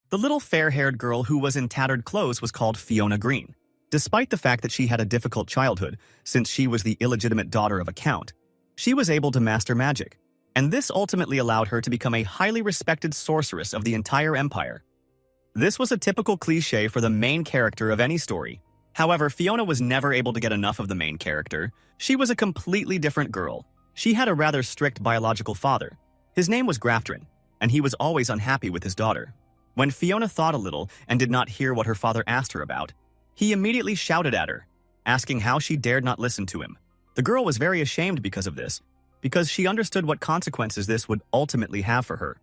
The little fair-haired girl who was in tattered clothes was called Fiona Green. Despite the fact that she had a difficult childhood, since she was the illegitimate daughter of a count, she was able to master magic, and this ultimately allowed her to become a highly respected sorceress of the entire empire. This was a typical cliché for the main character of any story. However, Fiona was never able to get enough of the main character. She was a completely different girl. She had a rather strict biological father. His name was Graftrin, and he was always unhappy with his daughter. When Fiona thought a little and did not hear what her father asked her about, he immediately shouted at her, asking how she dared not listen to him. The girl was very ashamed because of this, because she understood what consequences this would ultimately have for her.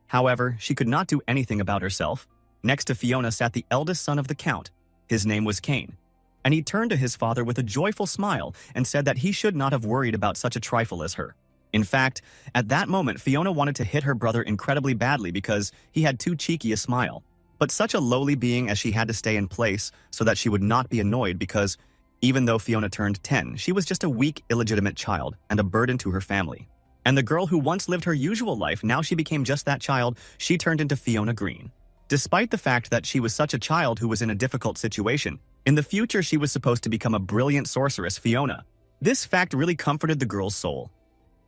However, she could not do anything about herself. Next to Fiona sat the eldest son of the count. His name was Cain, and he turned to his father with a joyful smile and said that he should not have worried about such a trifle as her. In fact, at that moment, Fiona wanted to hit her brother incredibly badly because he had too cheeky a smile. But such a lowly being as she had to stay in place so that she would not be annoyed because, even though Fiona turned 10, she was just a weak, illegitimate child and a burden to her family. And the girl who once lived her usual life, now she became just that child. She turned into Fiona Green. Despite the fact that she was such a child who was in a difficult situation, in the future she was supposed to become a brilliant sorceress, Fiona. This fact really comforted the girl's soul.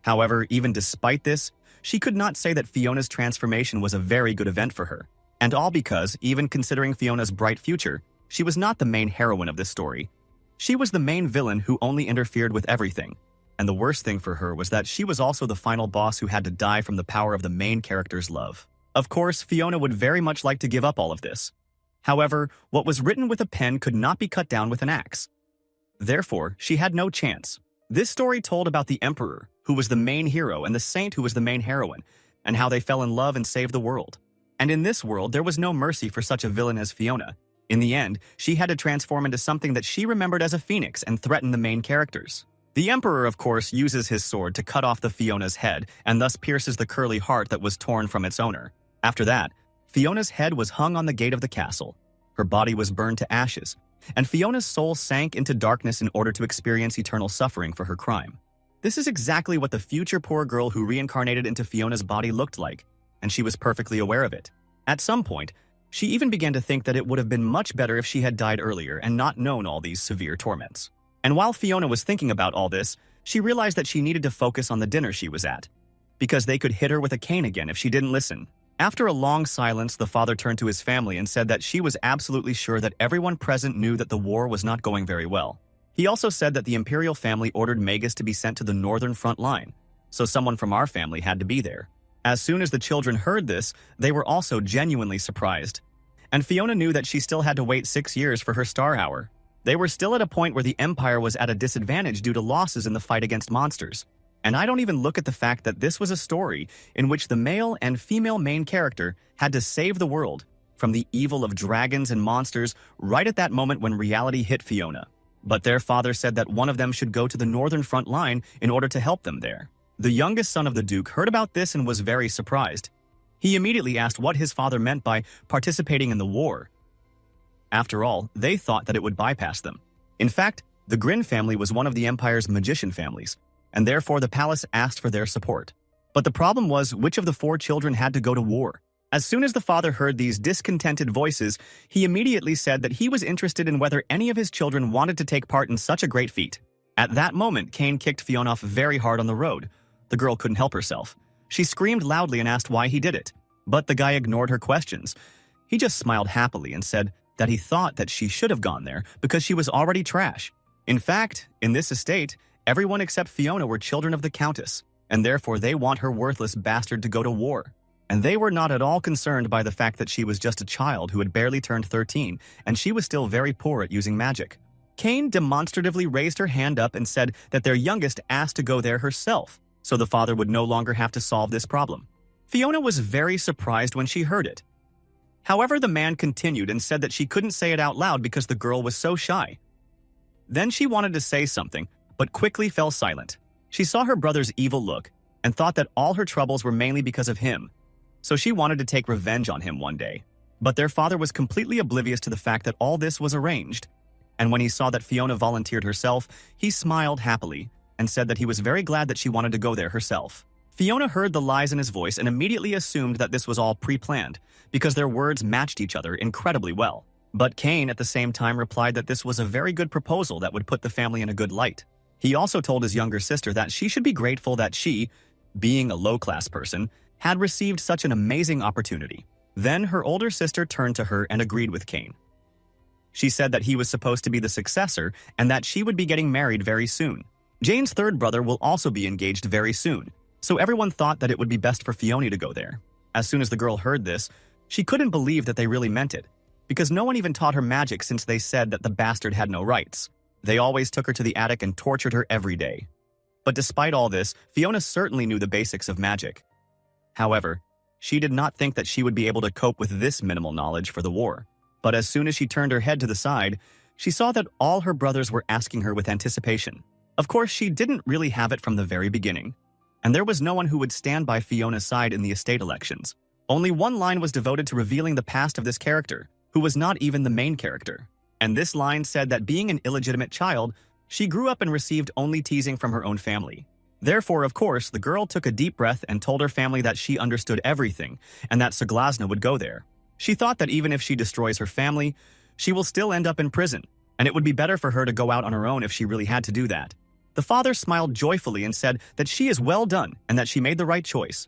However, even despite this, she could not say that Fiona's transformation was a very good event for her. And all because, even considering Fiona's bright future, she was not the main heroine of this story. She was the main villain who only interfered with everything. And the worst thing for her was that she was also the final boss who had to die from the power of the main character's love. Of course, Fiona would very much like to give up all of this. However, what was written with a pen could not be cut down with an axe. Therefore, she had no chance. This story told about the Emperor, who was the main hero, and the Saint, who was the main heroine, and how they fell in love and saved the world. And in this world, there was no mercy for such a villain as Fiona. In the end, she had to transform into something that she remembered as a phoenix and threaten the main characters. The Emperor, of course, uses his sword to cut off the Fiona's head and thus pierces the curly heart that was torn from its owner. After that, Fiona's head was hung on the gate of the castle. Her body was burned to ashes, and Fiona's soul sank into darkness in order to experience eternal suffering for her crime. This is exactly what the future poor girl who reincarnated into Fiona's body looked like, and she was perfectly aware of it. At some point, she even began to think that it would have been much better if she had died earlier and not known all these severe torments. And while Fiona was thinking about all this, she realized that she needed to focus on the dinner she was at, because they could hit her with a cane again if she didn't listen. After a long silence, the father turned to his family and said that she was absolutely sure that everyone present knew that the war was not going very well. He also said that the imperial family ordered Magus to be sent to the northern front line, so someone from our family had to be there. As soon as the children heard this, they were also genuinely surprised. And Fiona knew that she still had to wait 6 years for her star hour. They were still at a point where the Empire was at a disadvantage due to losses in the fight against monsters. And I don't even look at the fact that this was a story in which the male and female main character had to save the world from the evil of dragons and monsters right at that moment when reality hit Fiona. But their father said that one of them should go to the northern front line in order to help them there. The youngest son of the Duke heard about this and was very surprised. He immediately asked what his father meant by participating in the war. After all, they thought that it would bypass them. In fact, the Grin family was one of the Empire's magician families, and therefore the palace asked for their support. But the problem was which of the 4 children had to go to war. As soon as the father heard these discontented voices, he immediately said that he was interested in whether any of his children wanted to take part in such a great feat. At that moment, Cain kicked Fiona off very hard on the road. The girl couldn't help herself. She screamed loudly and asked why he did it. But the guy ignored her questions. He just smiled happily and said that he thought that she should have gone there because she was already trash. In fact, in this estate, everyone except Fiona were children of the Countess, and therefore they want her worthless bastard to go to war. And they were not at all concerned by the fact that she was just a child who had barely turned 13, and she was still very poor at using magic. Cain demonstratively raised her hand up and said that their youngest asked to go there herself, so the father would no longer have to solve this problem. Fiona was very surprised when she heard it. However, the man continued and said that she couldn't say it out loud because the girl was so shy. Then she wanted to say something, but quickly fell silent. She saw her brother's evil look and thought that all her troubles were mainly because of him, so she wanted to take revenge on him one day. But their father was completely oblivious to the fact that all this was arranged. And when he saw that Fiona volunteered herself, he smiled happily and said that he was very glad that she wanted to go there herself. Fiona heard the lies in his voice and immediately assumed that this was all pre-planned, because their words matched each other incredibly well. But Kane at the same time replied that this was a very good proposal that would put the family in a good light. He also told his younger sister that she should be grateful that she, being a low-class person, had received such an amazing opportunity. Then her older sister turned to her and agreed with Kane. She said that he was supposed to be the successor and that she would be getting married very soon. Jane's third brother will also be engaged very soon, so everyone thought that it would be best for Fiona to go there. As soon as the girl heard this, she couldn't believe that they really meant it, because no one even taught her magic since they said that the bastard had no rights. They always took her to the attic and tortured her every day. But despite all this, Fiona certainly knew the basics of magic. However, she did not think that she would be able to cope with this minimal knowledge for the war. But as soon as she turned her head to the side, she saw that all her brothers were asking her with anticipation. Of course, she didn't really have it from the very beginning, and there was no one who would stand by Fiona's side in the estate elections. Only one line was devoted to revealing the past of this character, who was not even the main character. And this line said that being an illegitimate child, she grew up and received only teasing from her own family. Therefore, of course, the girl took a deep breath and told her family that she understood everything and that Saglazna would go there. She thought that even if she destroys her family, she will still end up in prison, and it would be better for her to go out on her own if she really had to do that. The father smiled joyfully and said that she is well done and that she made the right choice.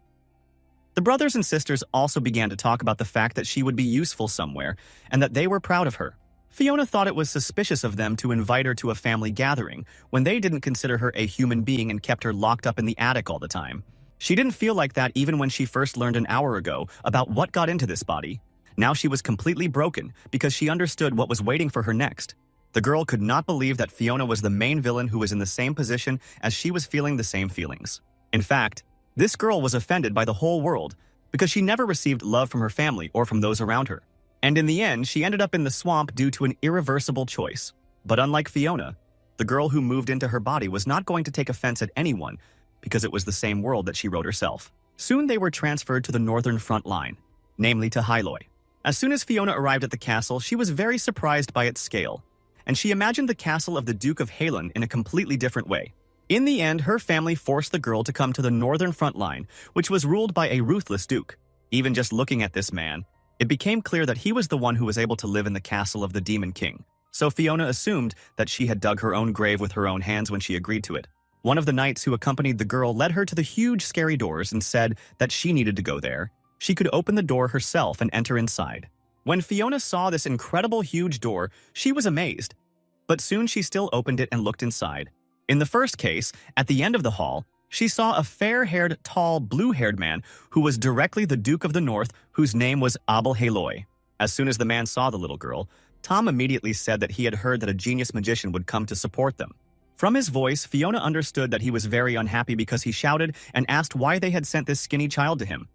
The brothers and sisters also began to talk about the fact that she would be useful somewhere and that they were proud of her. Fiona thought it was suspicious of them to invite her to a family gathering when they didn't consider her a human being and kept her locked up in the attic all the time. She didn't feel like that even when she first learned an hour ago about what got into this body. Now she was completely broken because she understood what was waiting for her next. The girl could not believe that Fiona was the main villain who was in the same position as she was feeling the same feelings. In fact, this girl was offended by the whole world because she never received love from her family or from those around her. And in the end, she ended up in the swamp due to an irreversible choice. But unlike Fiona, the girl who moved into her body was not going to take offense at anyone because it was the same world that she wrote herself. Soon they were transferred to the northern front line, namely to Hyloi. As soon as Fiona arrived at the castle, she was very surprised by its scale, and she imagined the castle of the Duke of Halen in a completely different way. In the end, her family forced the girl to come to the northern front line, which was ruled by a ruthless duke. Even just looking at this man, it became clear that he was the one who was able to live in the castle of the Demon King. So Fiona assumed that she had dug her own grave with her own hands when she agreed to it. One of the knights who accompanied the girl led her to the huge scary doors and said that she needed to go there. She could open the door herself and enter inside. When Fiona saw this incredible huge door, she was amazed. But soon she still opened it and looked inside. In the first case, at the end of the hall, she saw a fair-haired, tall, blue-haired man who was directly the Duke of the North, whose name was Abel Haloi. As soon as the man saw the little girl, Tom immediately said that he had heard that a genius magician would come to support them. From his voice, Fiona understood that he was very unhappy because he shouted and asked why they had sent this skinny child to him.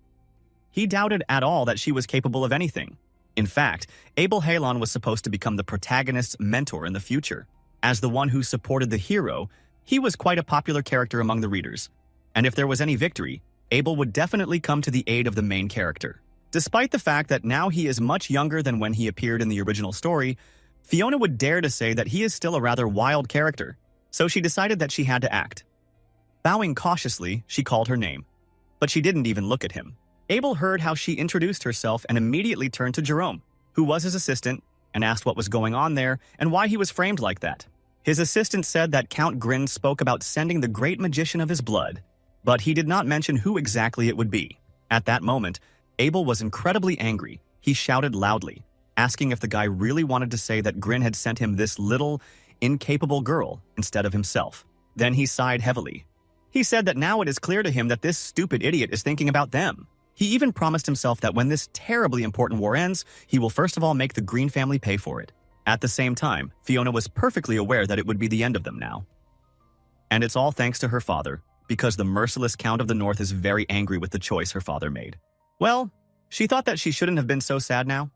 He doubted at all that she was capable of anything. In fact, Abel Halon was supposed to become the protagonist's mentor in the future. As the one who supported the hero, he was quite a popular character among the readers. And if there was any victory, Abel would definitely come to the aid of the main character. Despite the fact that now he is much younger than when he appeared in the original story, Fiona would dare to say that he is still a rather wild character, so she decided that she had to act. Bowing cautiously, she called her name, but she didn't even look at him. Abel heard how she introduced herself and immediately turned to Jerome, who was his assistant, and asked what was going on there and why he was framed like that. His assistant said that Count Grin spoke about sending the great magician of his blood, but he did not mention who exactly it would be. At that moment, Abel was incredibly angry. He shouted loudly, asking if the guy really wanted to say that Grin had sent him this little, incapable girl instead of himself. Then he sighed heavily. He said that now it is clear to him that this stupid idiot is thinking about them. He even promised himself that when this terribly important war ends, he will first of all make the Green family pay for it. At the same time, Fiona was perfectly aware that it would be the end of them now. And it's all thanks to her father, because the merciless Count of the North is very angry with the choice her father made. Well, she thought that she shouldn't have been so sad now.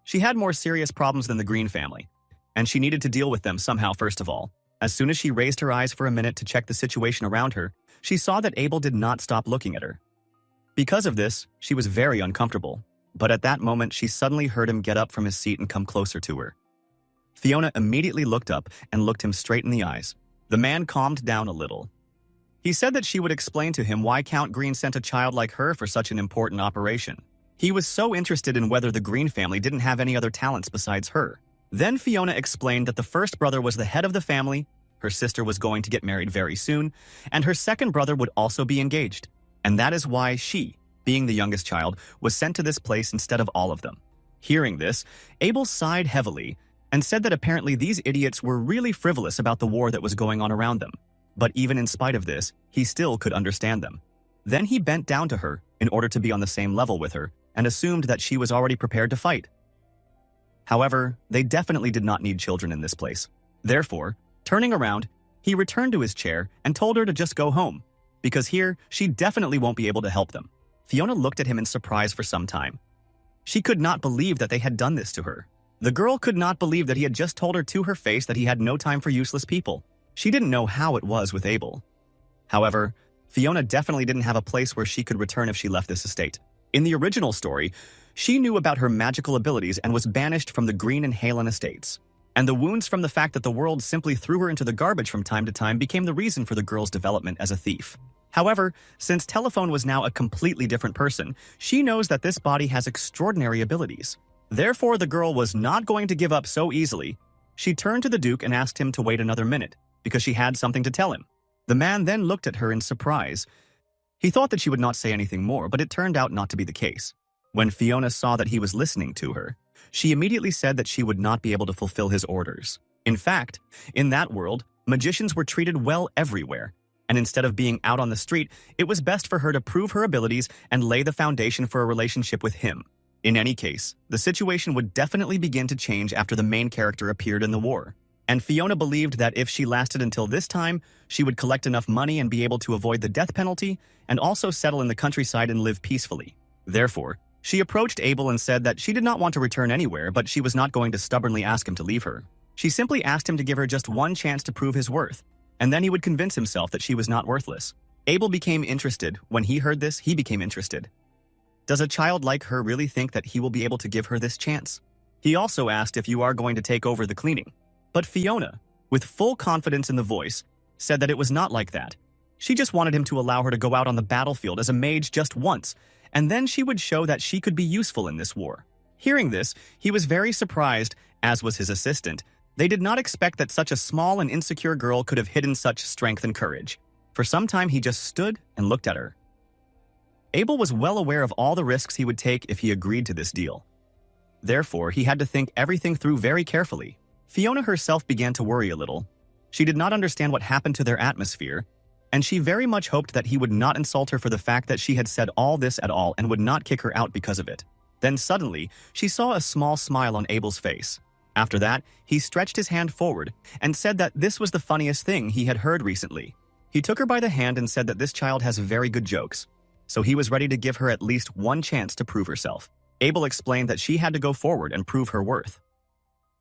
She had more serious problems than the Green family, and she needed to deal with them somehow first of all. As soon as she raised her eyes for a minute to check the situation around her, she saw that Abel did not stop looking at her. Because of this, she was very uncomfortable, but at that moment she suddenly heard him get up from his seat and come closer to her. Fiona immediately looked up and looked him straight in the eyes. The man calmed down a little. He said that she would explain to him why Count Green sent a child like her for such an important operation. He was so interested in whether the Green family didn't have any other talents besides her. Then Fiona explained that the first brother was the head of the family, her sister was going to get married very soon, and her second brother would also be engaged. And that is why she, being the youngest child, was sent to this place instead of all of them. Hearing this, Abel sighed heavily and said that apparently these idiots were really frivolous about the war that was going on around them. But even in spite of this, he still could understand them. Then he bent down to her in order to be on the same level with her and assumed that she was already prepared to fight. However, they definitely did not need children in this place. Therefore, turning around, he returned to his chair and told her to just go home, because here she definitely won't be able to help them. Fiona looked at him in surprise for some time. She could not believe that they had done this to her. The girl could not believe that he had just told her to her face that he had no time for useless people. She didn't know how it was with Abel. However, Fiona definitely didn't have a place where she could return if she left this estate. In the original story, she knew about her magical abilities and was banished from the Green and Halen estates. And the wounds from the fact that the world simply threw her into the garbage from time to time became the reason for the girl's development as a thief. However, since Telephone was now a completely different person, she knows that this body has extraordinary abilities. Therefore, the girl was not going to give up so easily. She turned to the Duke and asked him to wait another minute, because she had something to tell him. The man then looked at her in surprise. He thought that she would not say anything more, but it turned out not to be the case. When Fiona saw that he was listening to her, she immediately said that she would not be able to fulfill his orders. In fact, in that world, magicians were treated well everywhere, and instead of being out on the street, it was best for her to prove her abilities and lay the foundation for a relationship with him. In any case, the situation would definitely begin to change after the main character appeared in the war. And Fiona believed that if she lasted until this time, she would collect enough money and be able to avoid the death penalty and also settle in the countryside and live peacefully. Therefore, she approached Abel and said that she did not want to return anywhere, but she was not going to stubbornly ask him to leave her. She simply asked him to give her just one chance to prove his worth, and then he would convince himself that she was not worthless. Abel became interested. When he heard this, he became interested. Does a child like her really think that he will be able to give her this chance? He also asked if you are going to take over the cleaning. But Fiona, with full confidence in the voice, said that it was not like that. She just wanted him to allow her to go out on the battlefield as a mage just once, and then she would show that she could be useful in this war. Hearing this, he was very surprised, as was his assistant. They did not expect that such a small and insecure girl could have hidden such strength and courage. For some time, he just stood and looked at her. Abel was well aware of all the risks he would take if he agreed to this deal. Therefore, he had to think everything through very carefully. Fiona herself began to worry a little. She did not understand what happened to their atmosphere, and she very much hoped that he would not insult her for the fact that she had said all this at all and would not kick her out because of it. Then suddenly, she saw a small smile on Abel's face. After that, he stretched his hand forward and said that this was the funniest thing he had heard recently. He took her by the hand and said that this child has very good jokes, so he was ready to give her at least one chance to prove herself. Abel explained that she had to go forward and prove her worth.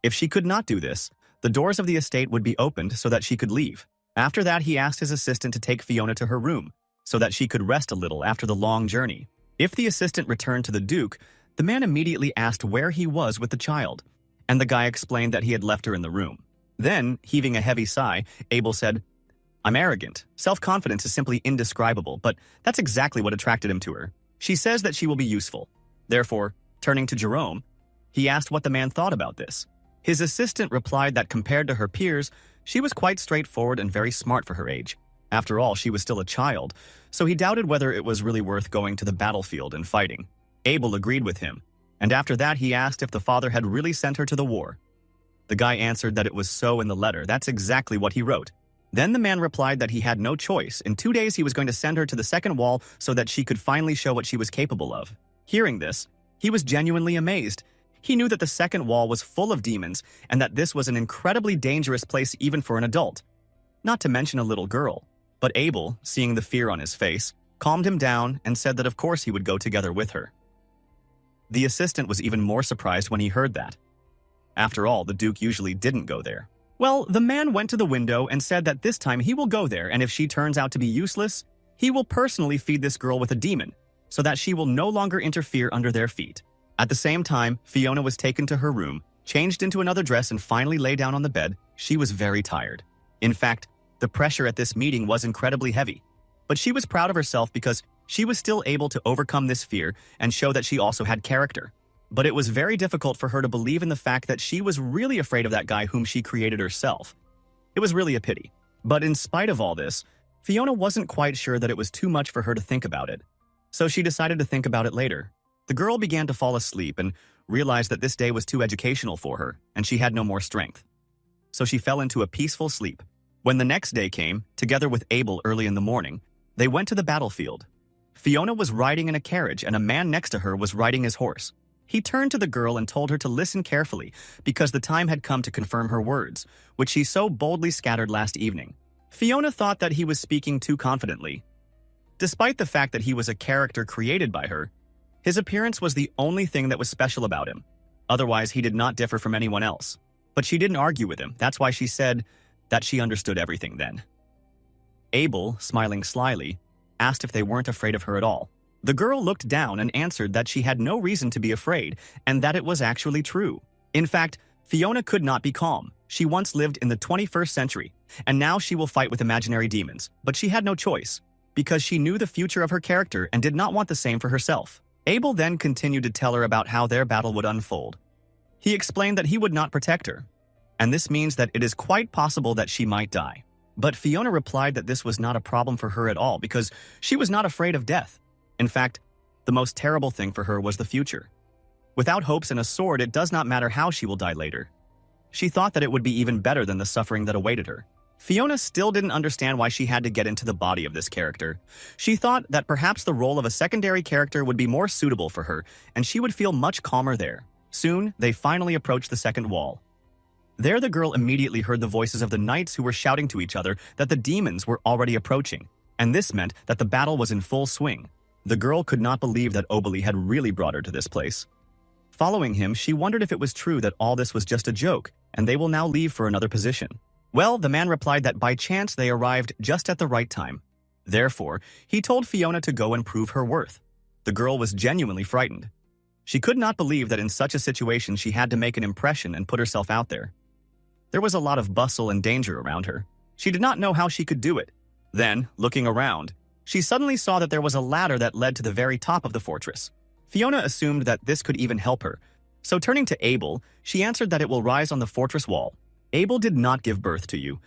If she could not do this, the doors of the estate would be opened so that she could leave. After that, he asked his assistant to take Fiona to her room, so that she could rest a little after the long journey. If the assistant returned to the Duke, the man immediately asked where he was with the child, and the guy explained that he had left her in the room. Then, heaving a heavy sigh, Abel said, "I'm arrogant. Self-confidence is simply indescribable, but that's exactly what attracted him to her. She says that she will be useful." Therefore, turning to Jerome, he asked what the man thought about this. His assistant replied that compared to her peers, she was quite straightforward and very smart for her age. After all, she was still a child, so he doubted whether it was really worth going to the battlefield and fighting. Abel agreed with him, and after that he asked if the father had really sent her to the war. The guy answered that it was so in the letter. That's exactly what he wrote. Then the man replied that he had no choice. In 2 days he was going to send her to the second wall so that she could finally show what she was capable of. Hearing this, he was genuinely amazed. He knew that the second wall was full of demons and that this was an incredibly dangerous place even for an adult, not to mention a little girl. But Abel, seeing the fear on his face, calmed him down and said that of course he would go together with her. The assistant was even more surprised when he heard that. After all, the Duke usually didn't go there. Well, the man went to the window and said that this time he will go there, and if she turns out to be useless, he will personally feed this girl with a demon, so that she will no longer interfere under their feet. At the same time, Fiona was taken to her room, changed into another dress, and finally lay down on the bed. She was very tired. In fact, the pressure at this meeting was incredibly heavy. But she was proud of herself because she was still able to overcome this fear and show that she also had character. But it was very difficult for her to believe in the fact that she was really afraid of that guy whom she created herself. It was really a pity. But in spite of all this, Fiona wasn't quite sure that it was too much for her to think about it. So she decided to think about it later. The girl began to fall asleep and realized that this day was too educational for her, and she had no more strength. So she fell into a peaceful sleep. When the next day came, together with Abel early in the morning, they went to the battlefield. Fiona was riding in a carriage, and a man next to her was riding his horse. He turned to the girl and told her to listen carefully because the time had come to confirm her words, which she so boldly scattered last evening. Fiona thought that he was speaking too confidently. Despite the fact that he was a character created by her, his appearance was the only thing that was special about him. Otherwise, he did not differ from anyone else. But she didn't argue with him. That's why she said that she understood everything then. Abel, smiling slyly, asked if they weren't afraid of her at all. The girl looked down and answered that she had no reason to be afraid and that it was actually true. In fact, Fiona could not be calm. She once lived in the 21st century, and now she will fight with imaginary demons. But she had no choice, because she knew the future of her character and did not want the same for herself. Abel then continued to tell her about how their battle would unfold. He explained that he would not protect her, and this means that it is quite possible that she might die. But Fiona replied that this was not a problem for her at all because she was not afraid of death. In fact, the most terrible thing for her was the future. Without hopes and a sword, it does not matter how she will die later. She thought that it would be even better than the suffering that awaited her. Fiona still didn't understand why she had to get into the body of this character. She thought that perhaps the role of a secondary character would be more suitable for her, and she would feel much calmer there. Soon, they finally approached the second wall. There the girl immediately heard the voices of the knights who were shouting to each other that the demons were already approaching, and this meant that the battle was in full swing. The girl could not believe that Obali had really brought her to this place. Following him, she wondered if it was true that all this was just a joke, and they will now leave for another position. Well, the man replied that by chance they arrived just at the right time. Therefore, he told Fiona to go and prove her worth. The girl was genuinely frightened. She could not believe that in such a situation she had to make an impression and put herself out there. There was a lot of bustle and danger around her. She did not know how she could do it. Then, looking around, she suddenly saw that there was a ladder that led to the very top of the fortress. Fiona assumed that this could even help her. So turning to Abel, she answered that it will rise on the fortress wall. Abel did not give birth to you.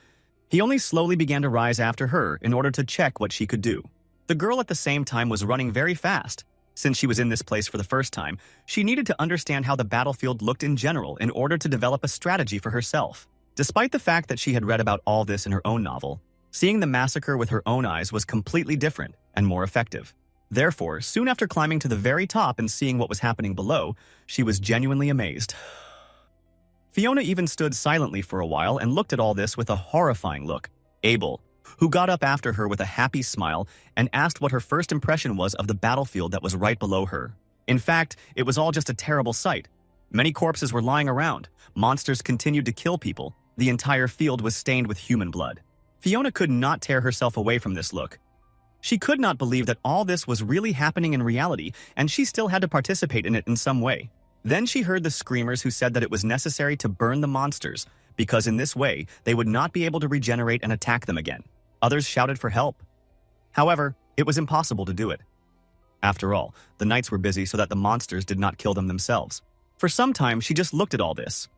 He only slowly began to rise after her in order to check what she could do. The girl at the same time was running very fast. Since she was in this place for the first time, she needed to understand how the battlefield looked in general in order to develop a strategy for herself. Despite the fact that she had read about all this in her own novel, seeing the massacre with her own eyes was completely different and more effective. Therefore, soon after climbing to the very top and seeing what was happening below, she was genuinely amazed. Fiona even stood silently for a while and looked at all this with a horrifying look. Abel, who got up after her with a happy smile and asked what her first impression was of the battlefield that was right below her. In fact, it was all just a terrible sight. Many corpses were lying around. Monsters continued to kill people. The entire field was stained with human blood. Fiona could not tear herself away from this look. She could not believe that all this was really happening in reality, and she still had to participate in it in some way. Then she heard the screamers who said that it was necessary to burn the monsters, because in this way, they would not be able to regenerate and attack them again. Others shouted for help. However, it was impossible to do it. After all, the knights were busy so that the monsters did not kill them themselves. For some time, she just looked at all this.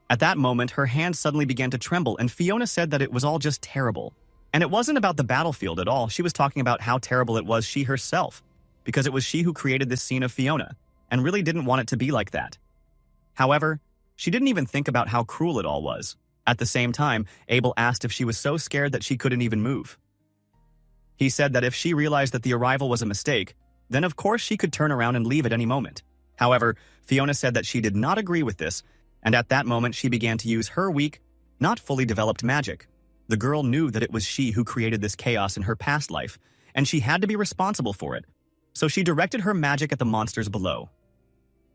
At that moment, her hands suddenly began to tremble, and Fiona said that it was all just terrible. And it wasn't about the battlefield at all. She was talking about how terrible it was she herself, because it was she who created this scene of Fiona, and really didn't want it to be like that. However, she didn't even think about how cruel it all was. At the same time, Abel asked if she was so scared that she couldn't even move. He said that if she realized that the arrival was a mistake, then of course she could turn around and leave at any moment. However, Fiona said that she did not agree with this, and at that moment she began to use her weak, not fully developed magic. The girl knew that it was she who created this chaos in her past life, and she had to be responsible for it. So she directed her magic at the monsters below.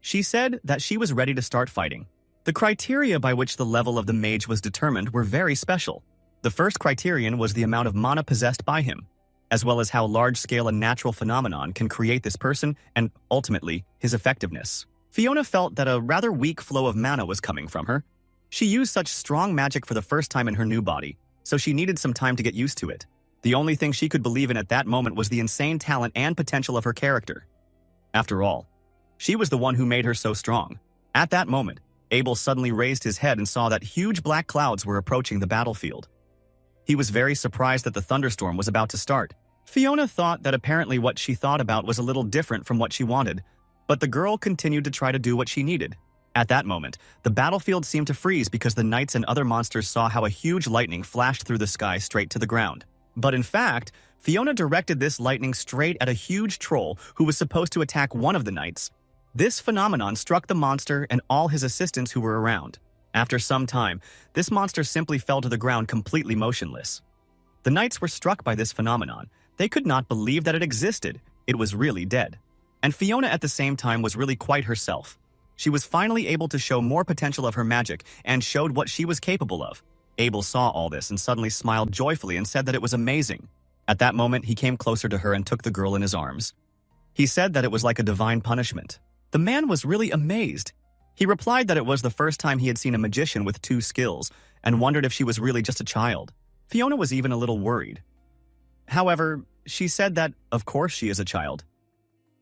She said that she was ready to start fighting. The criteria by which the level of the mage was determined were very special. The first criterion was the amount of mana possessed by him, as well as how large-scale a natural phenomenon can create this person and, ultimately, his effectiveness. Fiona felt that a rather weak flow of mana was coming from her. She used such strong magic for the first time in her new body, so she needed some time to get used to it. The only thing she could believe in at that moment was the insane talent and potential of her character. After all, she was the one who made her so strong. At that moment, Abel suddenly raised his head and saw that huge black clouds were approaching the battlefield. He was very surprised that the thunderstorm was about to start. Fiona thought that apparently what she thought about was a little different from what she wanted, but the girl continued to try to do what she needed. At that moment, the battlefield seemed to freeze because the knights and other monsters saw how a huge lightning flashed through the sky straight to the ground. But in fact, Fiona directed this lightning straight at a huge troll who was supposed to attack one of the knights. This phenomenon struck the monster and all his assistants who were around. After some time, this monster simply fell to the ground completely motionless. The knights were struck by this phenomenon. They could not believe that it existed. It was really dead. And Fiona at the same time was really quite herself. She was finally able to show more potential of her magic and showed what she was capable of. Abel saw all this and suddenly smiled joyfully and said that it was amazing. At that moment, he came closer to her and took the girl in his arms. He said that it was like a divine punishment. The man was really amazed. He replied that it was the first time he had seen a magician with 2 skills and wondered if she was really just a child. Fiona was even a little worried. However, she said that, of course she is a child.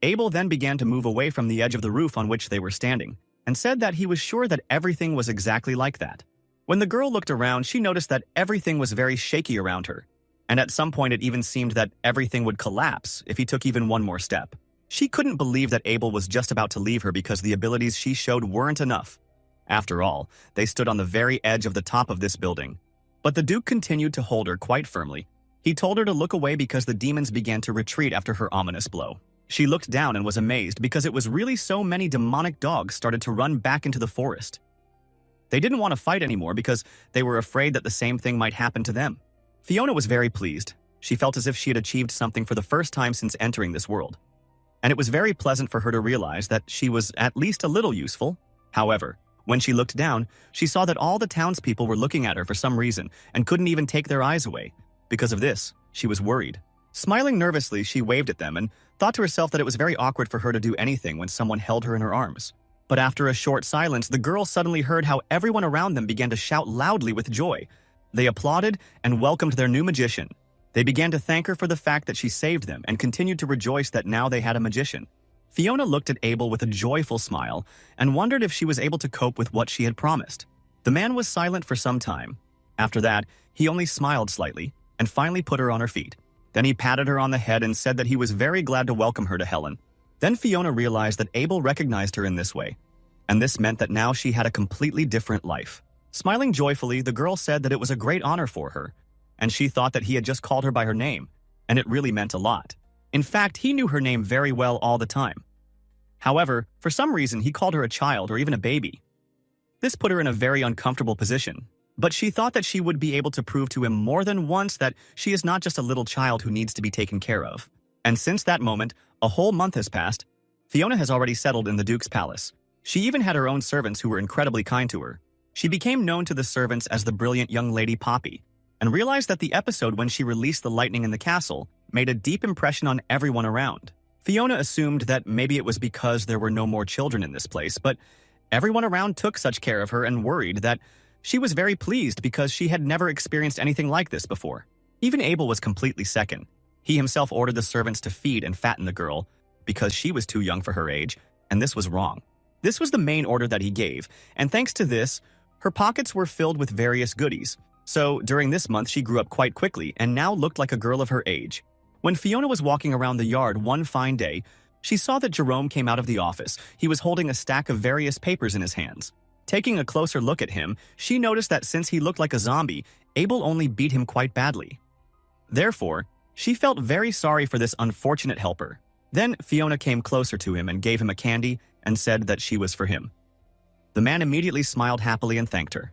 Abel then began to move away from the edge of the roof on which they were standing and said that he was sure that everything was exactly like that. When the girl looked around, she noticed that everything was very shaky around her, and at some point it even seemed that everything would collapse if he took even one more step. She couldn't believe that Abel was just about to leave her because the abilities she showed weren't enough. After all, they stood on the very edge of the top of this building. But the Duke continued to hold her quite firmly. He told her to look away because the demons began to retreat after her ominous blow. She looked down and was amazed because it was really so many demonic dogs started to run back into the forest. They didn't want to fight anymore because they were afraid that the same thing might happen to them. Fiona was very pleased. She felt as if she had achieved something for the first time since entering this world. And it was very pleasant for her to realize that she was at least a little useful. However, when she looked down, she saw that all the townspeople were looking at her for some reason and couldn't even take their eyes away. Because of this, she was worried. Smiling nervously, she waved at them and thought to herself that it was very awkward for her to do anything when someone held her in her arms. But after a short silence, the girl suddenly heard how everyone around them began to shout loudly with joy. They applauded and welcomed their new magician. They began to thank her for the fact that she saved them and continued to rejoice that now they had a magician. Fiona looked at Abel with a joyful smile and wondered if she was able to cope with what she had promised. The man was silent for some time. After that, he only smiled slightly and finally put her on her feet. Then he patted her on the head and said that he was very glad to welcome her to Helen. Then Fiona realized that Abel recognized her in this way, and this meant that now she had a completely different life. Smiling joyfully, the girl said that it was a great honor for her, and she thought that he had just called her by her name, and it really meant a lot. In fact, he knew her name very well all the time. However, for some reason, he called her a child or even a baby. This put her in a very uncomfortable position, but she thought that she would be able to prove to him more than once that she is not just a little child who needs to be taken care of. And since that moment, a whole month has passed. Fiona has already settled in the Duke's palace. She even had her own servants who were incredibly kind to her. She became known to the servants as the brilliant young lady Poppy, and realized that the episode when she released the lightning in the castle made a deep impression on everyone around. Fiona assumed that maybe it was because there were no more children in this place, but everyone around took such care of her and worried that she was very pleased because she had never experienced anything like this before. Even Abel was completely second. He himself ordered the servants to feed and fatten the girl because she was too young for her age, and this was wrong. This was the main order that he gave, and thanks to this, her pockets were filled with various goodies. So during this month, she grew up quite quickly and now looked like a girl of her age. When Fiona was walking around the yard one fine day, she saw that Jerome came out of the office. He was holding a stack of various papers in his hands. Taking a closer look at him, she noticed that since he looked like a zombie, Abel only beat him quite badly. Therefore, she felt very sorry for this unfortunate helper. Then Fiona came closer to him and gave him a candy and said that she was for him. The man immediately smiled happily and thanked her.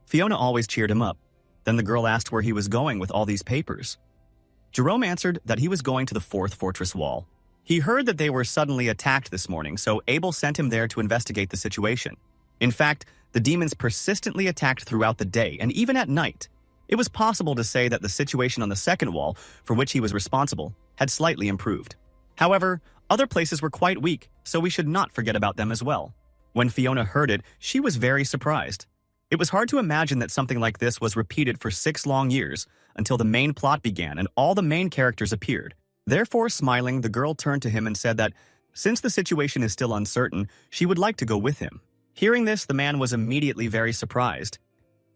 Fiona always cheered him up. Then the girl asked where he was going with all these papers. Jerome answered that he was going to the 4th fortress wall. He heard that they were suddenly attacked this morning, so Abel sent him there to investigate the situation. In fact, the demons persistently attacked throughout the day and even at night. It was possible to say that the situation on the 2nd wall, for which he was responsible, had slightly improved. However, other places were quite weak, so we should not forget about them as well. When Fiona heard it, she was very surprised. It was hard to imagine that something like this was repeated for 6 long years, until the main plot began and all the main characters appeared. Therefore, smiling, the girl turned to him and said that, since the situation is still uncertain, she would like to go with him. Hearing this, the man was immediately very surprised.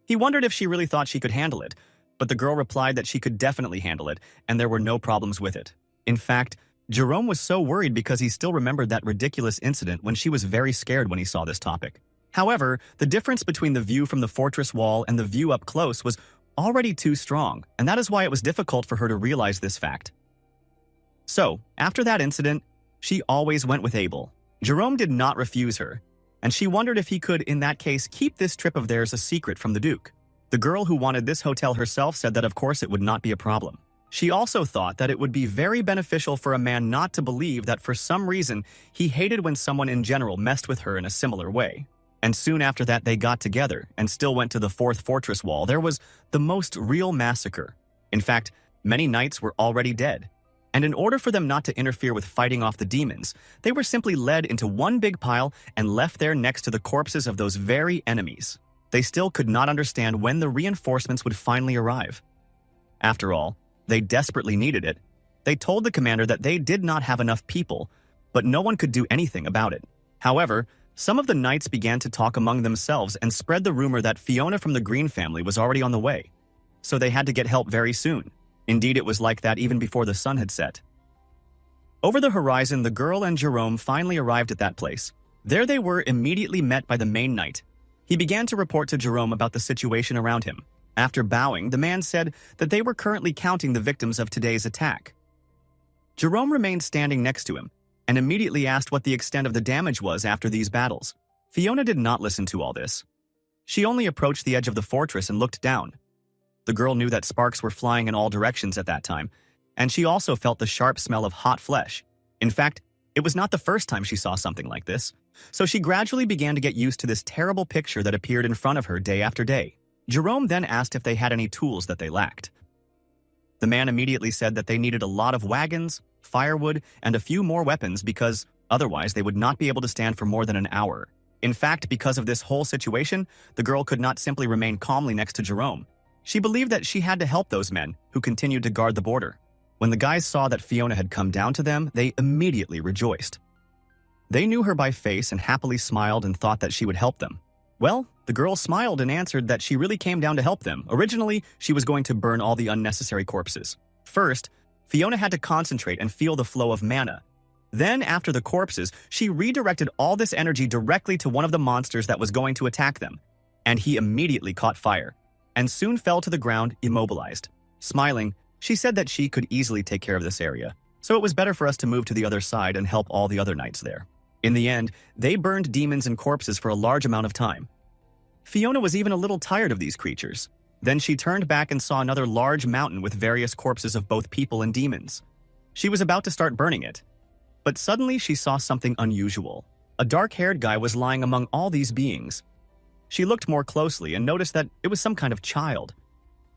He wondered if she really thought she could handle it, but the girl replied that she could definitely handle it, and there were no problems with it. In fact, Jerome was so worried because he still remembered that ridiculous incident when she was very scared when he saw this topic. However, the difference between the view from the fortress wall and the view up close was already too strong, and that is why it was difficult for her to realize this fact. So, after that incident, she always went with Abel. Jerome did not refuse her, and she wondered if he could, in that case, keep this trip of theirs a secret from the Duke. The girl who wanted this hotel herself said that of course it would not be a problem. She also thought that it would be very beneficial for a man not to believe that for some reason he hated when someone in general messed with her in a similar way. And soon after that they got together and still went to the fourth fortress wall. There was the most real massacre. In fact, many knights were already dead. And in order for them not to interfere with fighting off the demons, they were simply led into one big pile and left there next to the corpses of those very enemies. They still could not understand when the reinforcements would finally arrive. After all, they desperately needed it. They told the commander that they did not have enough people, but no one could do anything about it. However, some of the knights began to talk among themselves and spread the rumor that Fiona from the Green family was already on the way. So they had to get help very soon. Indeed, it was like that even before the sun had set. Over the horizon, the girl and Jerome finally arrived at that place. There they were immediately met by the main knight. He began to report to Jerome about the situation around him. After bowing, the man said that they were currently counting the victims of today's attack. Jerome remained standing next to him and immediately asked what the extent of the damage was after these battles. Fiona did not listen to all this. She only approached the edge of the fortress and looked down. The girl knew that sparks were flying in all directions at that time, and she also felt the sharp smell of hot flesh. In fact, it was not the first time she saw something like this, so she gradually began to get used to this terrible picture that appeared in front of her day after day. Jerome then asked if they had any tools that they lacked. The man immediately said that they needed a lot of wagons, firewood, and a few more weapons because otherwise they would not be able to stand for more than an hour. In fact, because of this whole situation, the girl could not simply remain calmly next to Jerome. She believed that she had to help those men who continued to guard the border. When the guys saw that Fiona had come down to them, they immediately rejoiced. They knew her by face and happily smiled and thought that she would help them. Well, the girl smiled and answered that she really came down to help them. Originally, she was going to burn all the unnecessary corpses. First, Fiona had to concentrate and feel the flow of mana. Then, after the corpses, she redirected all this energy directly to one of the monsters that was going to attack them, and he immediately caught fire and soon fell to the ground immobilized. Smiling, she said that she could easily take care of this area, so it was better for us to move to the other side and help all the other knights there. In the end, they burned demons and corpses for a large amount of time. Fiona was even a little tired of these creatures. Then she turned back and saw another large mountain with various corpses of both people and demons. She was about to start burning it, but suddenly she saw something unusual. A dark-haired guy was lying among all these beings. She looked more closely and noticed that it was some kind of child.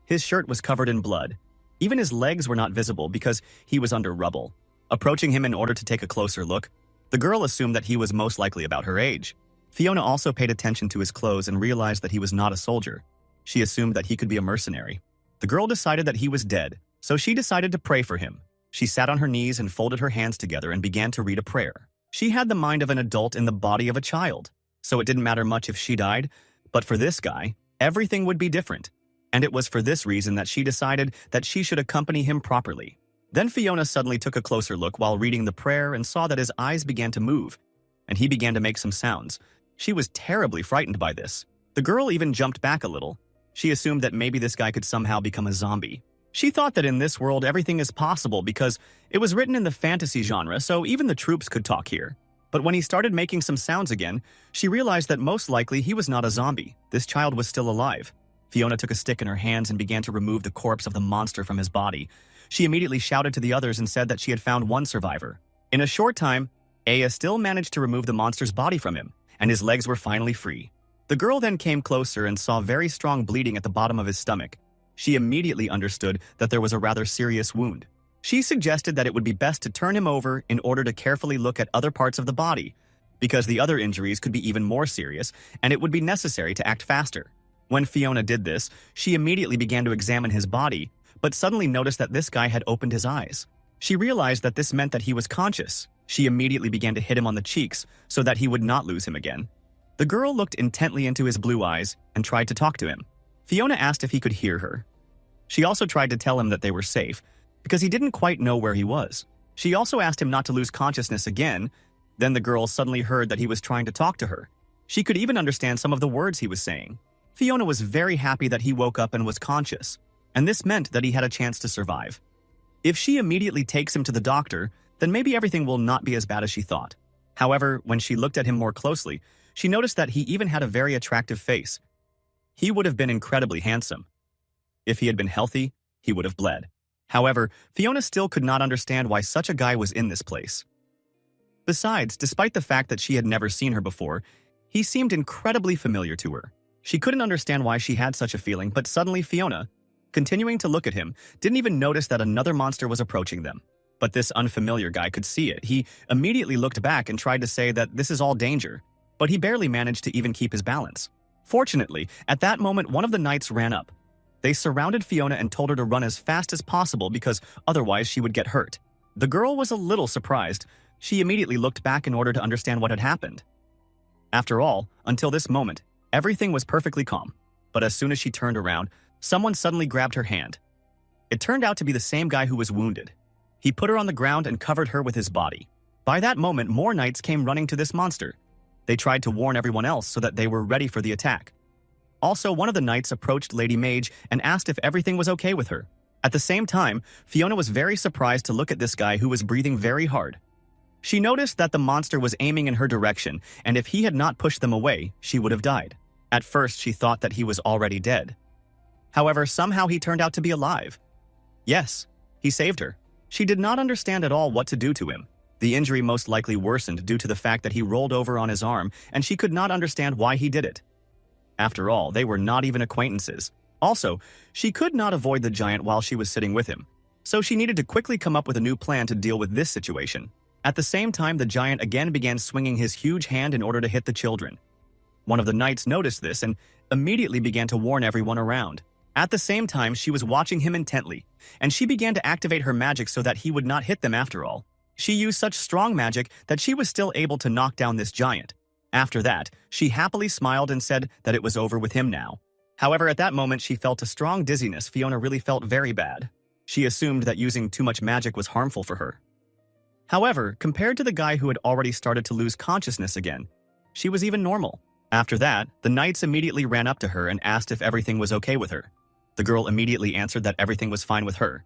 His shirt was covered in blood. Even his legs were not visible because he was under rubble. Approaching him in order to take a closer look, the girl assumed that he was most likely about her age. Fiona also paid attention to his clothes and realized that he was not a soldier. She assumed that he could be a mercenary. The girl decided that he was dead, so she decided to pray for him. She sat on her knees and folded her hands together and began to read a prayer. She had the mind of an adult in the body of a child, so it didn't matter much if she died, but for this guy, everything would be different. And it was for this reason that she decided that she should accompany him properly. Then Fiona suddenly took a closer look while reading the prayer and saw that his eyes began to move, and he began to make some sounds. She was terribly frightened by this. The girl even jumped back a little. She assumed that maybe this guy could somehow become a zombie. She thought that in this world everything is possible because it was written in the fantasy genre, so even the troops could talk here. But when he started making some sounds again, she realized that most likely he was not a zombie. This child was still alive. Fiona took a stick in her hands and began to remove the corpse of the monster from his body. She immediately shouted to the others and said that she had found one survivor. In a short time, Aya still managed to remove the monster's body from him, and his legs were finally free. The girl then came closer and saw very strong bleeding at the bottom of his stomach. She immediately understood that there was a rather serious wound. She suggested that it would be best to turn him over in order to carefully look at other parts of the body, because the other injuries could be even more serious, and it would be necessary to act faster. When Fiona did this, she immediately began to examine his body, but suddenly noticed that this guy had opened his eyes. She realized that this meant that he was conscious. She immediately began to hit him on the cheeks so that he would not lose him again. The girl looked intently into his blue eyes and tried to talk to him. Fiona asked if he could hear her. She also tried to tell him that they were safe, because he didn't quite know where he was. She also asked him not to lose consciousness again. Then the girl suddenly heard that he was trying to talk to her. She could even understand some of the words he was saying. Fiona was very happy that he woke up and was conscious, and this meant that he had a chance to survive. If she immediately takes him to the doctor, then maybe everything will not be as bad as she thought. However, when she looked at him more closely, she noticed that he even had a very attractive face. He would have been incredibly handsome. If he had been healthy, he would have bled. However, Fiona still could not understand why such a guy was in this place. Besides, despite the fact that she had never seen her before, he seemed incredibly familiar to her. She couldn't understand why she had such a feeling, but suddenly Fiona, continuing to look at him, didn't even notice that another monster was approaching them. But this unfamiliar guy could see it. He immediately looked back and tried to say that this is all danger, but he barely managed to even keep his balance. Fortunately, at that moment, one of the knights ran up. They surrounded Fiona and told her to run as fast as possible because otherwise she would get hurt. The girl was a little surprised. She immediately looked back in order to understand what had happened. After all, until this moment, everything was perfectly calm. But as soon as she turned around, someone suddenly grabbed her hand. It turned out to be the same guy who was wounded. He put her on the ground and covered her with his body. By that moment, more knights came running to this monster. They tried to warn everyone else so that they were ready for the attack. Also, one of the knights approached Lady Mage and asked if everything was okay with her. At the same time, Fiona was very surprised to look at this guy who was breathing very hard. She noticed that the monster was aiming in her direction, and if he had not pushed them away, she would have died. At first, she thought that he was already dead. However, somehow he turned out to be alive. Yes, he saved her. She did not understand at all what to do to him. The injury most likely worsened due to the fact that he rolled over on his arm, and she could not understand why he did it. After all, they were not even acquaintances. Also, she could not avoid the giant while she was sitting with him, so she needed to quickly come up with a new plan to deal with this situation. At the same time, the giant again began swinging his huge hand in order to hit the children. One of the knights noticed this and immediately began to warn everyone around. At the same time, she was watching him intently, and she began to activate her magic so that he would not hit them after all. She used such strong magic that she was still able to knock down this giant. After that, she happily smiled and said that it was over with him now. However, at that moment, she felt a strong dizziness. Fiona really felt very bad. She assumed that using too much magic was harmful for her. However, compared to the guy who had already started to lose consciousness again, she was even normal. After that, the knights immediately ran up to her and asked if everything was okay with her. The girl immediately answered that everything was fine with her.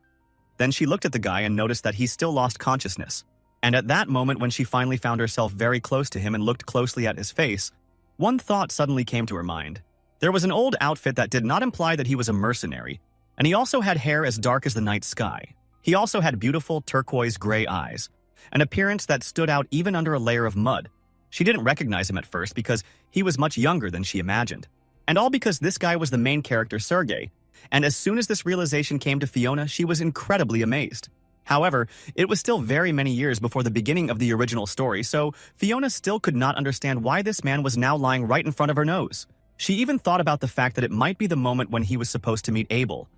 Then she looked at the guy and noticed that he still lost consciousness. And at that moment, when she finally found herself very close to him and looked closely at his face, one thought suddenly came to her mind. There was an old outfit that did not imply that he was a mercenary, and he also had hair as dark as the night sky. He also had beautiful turquoise gray eyes, an appearance that stood out even under a layer of mud. She didn't recognize him at first because he was much younger than she imagined. And all because this guy was the main character, Sergei. And as soon as this realization came to Fiona, she was incredibly amazed. However, it was still very many years before the beginning of the original story, so Fiona still could not understand why this man was now lying right in front of her nose. She even thought about the fact that it might be the moment when he was supposed to meet Abel.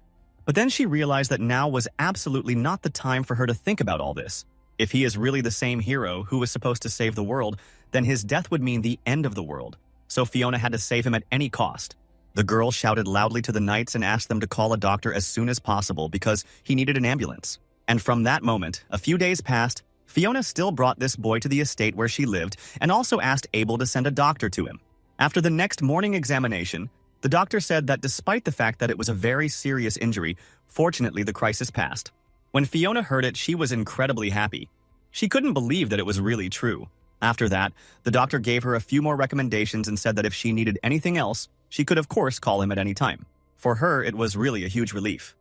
But then she realized that now was absolutely not the time for her to think about all this. If he is really the same hero who was supposed to save the world, then his death would mean the end of the world. So Fiona had to save him at any cost. The girl shouted loudly to the knights and asked them to call a doctor as soon as possible because he needed an ambulance. And from that moment, a few days passed. Fiona still brought this boy to the estate where she lived and also asked Abel to send a doctor to him. After the next morning examination, the doctor said that despite the fact that it was a very serious injury, fortunately the crisis passed. When Fiona heard it, she was incredibly happy. She couldn't believe that it was really true. After that, the doctor gave her a few more recommendations and said that if she needed anything else, she could of course call him at any time. For her, it was really a huge relief.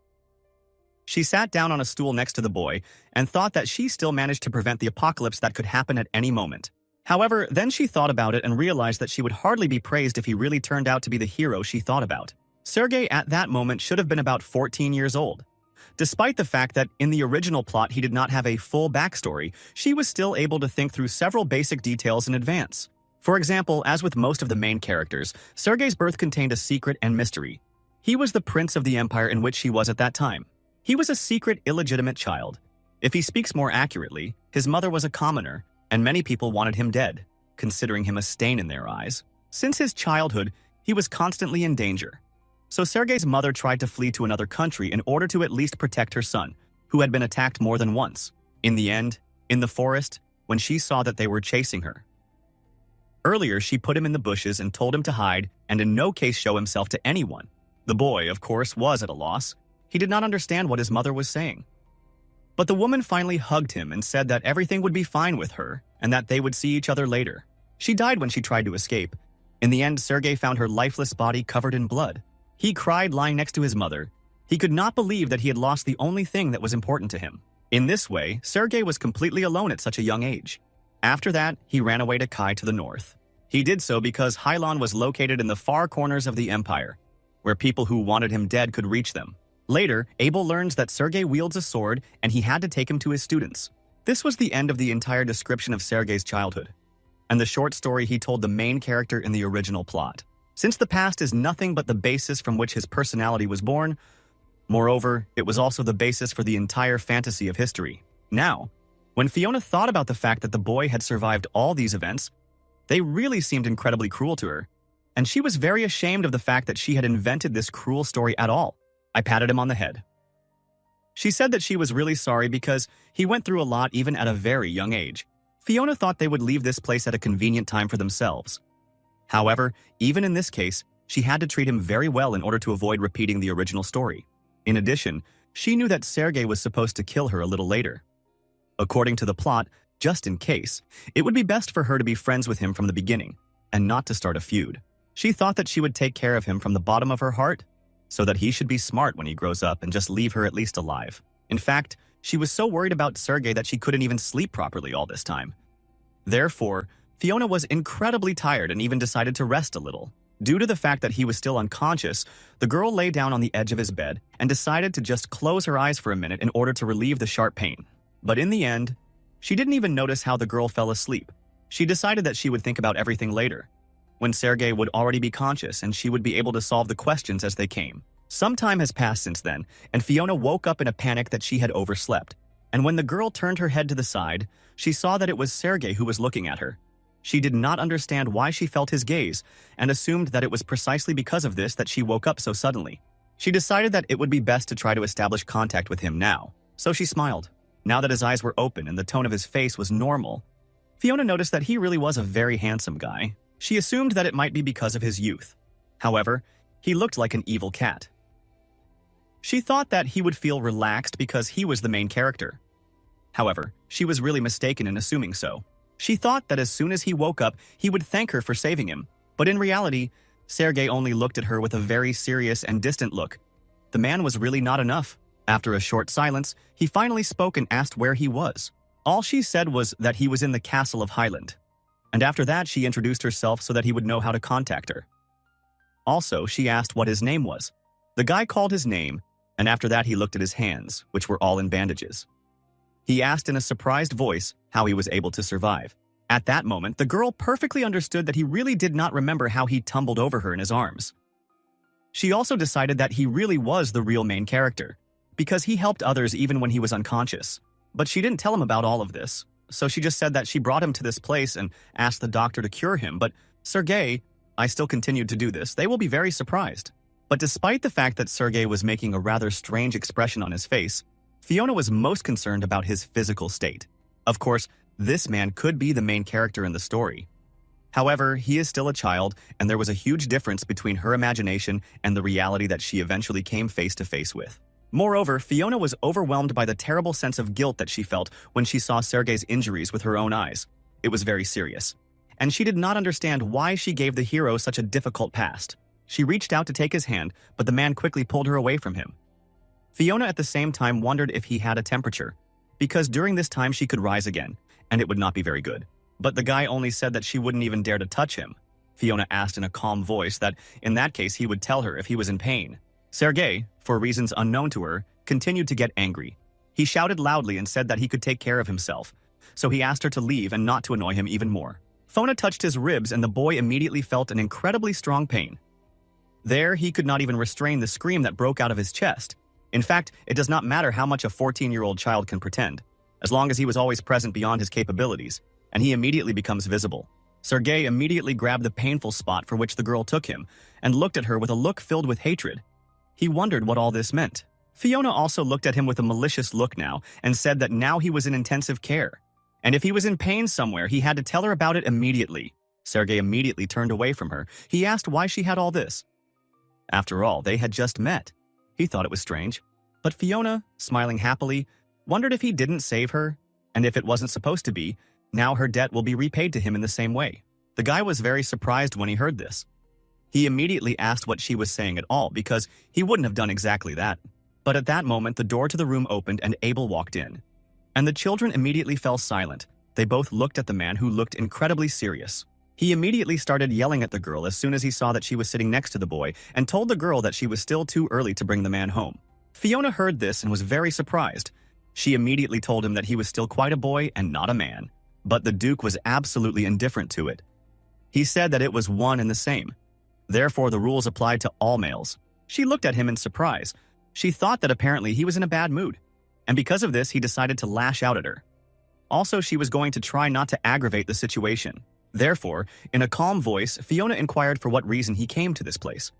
She sat down on a stool next to the boy and thought that she still managed to prevent the apocalypse that could happen at any moment. However, then she thought about it and realized that she would hardly be praised if he really turned out to be the hero she thought about. Sergei at that moment should have been about 14 years old. Despite the fact that in the original plot he did not have a full backstory, she was still able to think through several basic details in advance. For example, as with most of the main characters, Sergei's birth contained a secret and mystery. He was the prince of the empire in which she was at that time. He was a secret, illegitimate child. If he speaks more accurately, his mother was a commoner, and many people wanted him dead, considering him a stain in their eyes. Since his childhood, he was constantly in danger. So Sergei's mother tried to flee to another country in order to at least protect her son, who had been attacked more than once. In the end, in the forest, when she saw that they were chasing her. Earlier, she put him in the bushes and told him to hide and in no case show himself to anyone. The boy, of course, was at a loss. He did not understand what his mother was saying. But the woman finally hugged him and said that everything would be fine with her and that they would see each other later. She died when she tried to escape. In the end, Sergei found her lifeless body covered in blood. He cried lying next to his mother. He could not believe that he had lost the only thing that was important to him. In this way, Sergei was completely alone at such a young age. After that, he ran away to Kai to the north. He did so because Hailan was located in the far corners of the empire, where people who wanted him dead could reach them. Later, Abel learns that Sergei wields a sword and he had to take him to his students. This was the end of the entire description of Sergei's childhood, and the short story he told the main character in the original plot. Since the past is nothing but the basis from which his personality was born, moreover, it was also the basis for the entire fantasy of history. Now, when Fiona thought about the fact that the boy had survived all these events, they really seemed incredibly cruel to her, and she was very ashamed of the fact that she had invented this cruel story at all. I patted him on the head. She said that she was really sorry because he went through a lot even at a very young age. Fiona thought they would leave this place at a convenient time for themselves. However, even in this case, she had to treat him very well in order to avoid repeating the original story. In addition, she knew that Sergei was supposed to kill her a little later. According to the plot, just in case, it would be best for her to be friends with him from the beginning, and not to start a feud. She thought that she would take care of him from the bottom of her heart, so that he should be smart when he grows up and just leave her at least alive. In fact, she was so worried about Sergei that she couldn't even sleep properly all this time. Therefore, Fiona was incredibly tired and even decided to rest a little. Due to the fact that he was still unconscious, the girl lay down on the edge of his bed and decided to just close her eyes for a minute in order to relieve the sharp pain. But in the end, she didn't even notice how the girl fell asleep. She decided that she would think about everything later, when Sergei would already be conscious and she would be able to solve the questions as they came. Some time has passed since then, and Fiona woke up in a panic that she had overslept. And when the girl turned her head to the side, she saw that it was Sergei who was looking at her. She did not understand why she felt his gaze and assumed that it was precisely because of this that she woke up so suddenly. She decided that it would be best to try to establish contact with him now, so she smiled. Now that his eyes were open and the tone of his face was normal, Fiona noticed that he really was a very handsome guy. She assumed that it might be because of his youth. However, he looked like an evil cat. She thought that he would feel relaxed because he was the main character. However, she was really mistaken in assuming so. She thought that as soon as he woke up, he would thank her for saving him. But in reality, Sergei only looked at her with a very serious and distant look. The man was really not enough. After a short silence, he finally spoke and asked where he was. All she said was that he was in the castle of Highland. And after that, she introduced herself so that he would know how to contact her. Also, she asked what his name was. The guy called his name, and after that he looked at his hands, which were all in bandages. He asked in a surprised voice how he was able to survive. At that moment, the girl perfectly understood that he really did not remember how he tumbled over her in his arms. She also decided that he really was the real main character, because he helped others even when he was unconscious. But she didn't tell him about all of this, so she just said that she brought him to this place and asked the doctor to cure him. But Sergei, I still continued to do this. They will be very surprised. But despite the fact that Sergei was making a rather strange expression on his face, Fiona was most concerned about his physical state. Of course, this man could be the main character in the story. However, he is still a child, and there was a huge difference between her imagination and the reality that she eventually came face to face with. Moreover, Fiona was overwhelmed by the terrible sense of guilt that she felt when she saw Sergei's injuries with her own eyes. It was very serious, and she did not understand why she gave the hero such a difficult past. She reached out to take his hand, but the man quickly pulled her away from him. Fiona at the same time wondered if he had a temperature, because during this time she could rise again, and it would not be very good. But the guy only said that she wouldn't even dare to touch him. Fiona asked in a calm voice that in that case he would tell her if he was in pain. Sergei, for reasons unknown to her, continued to get angry. He shouted loudly and said that he could take care of himself, so he asked her to leave and not to annoy him even more. Fiona touched his ribs and the boy immediately felt an incredibly strong pain. There, he could not even restrain the scream that broke out of his chest. In fact, it does not matter how much a 14-year-old child can pretend, as long as he was always present beyond his capabilities, and he immediately becomes visible. Sergei immediately grabbed the painful spot for which the girl took him and looked at her with a look filled with hatred. He wondered what all this meant. Fiona also looked at him with a malicious look now and said that now he was in intensive care, and if he was in pain somewhere, he had to tell her about it immediately. Sergei immediately turned away from her. He asked why she had all this. After all, they had just met. He thought it was strange. But Fiona, smiling happily, wondered if he didn't save her, and if it wasn't supposed to be, now her debt will be repaid to him in the same way. The guy was very surprised when he heard this. He immediately asked what she was saying at all because he wouldn't have done exactly that. But at that moment, the door to the room opened and Abel walked in. And the children immediately fell silent. They both looked at the man who looked incredibly serious. He immediately started yelling at the girl as soon as he saw that she was sitting next to the boy and told the girl that she was still too early to bring the man home. Fiona heard this and was very surprised. She immediately told him that he was still quite a boy and not a man. But the Duke was absolutely indifferent to it. He said that it was one and the same. Therefore, the rules applied to all males. She looked at him in surprise. She thought that apparently he was in a bad mood. And because of this, he decided to lash out at her. Also, she was going to try not to aggravate the situation. Therefore, in a calm voice, Fiona inquired for what reason he came to this place.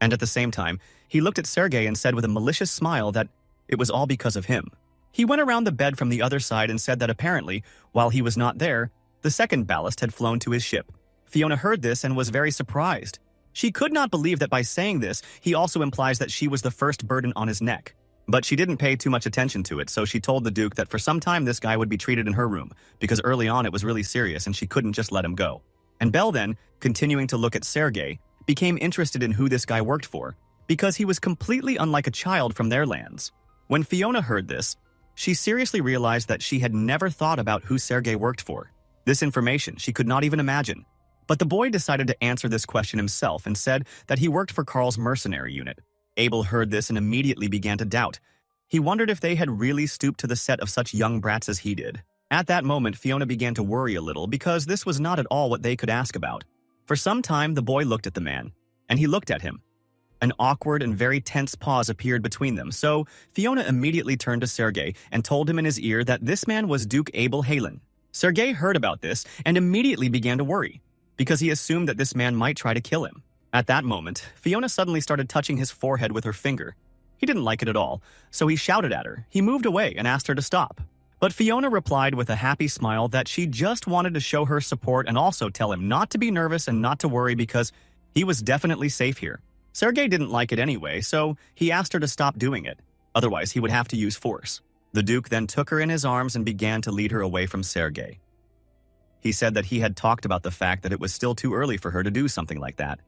And at the same time, he looked at Sergei and said with a malicious smile that it was all because of him. He went around the bed from the other side and said that apparently, while he was not there, the second ballast had flown to his ship. Fiona heard this and was very surprised. She could not believe that by saying this, he also implies that she was the first burden on his neck. But she didn't pay too much attention to it, so she told the Duke that for some time this guy would be treated in her room, because early on it was really serious and she couldn't just let him go. And Belle then, continuing to look at Sergei, became interested in who this guy worked for, because he was completely unlike a child from their lands. When Fiona heard this, she seriously realized that she had never thought about who Sergei worked for. This information she could not even imagine. But the boy decided to answer this question himself and said that he worked for Carl's mercenary unit. Abel heard this and immediately began to doubt. He wondered if they had really stooped to the set of such young brats as he did. At that moment, Fiona began to worry a little because this was not at all what they could ask about. For some time, the boy looked at the man, and he looked at him. An awkward and very tense pause appeared between them, so Fiona immediately turned to Sergei and told him in his ear that this man was Duke Abel Halen. Sergei heard about this and immediately began to worry, because he assumed that this man might try to kill him. At that moment, Fiona suddenly started touching his forehead with her finger. He didn't like it at all, so he shouted at her. He moved away and asked her to stop. But Fiona replied with a happy smile that she just wanted to show her support and also tell him not to be nervous and not to worry because he was definitely safe here. Sergei didn't like it anyway, so he asked her to stop doing it. Otherwise, he would have to use force. The Duke then took her in his arms and began to lead her away from Sergei. He said that he had talked about the fact that it was still too early for her to do something like that.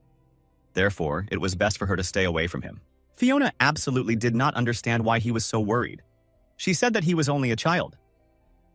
Therefore, it was best for her to stay away from him. Fiona absolutely did not understand why he was so worried. She said that he was only a child.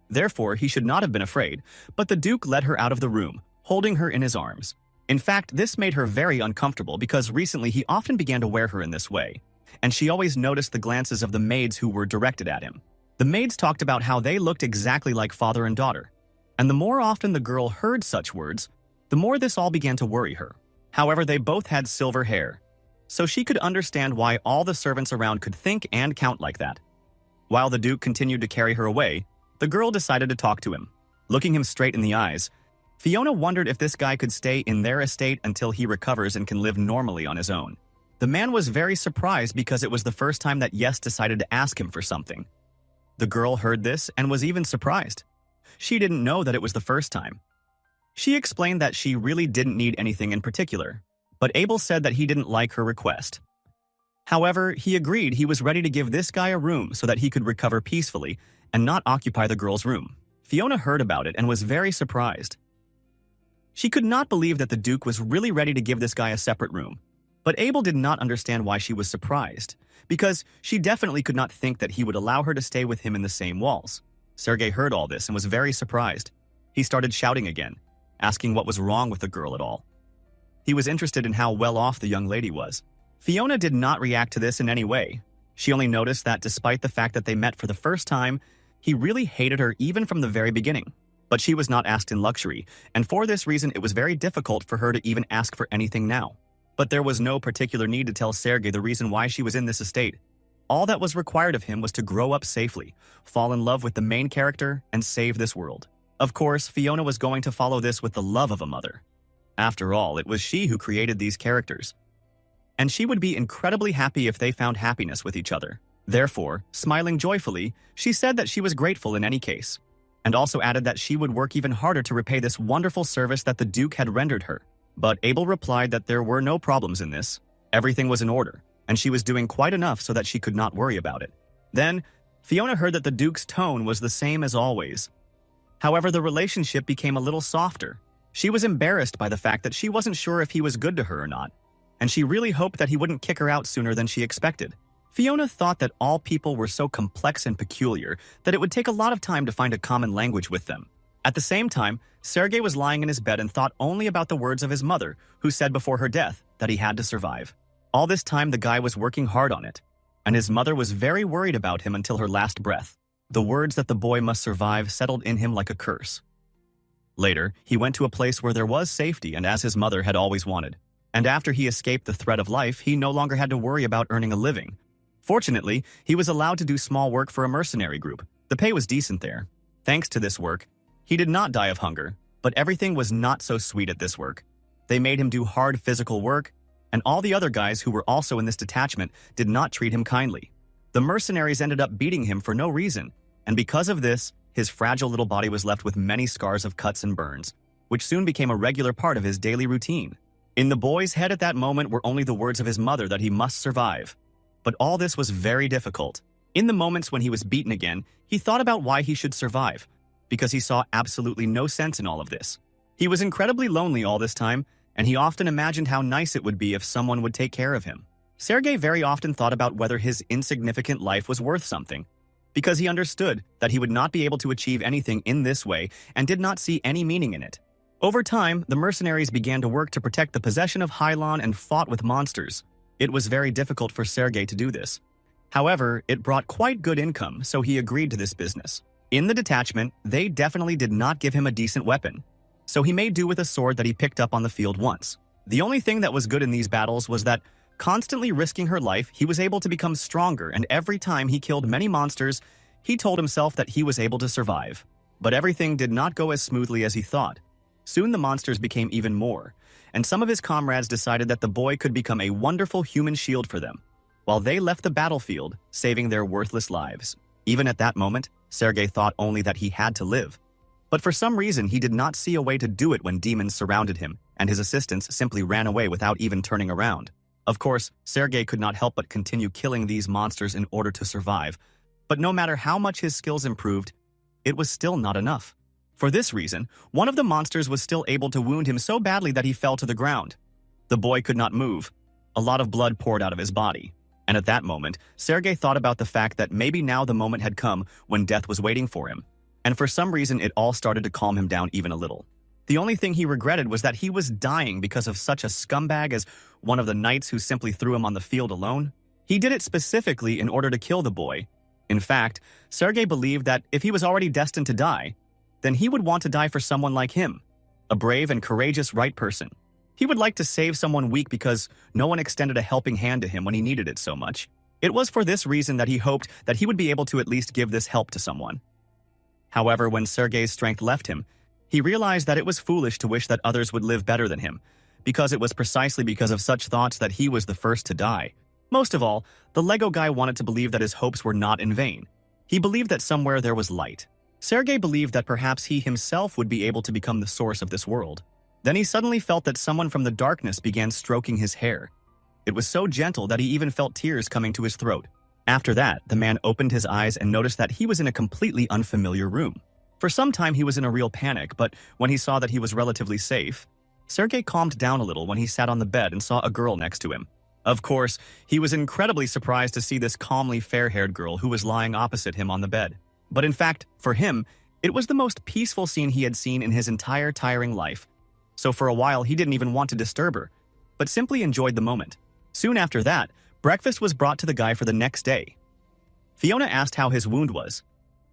Therefore, he should not have been afraid, but the Duke led her out of the room, holding her in his arms. In fact, this made her very uncomfortable because recently he often began to wear her in this way, and she always noticed the glances of the maids who were directed at him. The maids talked about how they looked exactly like father and daughter, and the more often the girl heard such words, the more this all began to worry her. However, they both had silver hair, so she could understand why all the servants around could think and count like that. While the Duke continued to carry her away, the girl decided to talk to him. Looking him straight in the eyes, Fiona wondered if this guy could stay in their estate until he recovers and can live normally on his own. The man was very surprised because it was the first time that Yes decided to ask him for something. The girl heard this and was even surprised. She didn't know that it was the first time. She explained that she really didn't need anything in particular, but Abel said that he didn't like her request. However, he agreed he was ready to give this guy a room so that he could recover peacefully and not occupy the girl's room. Fiona heard about it and was very surprised. She could not believe that the Duke was really ready to give this guy a separate room, but Abel did not understand why she was surprised, because she definitely could not think that he would allow her to stay with him in the same walls. Sergei heard all this and was very surprised. He started shouting again, asking what was wrong with the girl at all. He was interested in how well off the young lady was. Fiona did not react to this in any way. She only noticed that despite the fact that they met for the first time, he really hated her even from the very beginning. But she was not asked in luxury, and for this reason it was very difficult for her to even ask for anything now. But there was no particular need to tell Sergei the reason why she was in this estate. All that was required of him was to grow up safely, fall in love with the main character, and save this world. Of course, Fiona was going to follow this with the love of a mother. After all, it was she who created these characters. And she would be incredibly happy if they found happiness with each other. Therefore, smiling joyfully, she said that she was grateful in any case, and also added that she would work even harder to repay this wonderful service that the Duke had rendered her. But Abel replied that there were no problems in this. Everything was in order, and she was doing quite enough so that she could not worry about it. Then, Fiona heard that the Duke's tone was the same as always. However, the relationship became a little softer. She was embarrassed by the fact that she wasn't sure if he was good to her or not, and she really hoped that he wouldn't kick her out sooner than she expected. Fiona thought that all people were so complex and peculiar that it would take a lot of time to find a common language with them. At the same time, Sergei was lying in his bed and thought only about the words of his mother, who said before her death that he had to survive. All this time, the guy was working hard on it, and his mother was very worried about him until her last breath. The words that the boy must survive settled in him like a curse. Later, he went to a place where there was safety and as his mother had always wanted. And after he escaped the threat of life, he no longer had to worry about earning a living. Fortunately, he was allowed to do small work for a mercenary group. The pay was decent there. Thanks to this work, he did not die of hunger, but everything was not so sweet at this work. They made him do hard physical work, and all the other guys who were also in this detachment did not treat him kindly. The mercenaries ended up beating him for no reason, and because of this, his fragile little body was left with many scars of cuts and burns, which soon became a regular part of his daily routine. In the boy's head at that moment were only the words of his mother that he must survive. But all this was very difficult. In the moments when he was beaten again, he thought about why he should survive, because he saw absolutely no sense in all of this. He was incredibly lonely all this time, and he often imagined how nice it would be if someone would take care of him. Sergei very often thought about whether his insignificant life was worth something, because he understood that he would not be able to achieve anything in this way and did not see any meaning in it. Over time, the mercenaries began to work to protect the possession of Hylon and fought with monsters. It was very difficult for Sergei to do this. However, it brought quite good income, so he agreed to this business. In the detachment, they definitely did not give him a decent weapon, so he made do with a sword that he picked up on the field once. The only thing that was good in these battles was that, constantly risking her life, he was able to become stronger, and every time he killed many monsters, he told himself that he was able to survive. But everything did not go as smoothly as he thought. Soon the monsters became even more, and some of his comrades decided that the boy could become a wonderful human shield for them, while they left the battlefield, saving their worthless lives. Even at that moment, Sergei thought only that he had to live. But for some reason, he did not see a way to do it when demons surrounded him, and his assistants simply ran away without even turning around. Of course, Sergei could not help but continue killing these monsters in order to survive, but no matter how much his skills improved, it was still not enough. For this reason, one of the monsters was still able to wound him so badly that he fell to the ground. The boy could not move. A lot of blood poured out of his body. And at that moment, Sergei thought about the fact that maybe now the moment had come when death was waiting for him. And for some reason, it all started to calm him down even a little. The only thing he regretted was that he was dying because of such a scumbag as one of the knights who simply threw him on the field alone. He did it specifically in order to kill the boy. In fact, Sergei believed that if he was already destined to die, then he would want to die for someone like him, a brave and courageous right person. He would like to save someone weak because no one extended a helping hand to him when he needed it so much. It was for this reason that he hoped that he would be able to at least give this help to someone. However, when Sergei's strength left him, he realized that it was foolish to wish that others would live better than him, because it was precisely because of such thoughts that he was the first to die. Most of all, the Lego guy wanted to believe that his hopes were not in vain. He believed that somewhere there was light. Sergei believed that perhaps he himself would be able to become the source of this world. Then he suddenly felt that someone from the darkness began stroking his hair. It was so gentle that he even felt tears coming to his throat. After that, the man opened his eyes and noticed that he was in a completely unfamiliar room. For some time he was in a real panic, but when he saw that he was relatively safe, Sergei calmed down a little when he sat on the bed and saw a girl next to him. Of course, he was incredibly surprised to see this calmly fair-haired girl who was lying opposite him on the bed. But in fact, for him, it was the most peaceful scene he had seen in his entire tiring life. So for a while, he didn't even want to disturb her, but simply enjoyed the moment. Soon after that, breakfast was brought to the guy for the next day. Fiona asked how his wound was.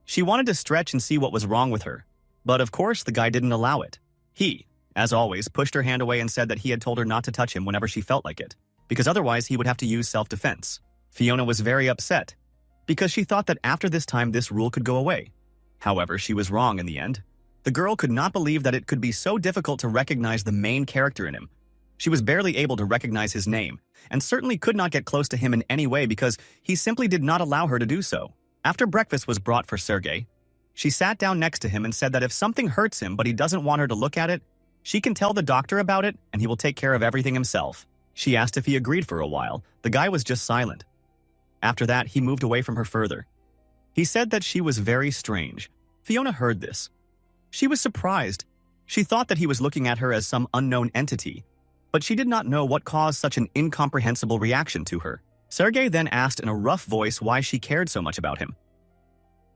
She wanted to stretch and see what was wrong with her, but of course the guy didn't allow it. He, as always, pushed her hand away and said that he had told her not to touch him whenever she felt like it, because otherwise he would have to use self-defense. Fiona was very upset, because she thought that after this time this rule could go away. However, she was wrong in the end. The girl could not believe that it could be so difficult to recognize the main character in him. She was barely able to recognize his name, and certainly could not get close to him in any way because he simply did not allow her to do so. After breakfast was brought for Sergei, she sat down next to him and said that if something hurts him but he doesn't want her to look at it, she can tell the doctor about it and he will take care of everything himself. She asked if he agreed for a while. The guy was just silent. After that, he moved away from her further. He said that she was very strange. Fiona heard this. She was surprised. She thought that he was looking at her as some unknown entity, but she did not know what caused such an incomprehensible reaction to her. Sergei then asked in a rough voice why she cared so much about him.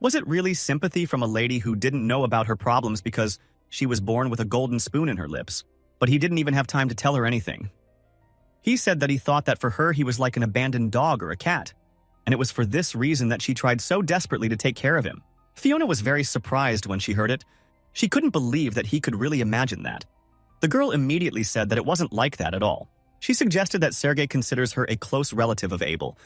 Was it really sympathy from a lady who didn't know about her problems because she was born with a golden spoon in her lips? But he didn't even have time to tell her anything. He said that he thought that for her he was like an abandoned dog or a cat, and it was for this reason that she tried so desperately to take care of him. Fiona was very surprised when she heard it. She couldn't believe that he could really imagine that. The girl immediately said that it wasn't like that at all. She suggested that Sergei considers her a close relative of Abel,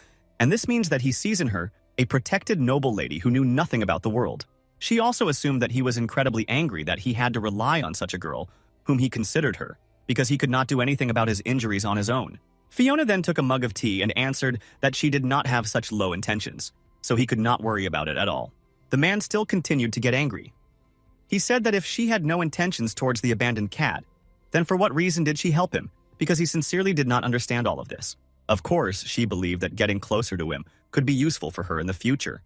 and this means that he sees in her a protected noble lady who knew nothing about the world. She also assumed that he was incredibly angry that he had to rely on such a girl, whom he considered her, because he could not do anything about his injuries on his own. Fiona then took a mug of tea and answered that she did not have such low intentions, so he could not worry about it at all. The man still continued to get angry. He said that if she had no intentions towards the abandoned cat, then for what reason did she help him? Because he sincerely did not understand all of this. Of course, she believed that getting closer to him could be useful for her in the future.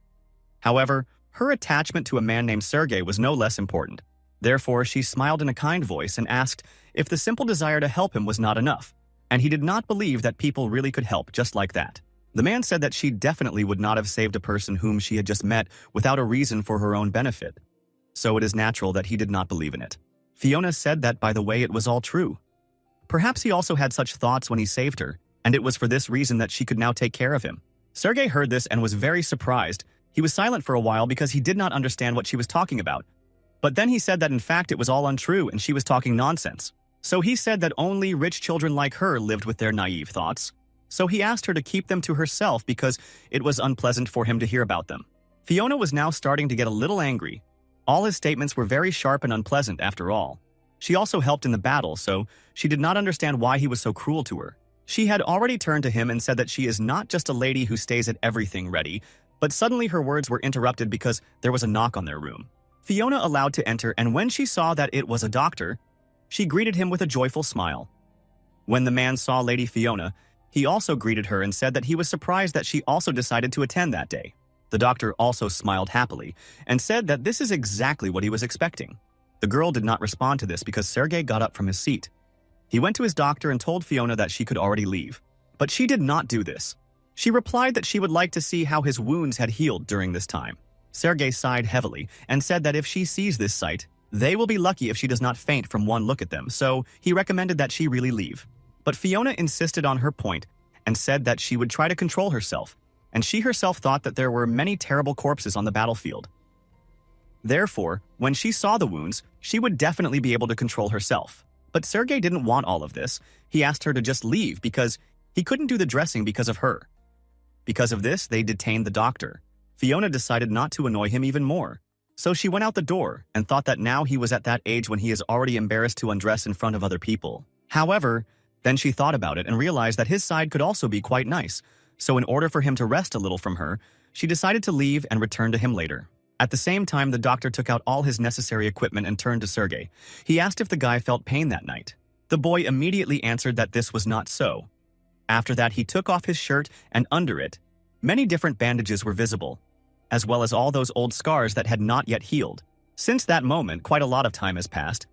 However, her attachment to a man named Sergei was no less important. Therefore, she smiled in a kind voice and asked if the simple desire to help him was not enough, and he did not believe that people really could help just like that. The man said that she definitely would not have saved a person whom she had just met without a reason for her own benefit. So it is natural that he did not believe in it. Fiona said that, by the way, it was all true. Perhaps he also had such thoughts when he saved her, and it was for this reason that she could now take care of him. Sergei heard this and was very surprised. He was silent for a while because he did not understand what she was talking about. But then he said that in fact it was all untrue and she was talking nonsense. So he said that only rich children like her lived with their naive thoughts. So he asked her to keep them to herself because it was unpleasant for him to hear about them. Fiona was now starting to get a little angry. All his statements were very sharp and unpleasant after all. She also helped in the battle, so she did not understand why he was so cruel to her. She had already turned to him and said that she is not just a lady who stays at everything ready, but suddenly her words were interrupted because there was a knock on their room. Fiona allowed to enter, and when she saw that it was a doctor, she greeted him with a joyful smile. When the man saw Lady Fiona, he also greeted her and said that he was surprised that she also decided to attend that day. The doctor also smiled happily and said that this is exactly what he was expecting. The girl did not respond to this because Sergei got up from his seat. He went to his doctor and told Fiona that she could already leave. But she did not do this. She replied that she would like to see how his wounds had healed during this time. Sergei sighed heavily and said that if she sees this sight, they will be lucky if she does not faint from one look at them, so he recommended that she really leave. But Fiona insisted on her point and said that she would try to control herself, and she herself thought that there were many terrible corpses on the battlefield. Therefore, when she saw the wounds, she would definitely be able to control herself. But Sergei didn't want all of this. He asked her to just leave because he couldn't do the dressing because of her. Because of this, they detained the doctor. Fiona decided not to annoy him even more. So she went out the door and thought that now he was at that age when he is already embarrassed to undress in front of other people. However, then she thought about it and realized that his side could also be quite nice. So in order for him to rest a little from her, she decided to leave and return to him later. At the same time, the doctor took out all his necessary equipment and turned to Sergei. He asked if the guy felt pain that night. The boy immediately answered that this was not so. After that, he took off his shirt, and under it, many different bandages were visible, as well as all those old scars that had not yet healed. Since that moment, quite a lot of time has passed.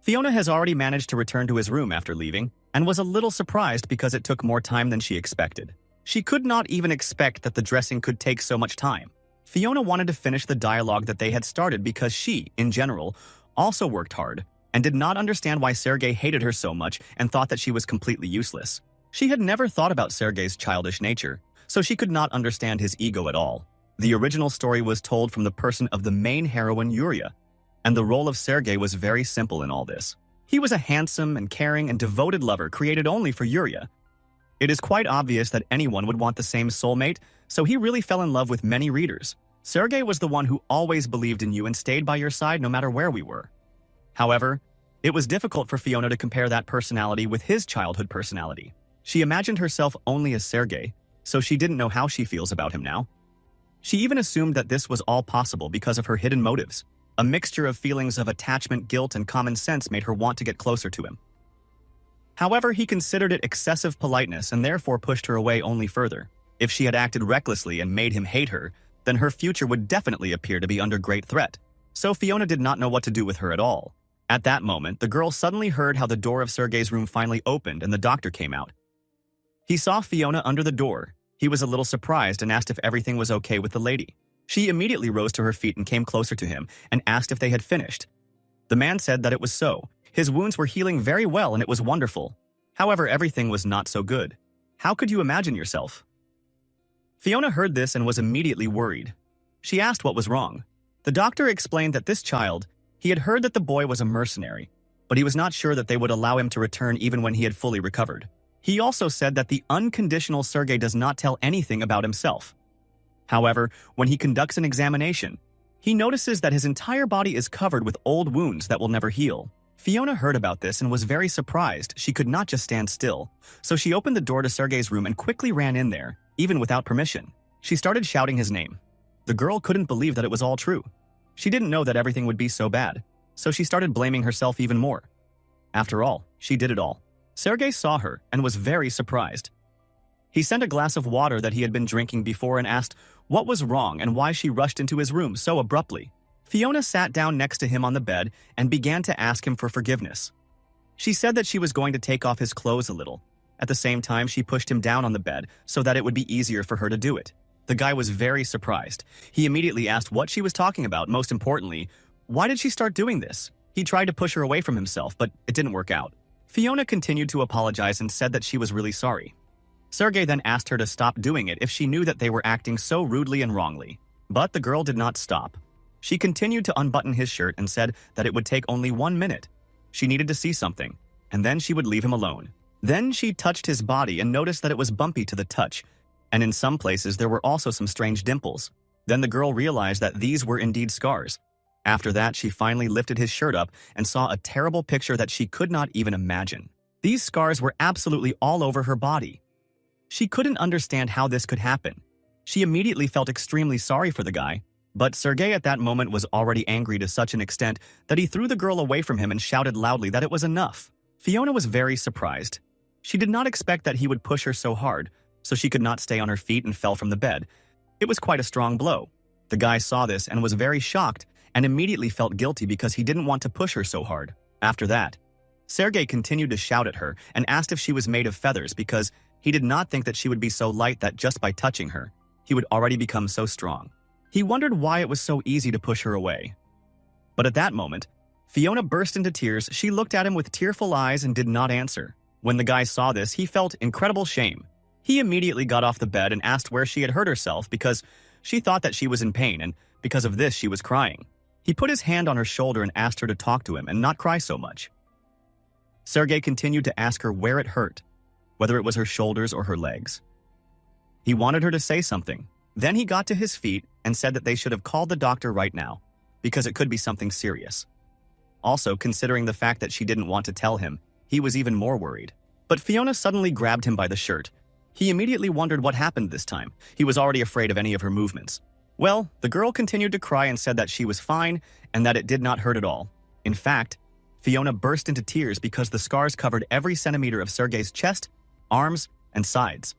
Fiona has already managed to return to his room after leaving, and was a little surprised because it took more time than she expected. She could not even expect that the dressing could take so much time. Fiona wanted to finish the dialogue that they had started because she, in general, also worked hard and did not understand why Sergei hated her so much and thought that she was completely useless. She had never thought about Sergei's childish nature, so she could not understand his ego at all. The original story was told from the person of the main heroine Yuria, and the role of Sergei was very simple in all this. He was a handsome and caring and devoted lover created only for Yuria, It is quite obvious that anyone would want the same soulmate, so he really fell in love with many readers. Sergei was the one who always believed in you and stayed by your side no matter where we were. However, it was difficult for Fiona to compare that personality with his childhood personality. She imagined herself only as Sergei, so she didn't know how she feels about him now. She even assumed that this was all possible because of her hidden motives. A mixture of feelings of attachment, guilt, and common sense made her want to get closer to him. However, he considered it excessive politeness and therefore pushed her away only further. If she had acted recklessly and made him hate her, then her future would definitely appear to be under great threat. So Fiona did not know what to do with her at all. At that moment, the girl suddenly heard how the door of Sergei's room finally opened and the doctor came out. He saw Fiona under the door. He was a little surprised and asked if everything was okay with the lady. She immediately rose to her feet and came closer to him and asked if they had finished. The man said that it was so. His wounds were healing very well and it was wonderful. However, everything was not so good. How could you imagine yourself? Fiona heard this and was immediately worried. She asked what was wrong. The doctor explained that this child, he had heard that the boy was a mercenary, but he was not sure that they would allow him to return even when he had fully recovered. He also said that the unconditional Sergei does not tell anything about himself. However, when he conducts an examination, he notices that his entire body is covered with old wounds that will never heal. Fiona heard about this and was very surprised. She could not just stand still. So she opened the door to Sergei's room and quickly ran in there, even without permission. She started shouting his name. The girl couldn't believe that it was all true. She didn't know that everything would be so bad, so she started blaming herself even more. After all, she did it all. Sergei saw her and was very surprised. He sent a glass of water that he had been drinking before and asked what was wrong and why she rushed into his room so abruptly. Fiona sat down next to him on the bed and began to ask him for forgiveness. She said that she was going to take off his clothes a little. At the same time, she pushed him down on the bed so that it would be easier for her to do it. The guy was very surprised. He immediately asked what she was talking about. Most importantly, why did she start doing this? He tried to push her away from himself, but it didn't work out. Fiona continued to apologize and said that she was really sorry. Sergei then asked her to stop doing it if she knew that they were acting so rudely and wrongly. But the girl did not stop. She continued to unbutton his shirt and said that it would take only 1 minute. She needed to see something, and then she would leave him alone. Then she touched his body and noticed that it was bumpy to the touch, and in some places there were also some strange dimples. Then the girl realized that these were indeed scars. After that, she finally lifted his shirt up and saw a terrible picture that she could not even imagine. These scars were absolutely all over her body. She couldn't understand how this could happen. She immediately felt extremely sorry for the guy, but Sergei at that moment was already angry to such an extent that he threw the girl away from him and shouted loudly that it was enough. Fiona was very surprised. She did not expect that he would push her so hard, so she could not stay on her feet and fell from the bed. It was quite a strong blow. The guy saw this and was very shocked and immediately felt guilty because he didn't want to push her so hard. After that, Sergei continued to shout at her and asked if she was made of feathers because he did not think that she would be so light that just by touching her, he would already become so strong. He wondered why it was so easy to push her away. But at that moment, Fiona burst into tears. She looked at him with tearful eyes and did not answer. When the guy saw this, he felt incredible shame. He immediately got off the bed and asked where she had hurt herself because she thought that she was in pain and because of this she was crying. He put his hand on her shoulder and asked her to talk to him and not cry so much. Sergei continued to ask her where it hurt, whether it was her shoulders or her legs. He wanted her to say something. Then he got to his feet and said that they should have called the doctor right now, because it could be something serious. Also, considering the fact that she didn't want to tell him, he was even more worried. But Fiona suddenly grabbed him by the shirt. He immediately wondered what happened this time. He was already afraid of any of her movements. Well, the girl continued to cry and said that she was fine and that it did not hurt at all. In fact, Fiona burst into tears because the scars covered every centimeter of Sergei's chest, arms, and sides.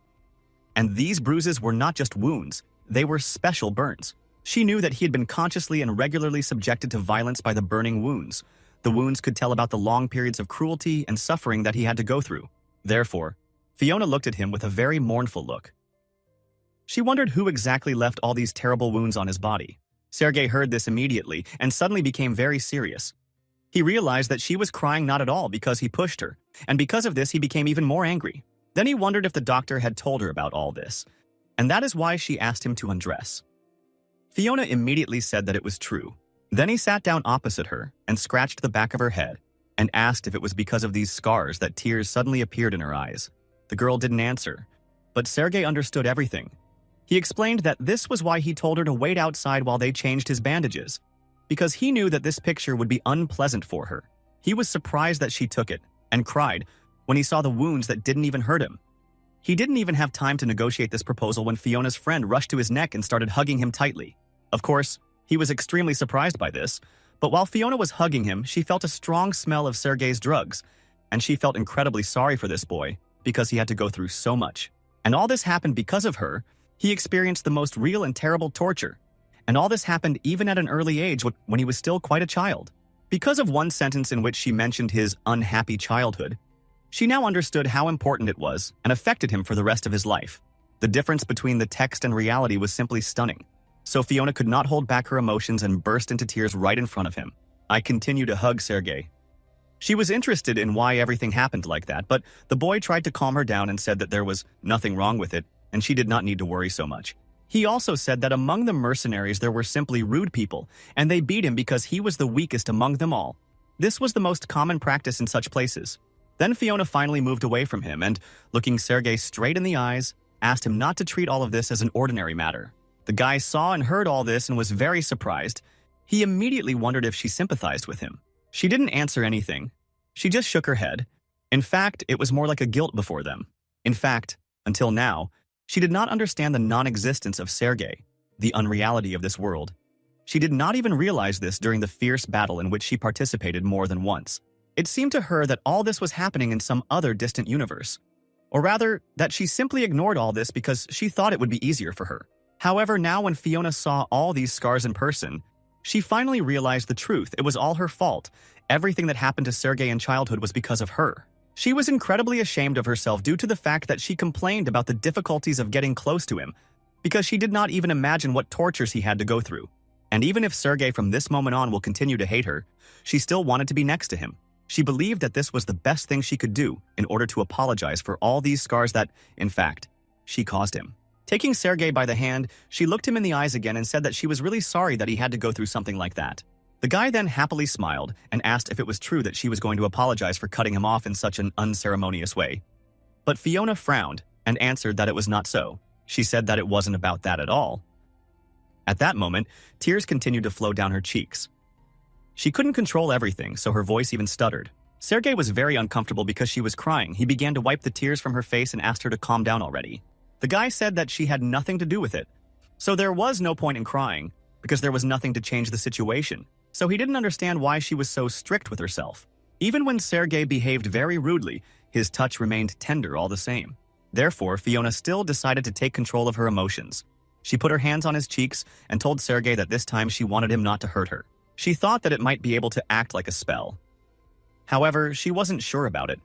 And these bruises were not just wounds, they were special burns. She knew that he had been consciously and regularly subjected to violence by the burning wounds. The wounds could tell about the long periods of cruelty and suffering that he had to go through. Therefore, Fiona looked at him with a very mournful look. She wondered who exactly left all these terrible wounds on his body. Sergei heard this immediately and suddenly became very serious. He realized that she was crying not at all because he pushed her, and because of this he became even more angry. Then he wondered if the doctor had told her about all this, and that is why she asked him to undress. Fiona immediately said that it was true. Then he sat down opposite her and scratched the back of her head and asked if it was because of these scars that tears suddenly appeared in her eyes. The girl didn't answer, but Sergei understood everything. He explained that this was why he told her to wait outside while they changed his bandages, because he knew that this picture would be unpleasant for her. He was surprised that she took it and cried when he saw the wounds that didn't even hurt him. He didn't even have time to negotiate this proposal when Fiona's friend rushed to his neck and started hugging him tightly. Of course, he was extremely surprised by this, but while Fiona was hugging him, she felt a strong smell of Sergei's drugs, and she felt incredibly sorry for this boy because he had to go through so much. And all this happened because of her. He experienced the most real and terrible torture. And all this happened even at an early age when he was still quite a child. Because of one sentence in which she mentioned his unhappy childhood, she now understood how important it was and affected him for the rest of his life. The difference between the text and reality was simply stunning. So Fiona could not hold back her emotions and burst into tears right in front of him. I continue to hug Sergei. She was interested in why everything happened like that, but the boy tried to calm her down and said that there was nothing wrong with it, and she did not need to worry so much. He also said that among the mercenaries there were simply rude people, and they beat him because he was the weakest among them all. This was the most common practice in such places. Then Fiona finally moved away from him and, looking Sergei straight in the eyes, asked him not to treat all of this as an ordinary matter. The guy saw and heard all this and was very surprised. He immediately wondered if she sympathized with him. She didn't answer anything. She just shook her head. In fact, it was more like a guilt before them. In fact, until now, she did not understand the non-existence of Sergei, the unreality of this world. She did not even realize this during the fierce battle in which she participated more than once. It seemed to her that all this was happening in some other distant universe. Or rather, that she simply ignored all this because she thought it would be easier for her. However, now when Fiona saw all these scars in person, she finally realized the truth. It was all her fault. Everything that happened to Sergei in childhood was because of her. She was incredibly ashamed of herself due to the fact that she complained about the difficulties of getting close to him, because she did not even imagine what tortures he had to go through. And even if Sergei from this moment on will continue to hate her, she still wanted to be next to him. She believed that this was the best thing she could do in order to apologize for all these scars that, in fact, she caused him. Taking Sergei by the hand, she looked him in the eyes again and said that she was really sorry that he had to go through something like that. The guy then happily smiled and asked if it was true that she was going to apologize for cutting him off in such an unceremonious way. But Fiona frowned and answered that it was not so. She said that it wasn't about that at all. At that moment, tears continued to flow down her cheeks. She couldn't control everything, so her voice even stuttered. Sergei was very uncomfortable because she was crying. He began to wipe the tears from her face and asked her to calm down already. The guy said that she had nothing to do with it. So there was no point in crying, because there was nothing to change the situation. So he didn't understand why she was so strict with herself. Even when Sergei behaved very rudely, his touch remained tender all the same. Therefore, Fiona still decided to take control of her emotions. She put her hands on his cheeks and told Sergei that this time she wanted him not to hurt her. She thought that it might be able to act like a spell. However, she wasn't sure about it.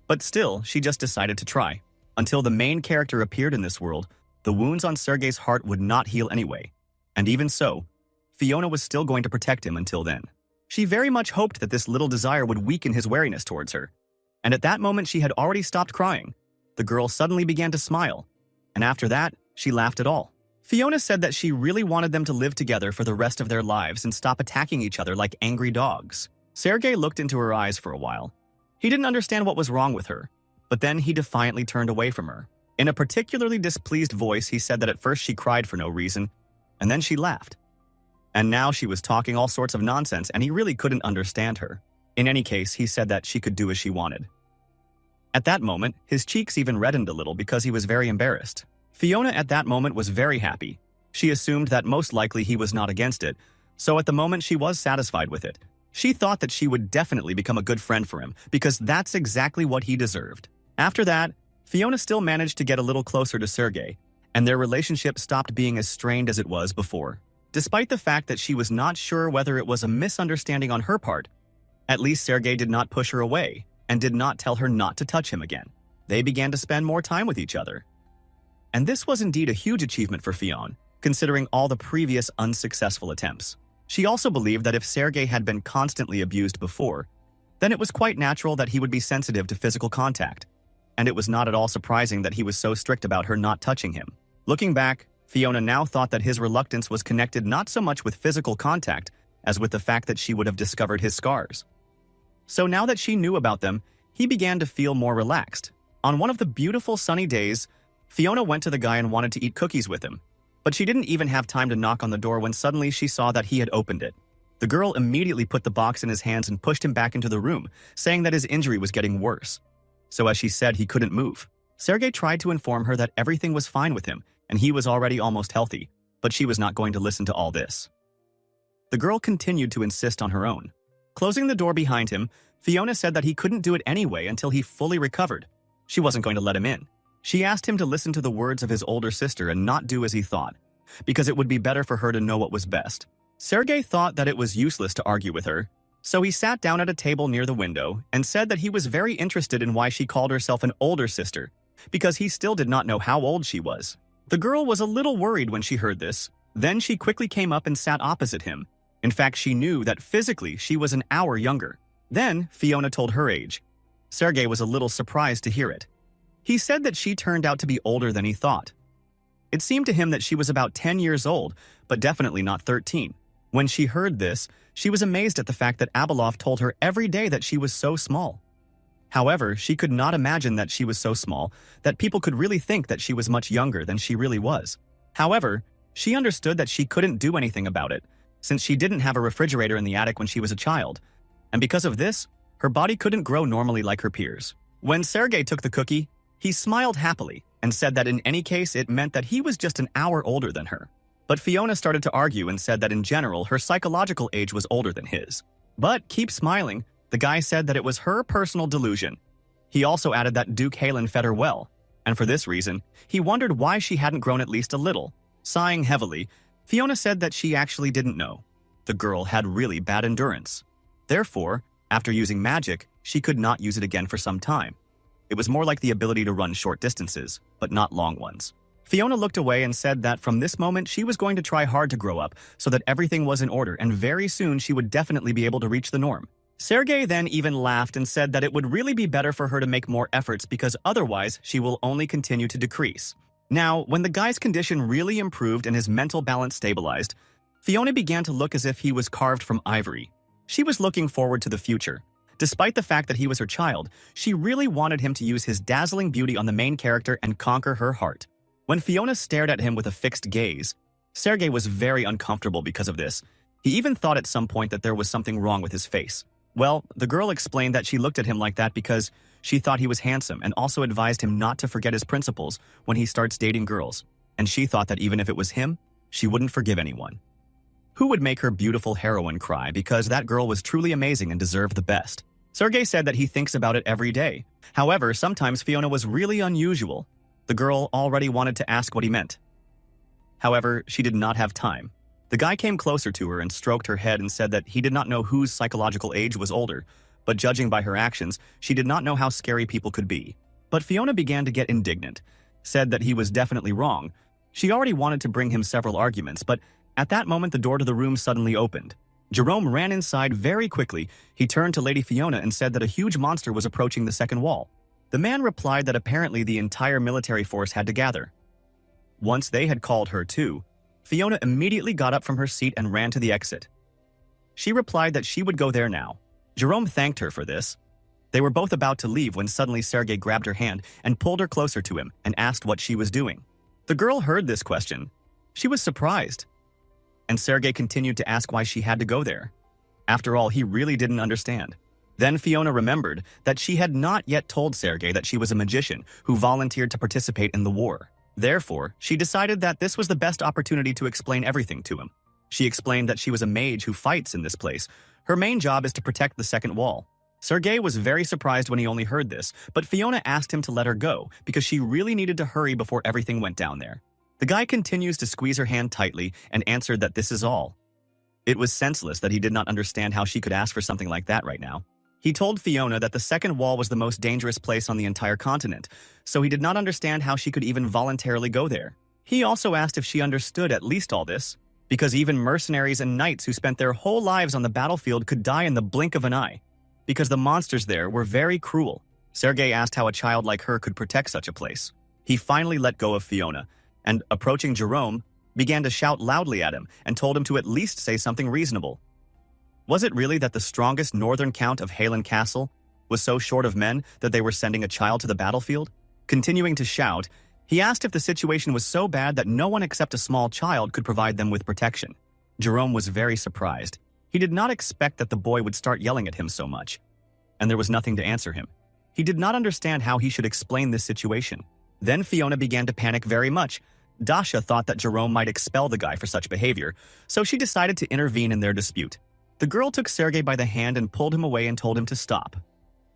But still, she just decided to try. Until the main character appeared in this world, the wounds on Sergei's heart would not heal anyway. And even so, Fiona was still going to protect him until then. She very much hoped that this little desire would weaken his wariness towards her. And at that moment, she had already stopped crying. The girl suddenly began to smile. And after that, she laughed it all. Fiona said that she really wanted them to live together for the rest of their lives and stop attacking each other like angry dogs. Sergei looked into her eyes for a while. He didn't understand what was wrong with her, but then he defiantly turned away from her. In a particularly displeased voice, he said that at first she cried for no reason, and then she laughed. And now she was talking all sorts of nonsense, and he really couldn't understand her. In any case, he said that she could do as she wanted. At that moment, his cheeks even reddened a little because he was very embarrassed. Fiona at that moment was very happy. She assumed that most likely he was not against it, so at the moment she was satisfied with it. She thought that she would definitely become a good friend for him, because that's exactly what he deserved. After that, Fiona still managed to get a little closer to Sergei, and their relationship stopped being as strained as it was before. Despite the fact that she was not sure whether it was a misunderstanding on her part, at least Sergei did not push her away and did not tell her not to touch him again. They began to spend more time with each other. And this was indeed a huge achievement for Fiona, considering all the previous unsuccessful attempts. She also believed that if Sergei had been constantly abused before, then it was quite natural that he would be sensitive to physical contact, and it was not at all surprising that he was so strict about her not touching him. Looking back, Fiona now thought that his reluctance was connected not so much with physical contact as with the fact that she would have discovered his scars. So now that she knew about them, he began to feel more relaxed. On one of the beautiful sunny days, Fiona went to the guy and wanted to eat cookies with him. But she didn't even have time to knock on the door when suddenly she saw that he had opened it. The girl immediately put the box in his hands and pushed him back into the room, saying that his injury was getting worse. So as she said, he couldn't move. Sergei tried to inform her that everything was fine with him and he was already almost healthy, but she was not going to listen to all this. The girl continued to insist on her own. Closing the door behind him, Fiona said that he couldn't do it anyway until he fully recovered. She wasn't going to let him in. She asked him to listen to the words of his older sister and not do as he thought, because it would be better for her to know what was best. Sergei thought that it was useless to argue with her, so he sat down at a table near the window and said that he was very interested in why she called herself an older sister, because he still did not know how old she was. The girl was a little worried when she heard this. Then she quickly came up and sat opposite him. In fact, she knew that physically she was an hour younger. Then Fiona told her age. Sergei was a little surprised to hear it. He said that she turned out to be older than he thought. It seemed to him that she was about 10 years old, but definitely not 13. When she heard this, she was amazed at the fact that Abeloff told her every day that she was so small. However, she could not imagine that she was so small that people could really think that she was much younger than she really was. However, she understood that she couldn't do anything about it, since she didn't have a refrigerator in the attic when she was a child. And because of this, her body couldn't grow normally like her peers. When Sergei took the cookie, he smiled happily and said that in any case it meant that he was just an hour older than her. But Fiona started to argue and said that in general her psychological age was older than his. But keep smiling, the guy said that it was her personal delusion. He also added that Duke Halen fed her well, and for this reason, he wondered why she hadn't grown at least a little. Sighing heavily, Fiona said that she actually didn't know. The girl had really bad endurance. Therefore, after using magic, she could not use it again for some time. It was more like the ability to run short distances, but not long ones. Fiona looked away and said that from this moment she was going to try hard to grow up so that everything was in order and very soon she would definitely be able to reach the norm. Sergei then even laughed and said that it would really be better for her to make more efforts because otherwise she will only continue to decrease. Now, when the guy's condition really improved and his mental balance stabilized, Fiona began to look as if he was carved from ivory. She was looking forward to the future. Despite the fact that he was her child, she really wanted him to use his dazzling beauty on the main character and conquer her heart. When Fiona stared at him with a fixed gaze, Sergei was very uncomfortable because of this. He even thought at some point that there was something wrong with his face. Well, the girl explained that she looked at him like that because she thought he was handsome and also advised him not to forget his principles when he starts dating girls. And she thought that even if it was him, she wouldn't forgive anyone. Who would make her beautiful heroine cry because that girl was truly amazing and deserved the best? Sergei said that he thinks about it every day. However, sometimes Fiona was really unusual. The girl already wanted to ask what he meant. However, she did not have time. The guy came closer to her and stroked her head and said that he did not know whose psychological age was older, but judging by her actions, she did not know how scary people could be. But Fiona began to get indignant, said that he was definitely wrong. She already wanted to bring him several arguments, but at that moment the door to the room suddenly opened. Jerome ran inside very quickly. He turned to Lady Fiona and said that a huge monster was approaching the second wall. The man replied that apparently the entire military force had to gather. Once they had called her too, Fiona immediately got up from her seat and ran to the exit. She replied that she would go there now. Jerome thanked her for this. They were both about to leave when suddenly Sergei grabbed her hand and pulled her closer to him and asked what she was doing. The girl heard this question. She was surprised. And Sergei continued to ask why she had to go there. After all, he really didn't understand. Then Fiona remembered that she had not yet told Sergei that she was a magician who volunteered to participate in the war. Therefore, she decided that this was the best opportunity to explain everything to him. She explained that she was a mage who fights in this place. Her main job is to protect the second wall. Sergei was very surprised when he only heard this, but Fiona asked him to let her go because she really needed to hurry before everything went down there. The guy continues to squeeze her hand tightly and answered that this is all. It was senseless that he did not understand how she could ask for something like that right now. He told Fiona that the second wall was the most dangerous place on the entire continent, so he did not understand how she could even voluntarily go there. He also asked if she understood at least all this, because even mercenaries and knights who spent their whole lives on the battlefield could die in the blink of an eye, because the monsters there were very cruel. Sergei asked how a child like her could protect such a place. He finally let go of Fiona, and, approaching Jerome, began to shout loudly at him and told him to at least say something reasonable. Was it really that the strongest northern count of Halen Castle was so short of men that they were sending a child to the battlefield? Continuing to shout, he asked if the situation was so bad that no one except a small child could provide them with protection. Jerome was very surprised. He did not expect that the boy would start yelling at him so much. And there was nothing to answer him. He did not understand how he should explain this situation. Then Fiona began to panic very much. Dasha thought that Jerome might expel the guy for such behavior, so she decided to intervene in their dispute. The girl took Sergei by the hand and pulled him away and told him to stop.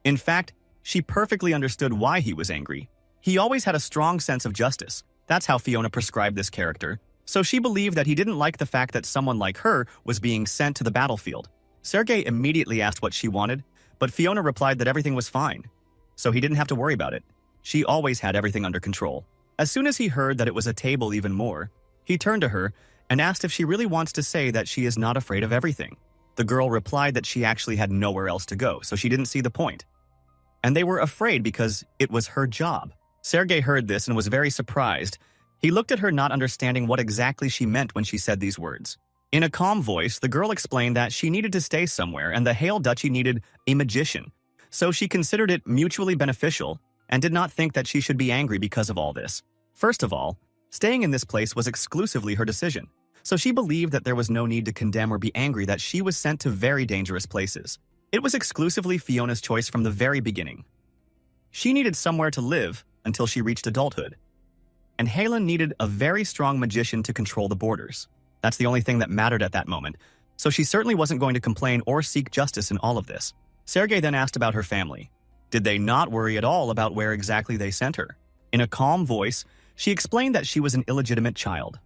In fact, she perfectly understood why he was angry. He always had a strong sense of justice. That's how Fiona prescribed this character. So she believed that he didn't like the fact that someone like her was being sent to the battlefield. Sergei immediately asked what she wanted, but Fiona replied that everything was fine. So he didn't have to worry about it. She always had everything under control. As soon as he heard that it was a table even more, he turned to her and asked if she really wants to say that she is not afraid of everything. The girl replied that she actually had nowhere else to go, so she didn't see the point. And they were afraid because it was her job. Sergei heard this and was very surprised. He looked at her, not understanding what exactly she meant when she said these words. In a calm voice, the girl explained that she needed to stay somewhere and the Hale Duchy needed a magician. So she considered it mutually beneficial and did not think that she should be angry because of all this. First of all, staying in this place was exclusively her decision. So she believed that there was no need to condemn or be angry that she was sent to very dangerous places. It was exclusively Fiona's choice from the very beginning. She needed somewhere to live until she reached adulthood. And Halen needed a very strong magician to control the borders. That's the only thing that mattered at that moment. So she certainly wasn't going to complain or seek justice in all of this. Sergei then asked about her family. Did they not worry at all about where exactly they sent her? In a calm voice, she explained that she was an illegitimate child.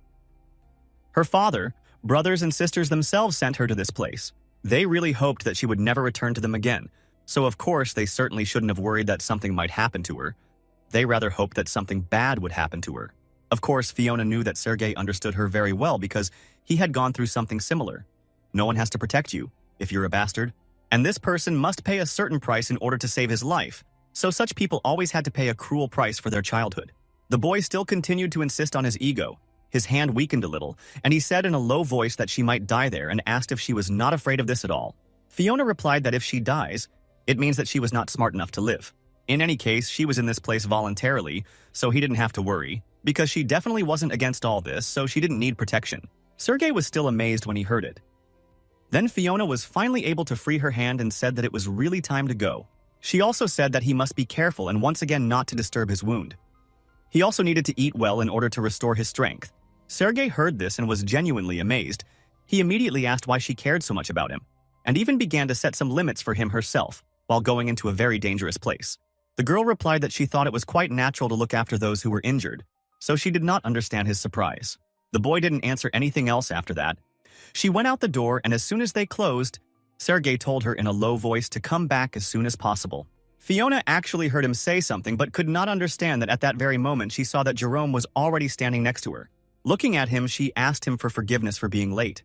Her father, brothers and sisters themselves sent her to this place. They really hoped that she would never return to them again, so of course they certainly shouldn't have worried that something might happen to her. They rather hoped that something bad would happen to her. Of course, Fiona knew that Sergei understood her very well because he had gone through something similar. No one has to protect you if you're a bastard, and this person must pay a certain price in order to save his life, so such people always had to pay a cruel price for their childhood. The boy still continued to insist on his ego. His hand weakened a little, and he said in a low voice that she might die there and asked if she was not afraid of this at all. Fiona replied that if she dies, it means that she was not smart enough to live. In any case, she was in this place voluntarily, so he didn't have to worry, because she definitely wasn't against all this, so she didn't need protection. Sergei was still amazed when he heard it. Then Fiona was finally able to free her hand and said that it was really time to go. She also said that he must be careful and once again not to disturb his wound. He also needed to eat well in order to restore his strength. Sergei heard this and was genuinely amazed. He immediately asked why she cared so much about him, and even began to set some limits for him herself, while going into a very dangerous place. The girl replied that she thought it was quite natural to look after those who were injured, so she did not understand his surprise. The boy didn't answer anything else after that. She went out the door, and as soon as they closed, Sergei told her in a low voice to come back as soon as possible. Fiona actually heard him say something but could not understand that at that very moment she saw that Jerome was already standing next to her. Looking at him, she asked him for forgiveness for being late.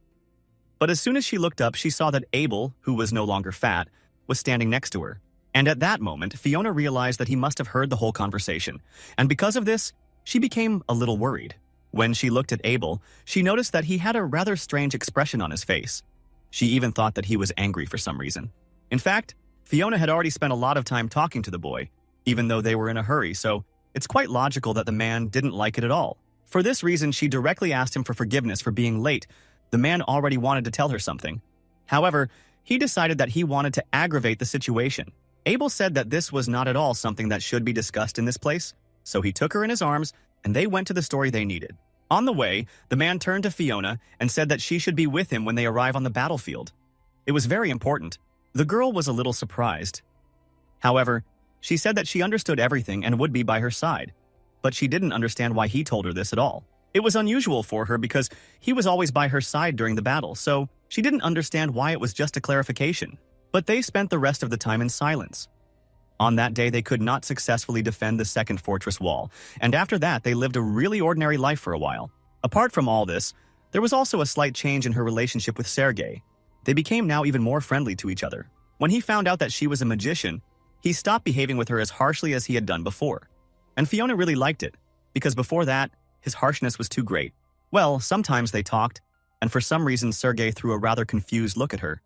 But as soon as she looked up, she saw that Abel, who was no longer fat, was standing next to her. And at that moment, Fiona realized that he must have heard the whole conversation, and because of this, she became a little worried. When she looked at Abel, she noticed that he had a rather strange expression on his face. She even thought that he was angry for some reason. In fact, Fiona had already spent a lot of time talking to the boy, even though they were in a hurry, so it's quite logical that the man didn't like it at all. For this reason, she directly asked him for forgiveness for being late. The man already wanted to tell her something. However, he decided that he wanted to aggravate the situation. Abel said that this was not at all something that should be discussed in this place, so he took her in his arms and they went to the story they needed. On the way, the man turned to Fiona and said that she should be with him when they arrive on the battlefield. It was very important. The girl was a little surprised. However, she said that she understood everything and would be by her side, but she didn't understand why he told her this at all. It was unusual for her because he was always by her side during the battle, so she didn't understand why it was just a clarification. But they spent the rest of the time in silence. On that day, they could not successfully defend the second fortress wall, and after that, they lived a really ordinary life for a while. Apart from all this, there was also a slight change in her relationship with Sergei. They became now even more friendly to each other. When he found out that she was a magician, he stopped behaving with her as harshly as he had done before. And Fiona really liked it, because before that, his harshness was too great. Well, sometimes they talked, and for some reason Sergei threw a rather confused look at her.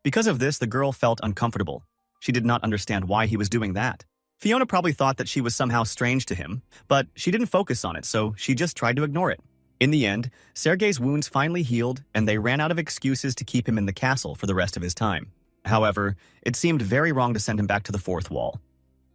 Because of this, the girl felt uncomfortable. She did not understand why he was doing that. Fiona probably thought that she was somehow strange to him, but she didn't focus on it, so she just tried to ignore it. In the end, Sergei's wounds finally healed, and they ran out of excuses to keep him in the castle for the rest of his time. However, it seemed very wrong to send him back to the fourth wall.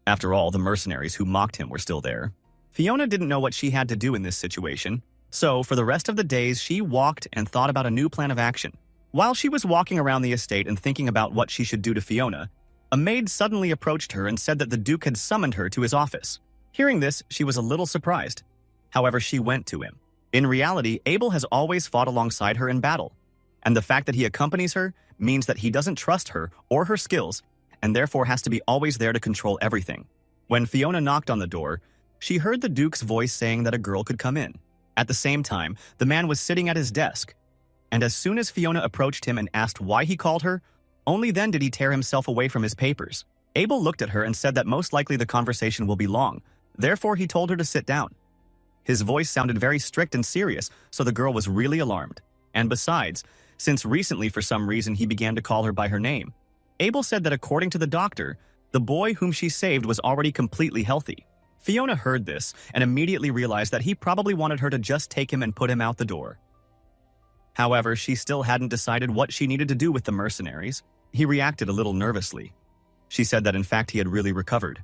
After all, the mercenaries who mocked him were still there. Fiona didn't know what she had to do in this situation, so for the rest of the days she walked and thought about a new plan of action. While she was walking around the estate and thinking about what she should do to Fiona, a maid suddenly approached her and said that the Duke had summoned her to his office. Hearing this, she was a little surprised. However, she went to him. In reality, Abel has always fought alongside her in battle, and the fact that he accompanies her means that he doesn't trust her or her skills, and therefore has to be always there to control everything. When Fiona knocked on the door, she heard the Duke's voice saying that a girl could come in. At the same time, the man was sitting at his desk, and as soon as Fiona approached him and asked why he called her, only then did he tear himself away from his papers. Abel looked at her and said that most likely the conversation will be long, therefore he told her to sit down. His voice sounded very strict and serious, so the girl was really alarmed. And besides, since recently for some reason he began to call her by her name, Abel said that according to the doctor, the boy whom she saved was already completely healthy. Fiona heard this and immediately realized that he probably wanted her to just take him and put him out the door. However, she still hadn't decided what she needed to do with the mercenaries. He reacted a little nervously. She said that in fact he had really recovered.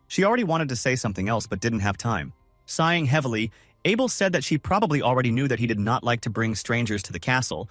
She already wanted to say something else but didn't have time. Sighing heavily, Abel said that she probably already knew that he did not like to bring strangers to the castle.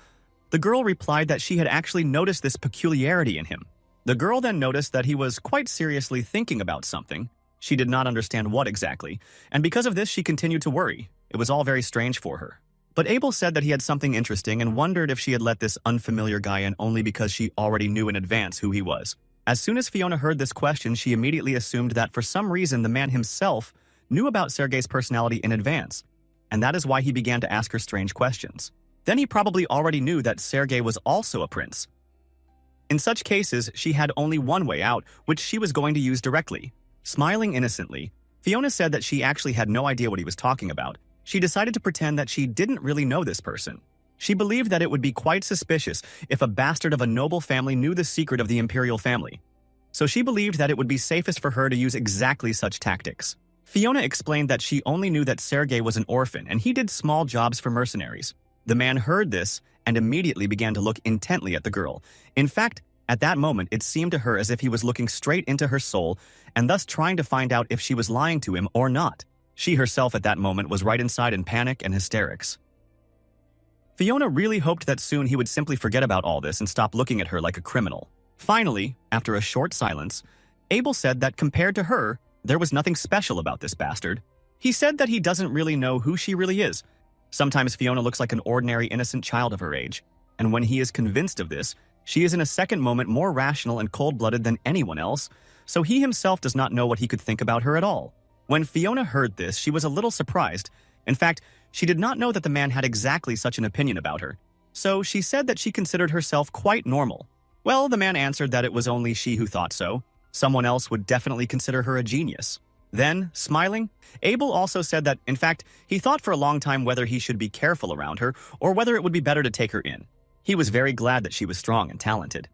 The girl replied that she had actually noticed this peculiarity in him. The girl then noticed that he was quite seriously thinking about something. She did not understand what exactly, and because of this she continued to worry. It was all very strange for her. But Abel said that he had something interesting and wondered if she had let this unfamiliar guy in only because she already knew in advance who he was. As soon as Fiona heard this question, she immediately assumed that for some reason the man himself knew about Sergei's personality in advance, and that is why he began to ask her strange questions. Then he probably already knew that Sergei was also a prince. In such cases, she had only one way out, which she was going to use directly. Smiling innocently, Fiona said that she actually had no idea what he was talking about. She decided to pretend that she didn't really know this person. She believed that it would be quite suspicious if a bastard of a noble family knew the secret of the imperial family. So she believed that it would be safest for her to use exactly such tactics. Fiona explained that she only knew that Sergei was an orphan and he did small jobs for mercenaries. The man heard this and immediately began to look intently at the girl. In fact, at that moment, it seemed to her as if he was looking straight into her soul and thus trying to find out if she was lying to him or not. She herself at that moment was right inside in panic and hysterics. Fiona really hoped that soon he would simply forget about all this and stop looking at her like a criminal. Finally, after a short silence, Abel said that compared to her, there was nothing special about this bastard. He said that he doesn't really know who she really is. Sometimes Fiona looks like an ordinary innocent child of her age, and when he is convinced of this, she is in a second moment more rational and cold-blooded than anyone else, so he himself does not know what he could think about her at all. When Fiona heard this, she was a little surprised. In fact, she did not know that the man had exactly such an opinion about her, so she said that she considered herself quite normal. Well, the man answered that it was only she who thought so. Someone else would definitely consider her a genius. Then, smiling, Abel also said that, in fact, he thought for a long time whether he should be careful around her or whether it would be better to take her in. He was very glad that she was strong and talented.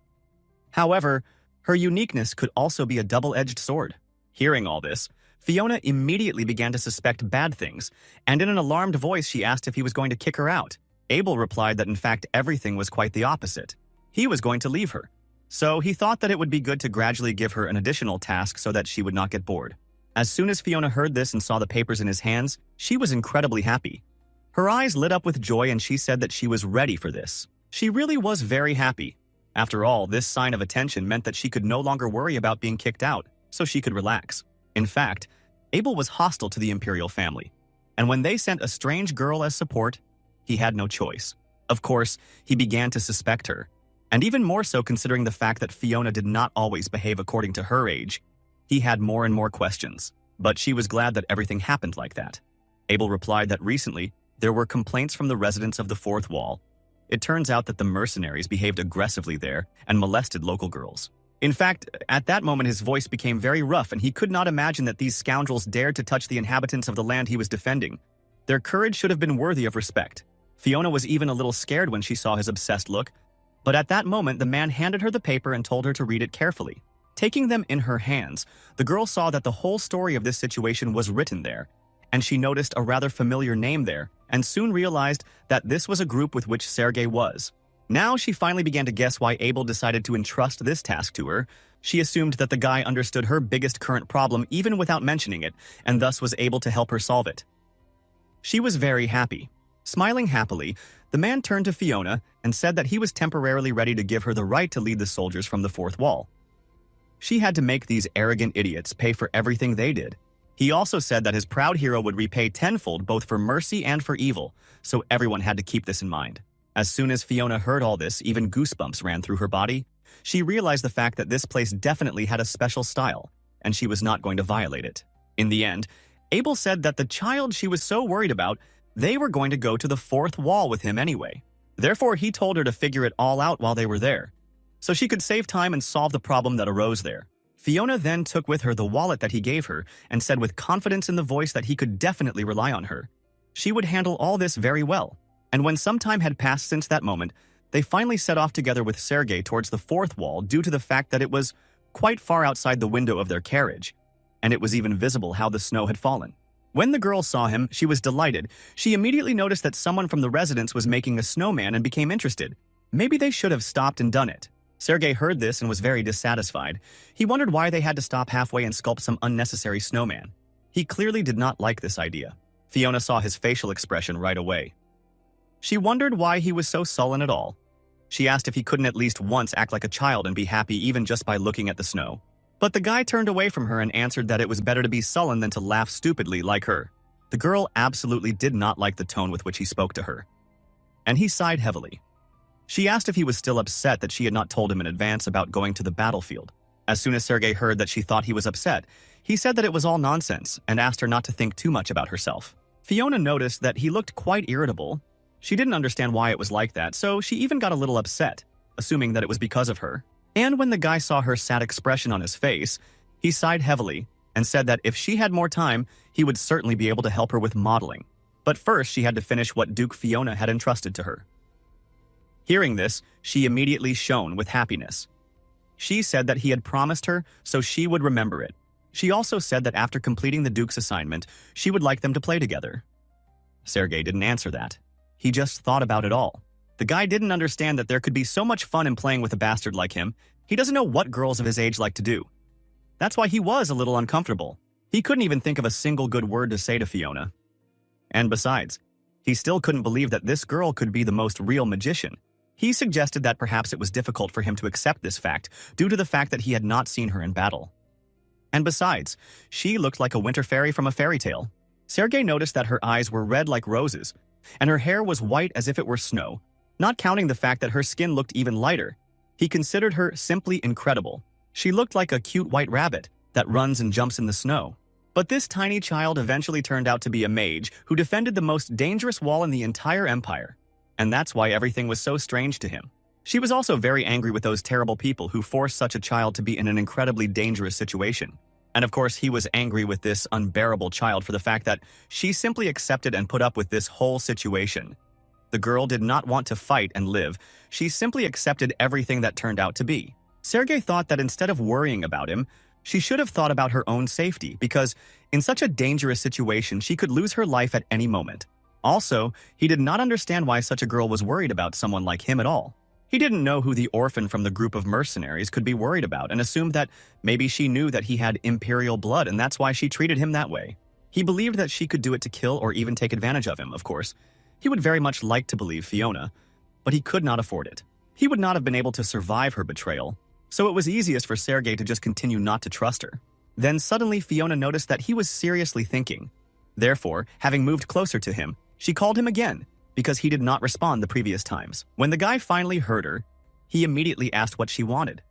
However, her uniqueness could also be a double-edged sword. Hearing all this, Fiona immediately began to suspect bad things, and in an alarmed voice she asked if he was going to kick her out. Abel replied that in fact everything was quite the opposite. He was going to leave her. So he thought that it would be good to gradually give her an additional task so that she would not get bored. As soon as Fiona heard this and saw the papers in his hands, she was incredibly happy. Her eyes lit up with joy and she said that she was ready for this. She really was very happy. After all, this sign of attention meant that she could no longer worry about being kicked out, so she could relax. In fact, Abel was hostile to the imperial family, and when they sent a strange girl as support, he had no choice. Of course, he began to suspect her, and even more so considering the fact that Fiona did not always behave according to her age. He had more and more questions, but she was glad that everything happened like that. Abel replied that recently, there were complaints from the residents of the Fourth Wall. It turns out that the mercenaries behaved aggressively there and molested local girls. In fact, at that moment his voice became very rough and he could not imagine that these scoundrels dared to touch the inhabitants of the land he was defending. Their courage should have been worthy of respect. Fiona was even a little scared when she saw his obsessed look, but at that moment the man handed her the paper and told her to read it carefully. Taking them in her hands, the girl saw that the whole story of this situation was written there, and she noticed a rather familiar name there, and soon realized that this was a group with which Sergei was. Now she finally began to guess why Abel decided to entrust this task to her. She assumed that the guy understood her biggest current problem even without mentioning it, and thus was able to help her solve it. She was very happy. Smiling happily, the man turned to Fiona and said that he was temporarily ready to give her the right to lead the soldiers from the fourth wall. She had to make these arrogant idiots pay for everything they did. He also said that his proud hero would repay tenfold both for mercy and for evil, so everyone had to keep this in mind. As soon as Fiona heard all this, even goosebumps ran through her body. She realized the fact that this place definitely had a special style, and she was not going to violate it. In the end, Abel said that the child she was so worried about, they were going to go to the fourth wall with him anyway. Therefore, he told her to figure it all out while they were there, so she could save time and solve the problem that arose there. Fiona then took with her the wallet that he gave her and said with confidence in the voice that he could definitely rely on her. She would handle all this very well. And when some time had passed since that moment, they finally set off together with Sergei towards the fourth wall due to the fact that it was quite far outside the window of their carriage, and it was even visible how the snow had fallen. When the girl saw him, she was delighted. She immediately noticed that someone from the residence was making a snowman and became interested. Maybe they should have stopped and done it. Sergei heard this and was very dissatisfied. He wondered why they had to stop halfway and sculpt some unnecessary snowman. He clearly did not like this idea. Fiona saw his facial expression right away. She wondered why he was so sullen at all. She asked if he couldn't at least once act like a child and be happy even just by looking at the snow. But the guy turned away from her and answered that it was better to be sullen than to laugh stupidly like her. The girl absolutely did not like the tone with which he spoke to her, and he sighed heavily. She asked if he was still upset that she had not told him in advance about going to the battlefield. As soon as Sergei heard that she thought he was upset, he said that it was all nonsense and asked her not to think too much about herself. Fiona noticed that he looked quite irritable. She didn't understand why it was like that, so she even got a little upset, assuming that it was because of her. And when the guy saw her sad expression on his face, he sighed heavily and said that if she had more time, he would certainly be able to help her with modeling. But first, she had to finish what Duke Fiona had entrusted to her. Hearing this, she immediately shone with happiness. She said that he had promised her, so she would remember it. She also said that after completing the Duke's assignment, she would like them to play together. Sergei didn't answer that. He just thought about it all. The guy didn't understand that there could be so much fun in playing with a bastard like him. He doesn't know what girls of his age like to do. That's why he was a little uncomfortable. He couldn't even think of a single good word to say to Fiona. And besides, he still couldn't believe that this girl could be the most real magician. He suggested that perhaps it was difficult for him to accept this fact due to the fact that he had not seen her in battle. And besides, she looked like a winter fairy from a fairy tale. Sergei noticed that her eyes were red like roses, and her hair was white as if it were snow, not counting the fact that her skin looked even lighter. He considered her simply incredible. She looked like a cute white rabbit that runs and jumps in the snow. But this tiny child eventually turned out to be a mage who defended the most dangerous wall in the entire empire. And that's why everything was so strange to him. She was also very angry with those terrible people who forced such a child to be in an incredibly dangerous situation. And of course, he was angry with this unbearable child for the fact that she simply accepted and put up with this whole situation. The girl did not want to fight and live. She simply accepted everything that turned out to be. Sergei thought that instead of worrying about him, she should have thought about her own safety because in such a dangerous situation, she could lose her life at any moment. Also, he did not understand why such a girl was worried about someone like him at all. He didn't know who the orphan from the group of mercenaries could be worried about and assumed that maybe she knew that he had imperial blood and that's why she treated him that way. He believed that she could do it to kill or even take advantage of him, of course. He would very much like to believe Fiona, but he could not afford it. He would not have been able to survive her betrayal, so it was easiest for Sergei to just continue not to trust her. Then suddenly Fiona noticed that he was seriously thinking. Therefore, having moved closer to him, she called him again, because he did not respond the previous times. When the guy finally heard her, he immediately asked what she wanted.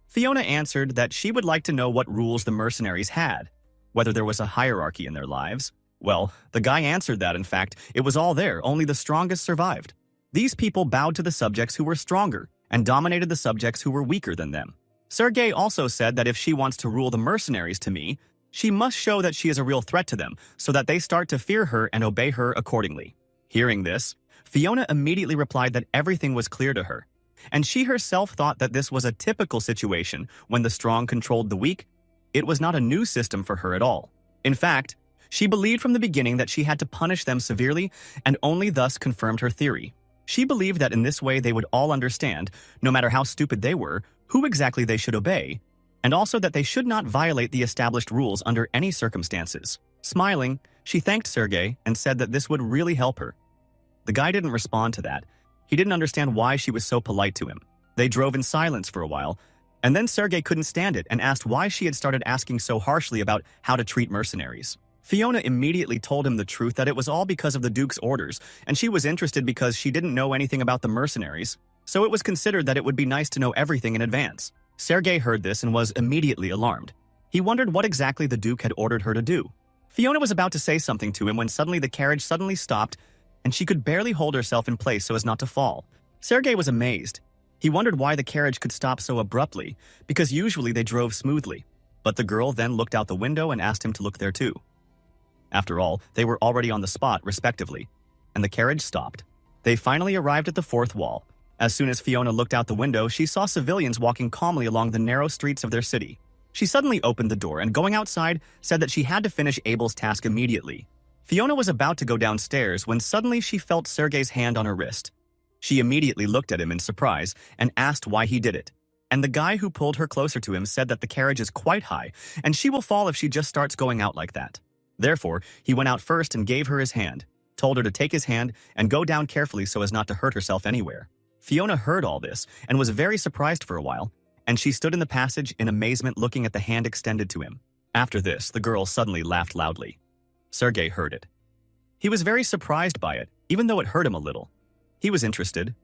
Fiona answered that she would like to know what rules the mercenaries had, whether there was a hierarchy in their lives. Well, the guy answered that, in fact, it was all there, only the strongest survived. These people bowed to the subjects who were stronger and dominated the subjects who were weaker than them. Sergei also said that if she wants to rule the mercenaries to me, she must show that she is a real threat to them so that they start to fear her and obey her accordingly. Hearing this, Fiona immediately replied that everything was clear to her. And she herself thought that this was a typical situation when the strong controlled the weak. It was not a new system for her at all. In fact, she believed from the beginning that she had to punish them severely and only thus confirmed her theory. She believed that in this way they would all understand, no matter how stupid they were, who exactly they should obey, and also that they should not violate the established rules under any circumstances. Smiling, she thanked Sergei and said that this would really help her. The guy didn't respond to that. He didn't understand why she was so polite to him. They drove in silence for a while, and then Sergei couldn't stand it and asked why she had started asking so harshly about how to treat mercenaries. Fiona immediately told him the truth that it was all because of the Duke's orders, and she was interested because she didn't know anything about the mercenaries, so it was considered that it would be nice to know everything in advance. Sergei heard this and was immediately alarmed. He wondered what exactly the Duke had ordered her to do. Fiona was about to say something to him when suddenly the carriage suddenly stopped, and she could barely hold herself in place so as not to fall. Sergei was amazed. He wondered why the carriage could stop so abruptly, because usually they drove smoothly. But the girl then looked out the window and asked him to look there too. After all, they were already on the spot, respectively, and the carriage stopped. They finally arrived at the fourth wall. As soon as Fiona looked out the window, she saw civilians walking calmly along the narrow streets of their city. She suddenly opened the door and, going outside, said that she had to finish Abel's task immediately. Fiona was about to go downstairs when suddenly she felt Sergei's hand on her wrist. She immediately looked at him in surprise and asked why he did it. And the guy who pulled her closer to him said that the carriage is quite high and she will fall if she just starts going out like that. Therefore, he went out first and gave her his hand, told her to take his hand and go down carefully so as not to hurt herself anywhere. Fiona heard all this and was very surprised for a while, and she stood in the passage in amazement looking at the hand extended to him. After this, the girl suddenly laughed loudly. Sergei heard it. He was very surprised by it, even though it hurt him a little. He was interested.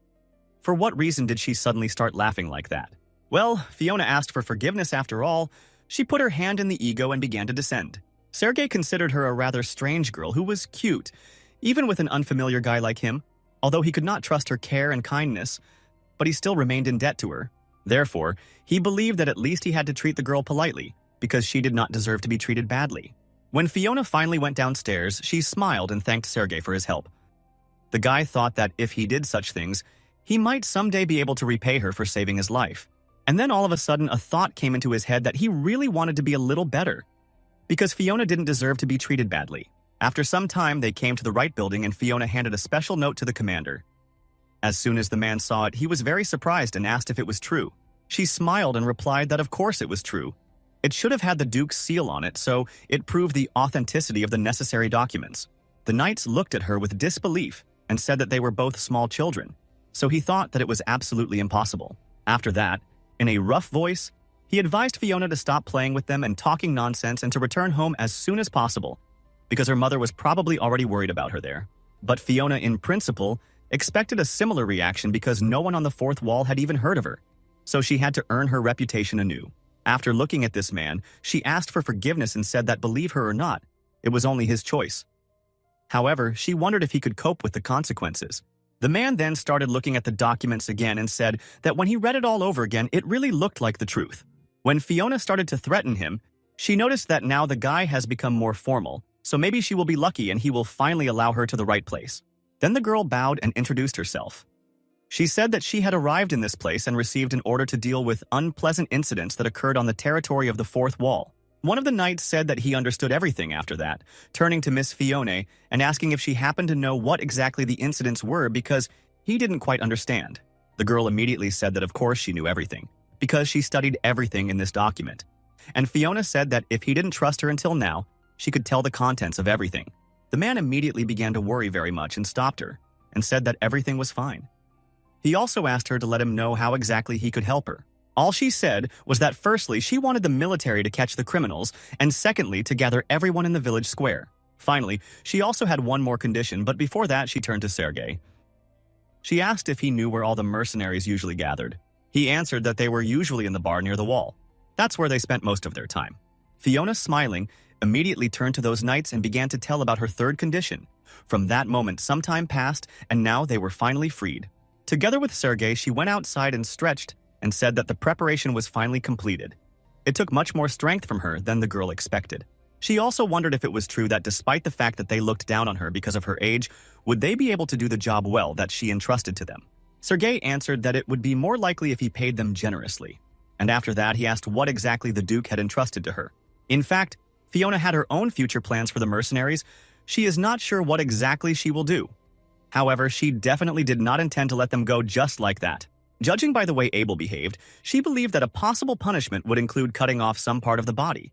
For what reason did she suddenly start laughing like that? Well, Fiona asked for forgiveness after all. She put her hand in the ego and began to descend. Sergei considered her a rather strange girl who was cute, even with an unfamiliar guy like him, although he could not trust her care and kindness, but he still remained in debt to her. Therefore, he believed that at least he had to treat the girl politely, because she did not deserve to be treated badly. When Fiona finally went downstairs, she smiled and thanked Sergei for his help. The guy thought that if he did such things, he might someday be able to repay her for saving his life. And then all of a sudden, a thought came into his head that he really wanted to be a little better, because Fiona didn't deserve to be treated badly. After some time, they came to the right building and Fiona handed a special note to the commander. As soon as the man saw it, he was very surprised and asked if it was true. She smiled and replied that of course it was true. It should have had the Duke's seal on it, so it proved the authenticity of the necessary documents. The knights looked at her with disbelief and said that they were both small children, so he thought that it was absolutely impossible. After that, in a rough voice, he advised Fiona to stop playing with them and talking nonsense and to return home as soon as possible, because her mother was probably already worried about her there. But Fiona, in principle, expected a similar reaction because no one on the fourth wall had even heard of her, so she had to earn her reputation anew. After looking at this man, she asked for forgiveness and said that, believe her or not, it was only his choice. However, she wondered if he could cope with the consequences. The man then started looking at the documents again and said that when he read it all over again, it really looked like the truth. When Fiona started to threaten him, she noticed that now the guy has become more formal, so maybe she will be lucky and he will finally allow her to the right place. Then the girl bowed and introduced herself. She said that she had arrived in this place and received an order to deal with unpleasant incidents that occurred on the territory of the fourth wall. One of the knights said that he understood everything after that, turning to Miss Fiona and asking if she happened to know what exactly the incidents were because he didn't quite understand. The girl immediately said that of course she knew everything, because she studied everything in this document. And Fiona said that if he didn't trust her until now, she could tell the contents of everything. The man immediately began to worry very much and stopped her, and said that everything was fine. He also asked her to let him know how exactly he could help her. All she said was that firstly, she wanted the military to catch the criminals, and secondly, to gather everyone in the village square. Finally, she also had one more condition, but before that, she turned to Sergei. She asked if he knew where all the mercenaries usually gathered. He answered that they were usually in the bar near the wall. That's where they spent most of their time. Fiona, smiling, immediately turned to those knights and began to tell about her third condition. From that moment, some time passed, and now they were finally freed. Together with Sergei, she went outside and stretched and said that the preparation was finally completed. It took much more strength from her than the girl expected. She also wondered if it was true that despite the fact that they looked down on her because of her age, would they be able to do the job well that she entrusted to them? Sergei answered that it would be more likely if he paid them generously. And after that, he asked what exactly the Duke had entrusted to her. In fact, Fiona had her own future plans for the mercenaries. She is not sure what exactly she will do. However, she definitely did not intend to let them go just like that. Judging by the way Abel behaved, she believed that a possible punishment would include cutting off some part of the body.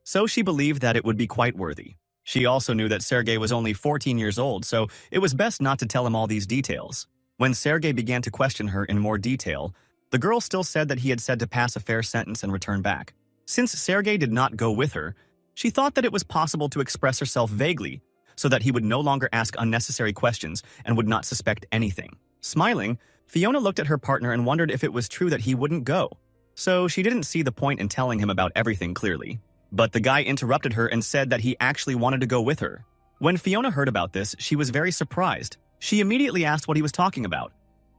So she believed that it would be quite worthy. She also knew that Sergei was only 14 years old, so it was best not to tell him all these details. When Sergei began to question her in more detail, the girl still said that he had said to pass a fair sentence and return back. Since Sergei did not go with her, she thought that it was possible to express herself vaguely so that he would no longer ask unnecessary questions and would not suspect anything. Smiling, Fiona looked at her partner and wondered if it was true that he wouldn't go. So she didn't see the point in telling him about everything clearly. But the guy interrupted her and said that he actually wanted to go with her. When Fiona heard about this, she was very surprised. She immediately asked what he was talking about,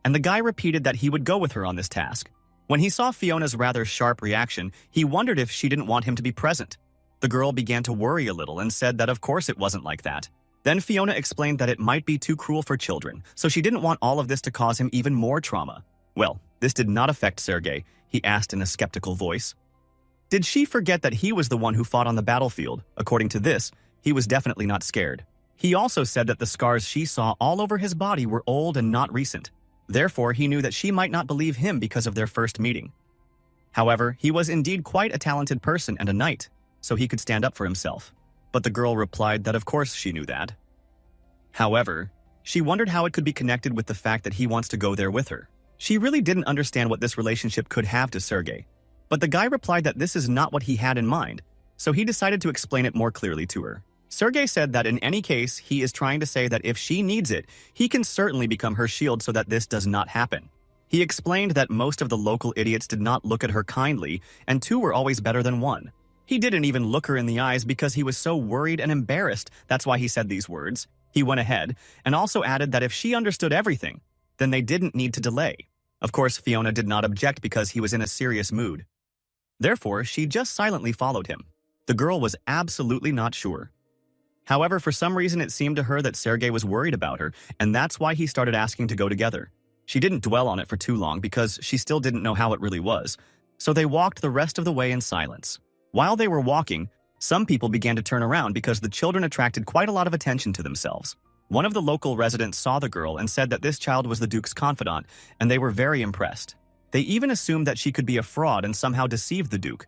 and the guy repeated that he would go with her on this task. When he saw Fiona's rather sharp reaction, he wondered if she didn't want him to be present. The girl began to worry a little and said that of course it wasn't like that. Then Fiona explained that it might be too cruel for children, so she didn't want all of this to cause him even more trauma. Well, this did not affect Sergei, he asked in a skeptical voice. Did she forget that he was the one who fought on the battlefield? According to this, he was definitely not scared. He also said that the scars she saw all over his body were old and not recent. Therefore, he knew that she might not believe him because of their first meeting. However, he was indeed quite a talented person and a knight, so he could stand up for himself. But the girl replied that of course she knew that. However, she wondered how it could be connected with the fact that he wants to go there with her. She really didn't understand what this relationship could have to Sergei. But the guy replied that this is not what he had in mind, so he decided to explain it more clearly to her. Sergei said that in any case, he is trying to say that if she needs it, he can certainly become her shield so that this does not happen. He explained that most of the local idiots did not look at her kindly, and two were always better than one. He didn't even look her in the eyes because he was so worried and embarrassed. That's why he said these words. He went ahead and also added that if she understood everything, then they didn't need to delay. Of course, Fiona did not object because he was in a serious mood. Therefore, she just silently followed him. The girl was absolutely not sure. However, for some reason it seemed to her that Sergei was worried about her, and that's why he started asking to go together. She didn't dwell on it for too long because she still didn't know how it really was, so they walked the rest of the way in silence. While they were walking, some people began to turn around because the children attracted quite a lot of attention to themselves. One of the local residents saw the girl and said that this child was the Duke's confidant, and they were very impressed. They even assumed that she could be a fraud and somehow deceive the Duke.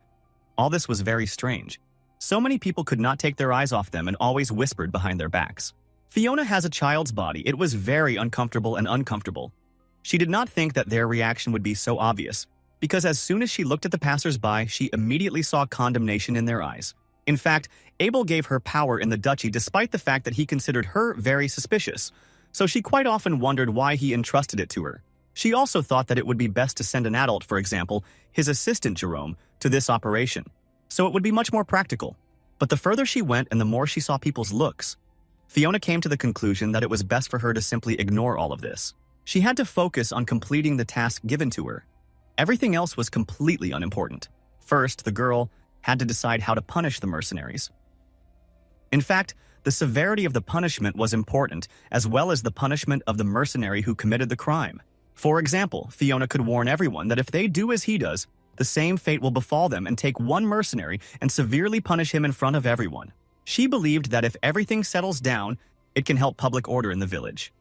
All this was very strange. So many people could not take their eyes off them and always whispered behind their backs. Fiona has a child's body. It was very uncomfortable and uncomfortable. She did not think that their reaction would be so obvious, because as soon as she looked at the passers-by, she immediately saw condemnation in their eyes. In fact, Abel gave her power in the duchy despite the fact that he considered her very suspicious, so she quite often wondered why he entrusted it to her. She also thought that it would be best to send an adult, for example, his assistant Jerome, to this operation, so it would be much more practical. But the further she went and the more she saw people's looks, Fiona came to the conclusion that it was best for her to simply ignore all of this. She had to focus on completing the task given to her. Everything else was completely unimportant. First, the girl had to decide how to punish the mercenaries. In fact, the severity of the punishment was important, as well as the punishment of the mercenary who committed the crime. For example, Fiona could warn everyone that if they do as he does, the same fate will befall them, and take one mercenary and severely punish him in front of everyone. She believed that if everything settles down, it can help public order in the village.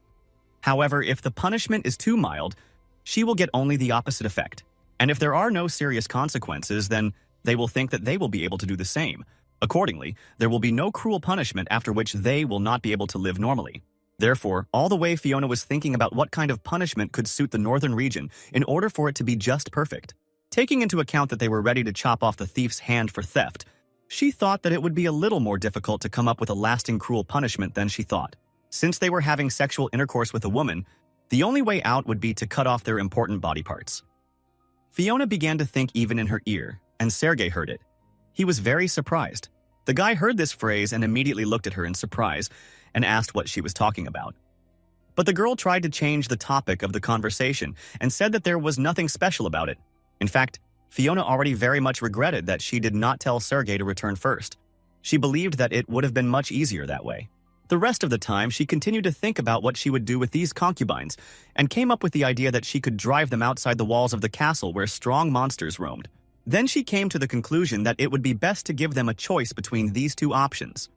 However, if the punishment is too mild, she will get only the opposite effect. And if there are no serious consequences, then they will think that they will be able to do the same. Accordingly, there will be no cruel punishment after which they will not be able to live normally. Therefore, all the way Fiona was thinking about what kind of punishment could suit the northern region in order for it to be just perfect. Taking into account that they were ready to chop off the thief's hand for theft, she thought that it would be a little more difficult to come up with a lasting cruel punishment than she thought. Since they were having sexual intercourse with a woman, the only way out would be to cut off their important body parts. Fiona began to think even in her ear, and Sergei heard it. He was very surprised. The guy heard this phrase and immediately looked at her in surprise and asked what she was talking about. But the girl tried to change the topic of the conversation and said that there was nothing special about it. In fact, Fiona already very much regretted that she did not tell Sergei to return first. She believed that it would have been much easier that way. The rest of the time, she continued to think about what she would do with these concubines, and came up with the idea that she could drive them outside the walls of the castle where strong monsters roamed. Then she came to the conclusion that it would be best to give them a choice between these two options.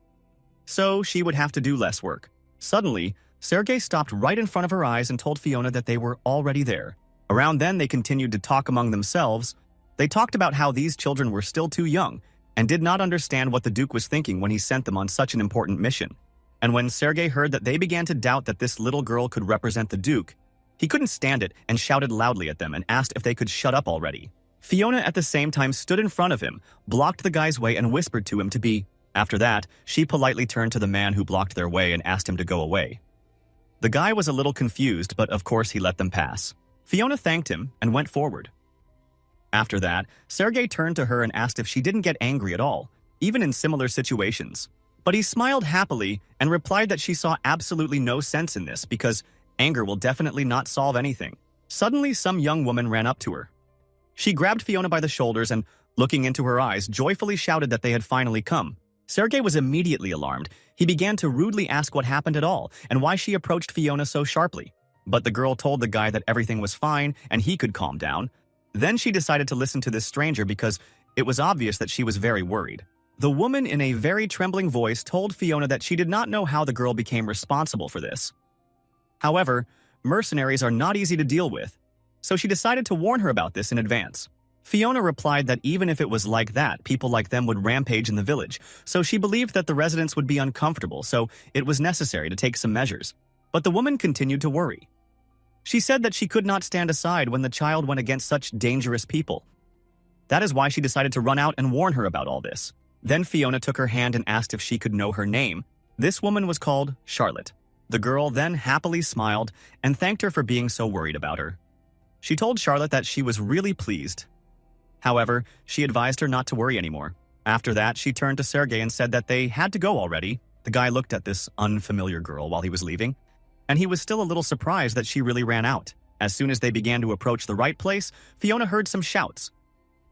So she would have to do less work. Suddenly, Sergei stopped right in front of her eyes and told Fiona that they were already there. Around then, they continued to talk among themselves. They talked about how these children were still too young and did not understand what the Duke was thinking when he sent them on such an important mission. And when Sergei heard that they began to doubt that this little girl could represent the Duke, he couldn't stand it and shouted loudly at them and asked if they could shut up already. Fiona at the same time stood in front of him, blocked the guy's way and whispered to him to be. After that, she politely turned to the man who blocked their way and asked him to go away. The guy was a little confused, but of course he let them pass. Fiona thanked him and went forward. After that, Sergei turned to her and asked if she didn't get angry at all, even in similar situations. But he smiled happily and replied that she saw absolutely no sense in this because anger will definitely not solve anything. Suddenly, some young woman ran up to her. She grabbed Fiona by the shoulders and, looking into her eyes, joyfully shouted that they had finally come. Sergei was immediately alarmed. He began to rudely ask what happened at all and why she approached Fiona so sharply. But the girl told the guy that everything was fine and he could calm down. Then she decided to listen to this stranger because it was obvious that she was very worried. The woman in a very trembling voice told Fiona that she did not know how the girl became responsible for this. However, mercenaries are not easy to deal with, so she decided to warn her about this in advance. Fiona replied that even if it was like that, people like them would rampage in the village, so she believed that the residents would be uncomfortable, so it was necessary to take some measures. But the woman continued to worry. She said that she could not stand aside when the child went against such dangerous people. That is why she decided to run out and warn her about all this. Then Fiona took her hand and asked if she could know her name. This woman was called Charlotte. The girl then happily smiled and thanked her for being so worried about her. She told Charlotte that she was really pleased. However, she advised her not to worry anymore. After that, she turned to Sergei and said that they had to go already. The guy looked at this unfamiliar girl while he was leaving, and he was still a little surprised that she really ran out. As soon as they began to approach the right place, Fiona heard some shouts.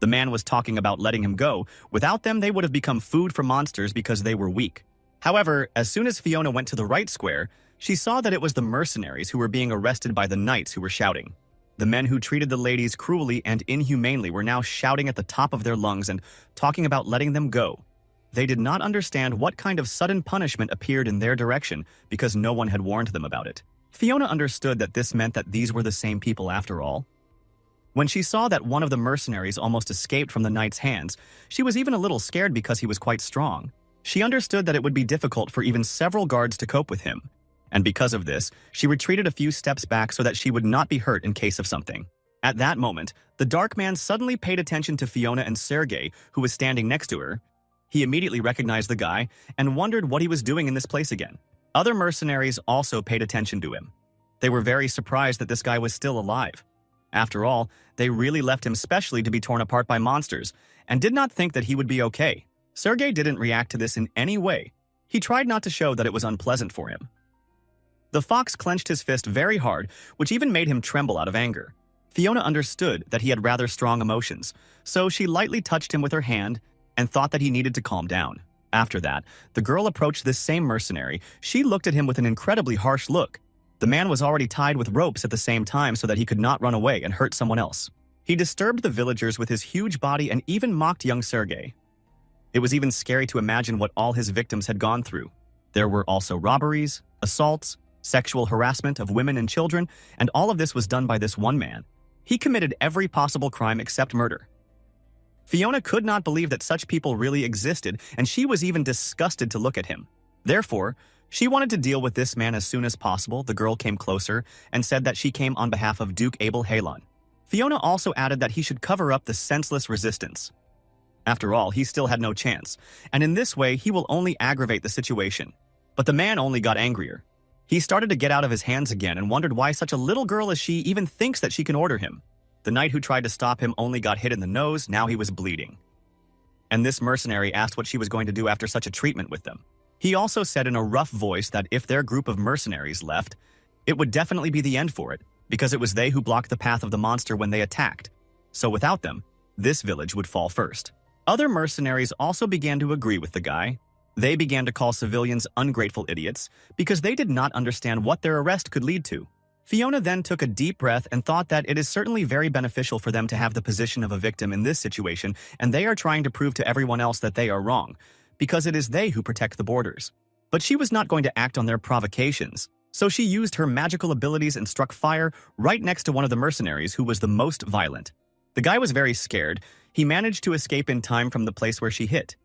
The man was talking about letting him go. Without them, they would have become food for monsters because they were weak. However, as soon as Fiona went to the right square, she saw that it was the mercenaries who were being arrested by the knights who were shouting. The men who treated the ladies cruelly and inhumanely were now shouting at the top of their lungs and talking about letting them go. They did not understand what kind of sudden punishment appeared in their direction because no one had warned them about it. Fiona understood that this meant that these were the same people after all. When she saw that one of the mercenaries almost escaped from the knight's hands, she was even a little scared because he was quite strong. She understood that it would be difficult for even several guards to cope with him. And because of this, she retreated a few steps back so that she would not be hurt in case of something. At that moment, the dark man suddenly paid attention to Fiona and Sergei, who was standing next to her. He immediately recognized the guy and wondered what he was doing in this place again. Other mercenaries also paid attention to him. They were very surprised that this guy was still alive. After all, they really left him specially to be torn apart by monsters, and did not think that he would be okay. Sergei didn't react to this in any way. He tried not to show that it was unpleasant for him. The fox clenched his fist very hard, which even made him tremble out of anger. Fiona understood that he had rather strong emotions, so she lightly touched him with her hand and thought that he needed to calm down. After that, the girl approached this same mercenary. She looked at him with an incredibly harsh look. The man was already tied with ropes at the same time so that he could not run away and hurt someone else. He disturbed the villagers with his huge body and even mocked young Sergei. It was even scary to imagine what all his victims had gone through. There were also robberies, assaults, sexual harassment of women and children, and all of this was done by this one man. He committed every possible crime except murder. Fiona could not believe that such people really existed, and she was even disgusted to look at him. Therefore, she wanted to deal with this man as soon as possible. The girl came closer and said that she came on behalf of Duke Abel Halon. Fiona also added that he should cover up the senseless resistance. After all, he still had no chance, and in this way he will only aggravate the situation. But the man only got angrier. He started to get out of his hands again and wondered why such a little girl as she even thinks that she can order him. The knight who tried to stop him only got hit in the nose. Now he was bleeding. And this mercenary asked what she was going to do after such a treatment with them. He also said in a rough voice that if their group of mercenaries left, it would definitely be the end for it, because it was they who blocked the path of the monster when they attacked. So without them, this village would fall first. Other mercenaries also began to agree with the guy. They began to call civilians ungrateful idiots because they did not understand what their arrest could lead to. Fiona then took a deep breath and thought that it is certainly very beneficial for them to have the position of a victim in this situation, and they are trying to prove to everyone else that they are wrong, because it is they who protect the borders. But she was not going to act on their provocations, so she used her magical abilities and struck fire right next to one of the mercenaries who was the most violent. The guy was very scared. He managed to escape in time from the place where she hit.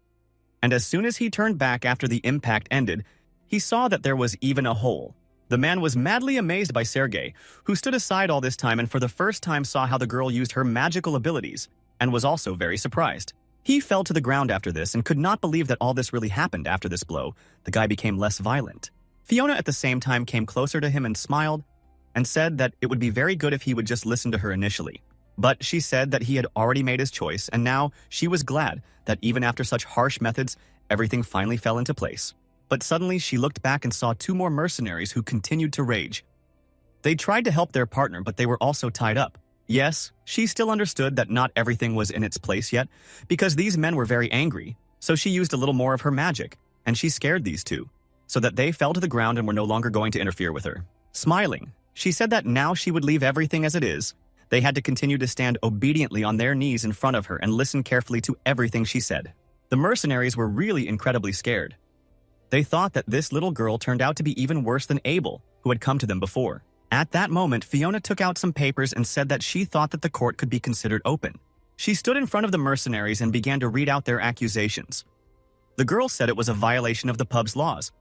And as soon as he turned back after the impact ended, he saw that there was even a hole. The man was madly amazed by Sergei, who stood aside all this time and for the first time saw how the girl used her magical abilities, and was also very surprised. He fell to the ground after this and could not believe that all this really happened after this blow. The guy became less violent. Fiona at the same time came closer to him and smiled, and said that it would be very good if he would just listen to her initially. But she said that he had already made his choice, and now she was glad that even after such harsh methods, everything finally fell into place. But suddenly she looked back and saw two more mercenaries who continued to rage. They tried to help their partner, but they were also tied up. Yes, she still understood that not everything was in its place yet, because these men were very angry, so she used a little more of her magic, and she scared these two, so that they fell to the ground and were no longer going to interfere with her. Smiling, she said that now she would leave everything as it is. They had to continue to stand obediently on their knees in front of her and listen carefully to everything she said. The mercenaries were really incredibly scared. They thought that this little girl turned out to be even worse than Abel, who had come to them before. At that moment, Fiona took out some papers and said that she thought that the court could be considered open. She stood in front of the mercenaries and began to read out their accusations. The girl said it was a violation of the pub's laws.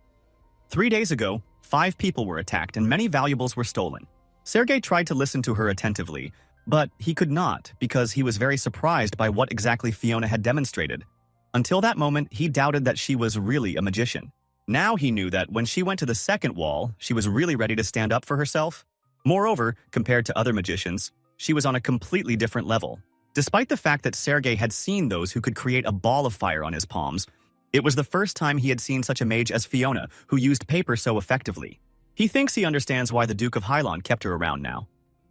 3 days ago, 5 people were attacked and many valuables were stolen. Sergei tried to listen to her attentively, but he could not because he was very surprised by what exactly Fiona had demonstrated. Until that moment, he doubted that she was really a magician. Now he knew that when she went to the second wall, she was really ready to stand up for herself. Moreover, compared to other magicians, she was on a completely different level. Despite the fact that Sergei had seen those who could create a ball of fire on his palms, it was the first time he had seen such a mage as Fiona, who used paper so effectively. He thinks he understands why the Duke of Hylon kept her around now.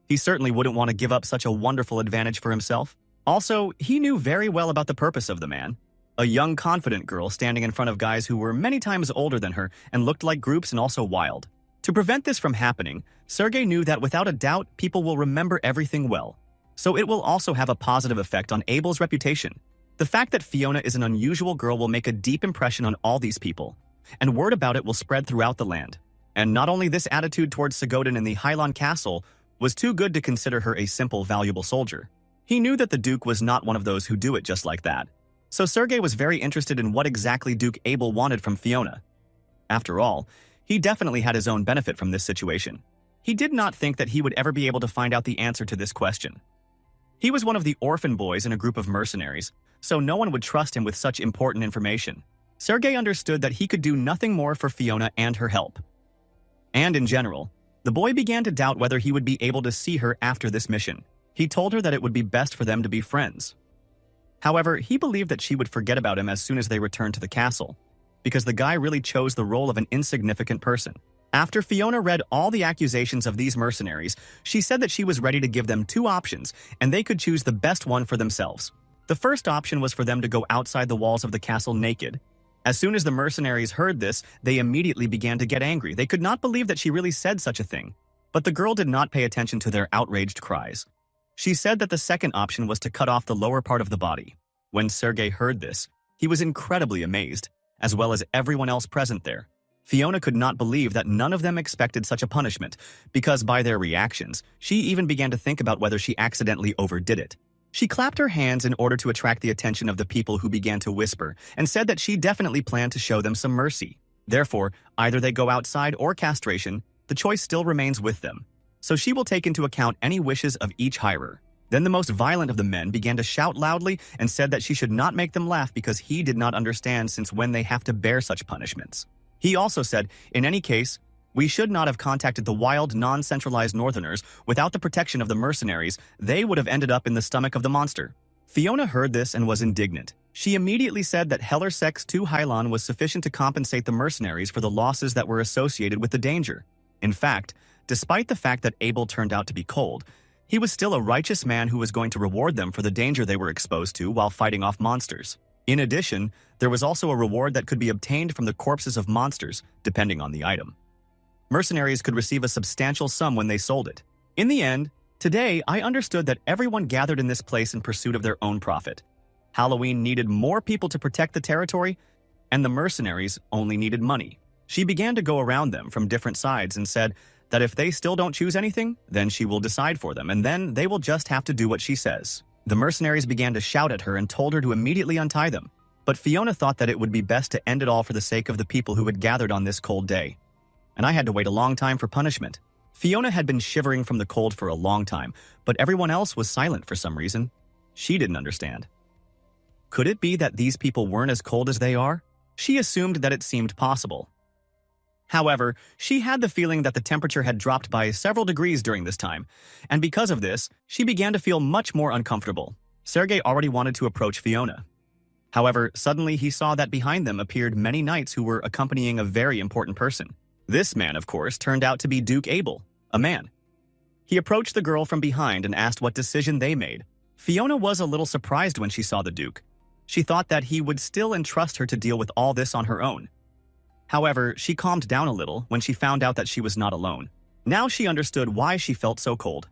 He certainly wouldn't want to give up such a wonderful advantage for himself. Also, he knew very well about the purpose of the man. A young, confident girl standing in front of guys who were many times older than her and looked like groups and also wild. To prevent this from happening, Sergei knew that without a doubt, people will remember everything well. So it will also have a positive effect on Abel's reputation. The fact that Fiona is an unusual girl will make a deep impression on all these people, and word about it will spread throughout the land. And not only this attitude towards Sagodin in the Hylon Castle was too good to consider her a simple, valuable soldier. He knew that the Duke was not one of those who do it just like that. So Sergei was very interested in what exactly Duke Abel wanted from Fiona. After all, he definitely had his own benefit from this situation. He did not think that he would ever be able to find out the answer to this question. He was one of the orphan boys in a group of mercenaries, so no one would trust him with such important information. Sergei understood that he could do nothing more for Fiona and her help. And in general, the boy began to doubt whether he would be able to see her after this mission. He told her that it would be best for them to be friends. However, he believed that she would forget about him as soon as they returned to the castle, because the guy really chose the role of an insignificant person. After Fiona read all the accusations of these mercenaries, she said that she was ready to give them 2 options, and they could choose the best one for themselves. The first option was for them to go outside the walls of the castle naked. As soon as the mercenaries heard this, they immediately began to get angry. They could not believe that she really said such a thing. But the girl did not pay attention to their outraged cries. She said that the second option was to cut off the lower part of the body. When Sergei heard this, he was incredibly amazed, as well as everyone else present there. Fiona could not believe that none of them expected such a punishment, because by their reactions, she even began to think about whether she accidentally overdid it. She clapped her hands in order to attract the attention of the people who began to whisper, and said that she definitely planned to show them some mercy. Therefore, either they go outside or castration, the choice still remains with them. So she will take into account any wishes of each hirer. Then the most violent of the men began to shout loudly and said that she should not make them laugh because he did not understand since when they have to bear such punishments. He also said, in any case, we should not have contacted the wild, non-centralized northerners without the protection of the mercenaries. They would have ended up in the stomach of the monster. Fiona heard this and was indignant. She immediately said that Heller Sex 2 Hylon was sufficient to compensate the mercenaries for the losses that were associated with the danger. In fact, despite the fact that Abel turned out to be cold, he was still a righteous man who was going to reward them for the danger they were exposed to while fighting off monsters. In addition, there was also a reward that could be obtained from the corpses of monsters, depending on the item. Mercenaries could receive a substantial sum when they sold it. In the end, today I understood that everyone gathered in this place in pursuit of their own profit. Halloween needed more people to protect the territory, and the mercenaries only needed money. She began to go around them from different sides and said that if they still don't choose anything, then she will decide for them, and then they will just have to do what she says. The mercenaries began to shout at her and told her to immediately untie them, but Fiona thought that it would be best to end it all for the sake of the people who had gathered on this cold day. And I had to wait a long time for punishment. Fiona had been shivering from the cold for a long time, but everyone else was silent for some reason. She didn't understand. Could it be that these people weren't as cold as they are? She assumed that it seemed possible. However, she had the feeling that the temperature had dropped by several degrees during this time, and because of this, she began to feel much more uncomfortable. Sergei already wanted to approach Fiona. However, suddenly he saw that behind them appeared many knights who were accompanying a very important person. This man, of course, turned out to be Duke Abel, a man. He approached the girl from behind and asked what decision they made. Fiona was a little surprised when she saw the Duke. She thought that he would still entrust her to deal with all this on her own. However, she calmed down a little when she found out that she was not alone. Now she understood why she felt so cold.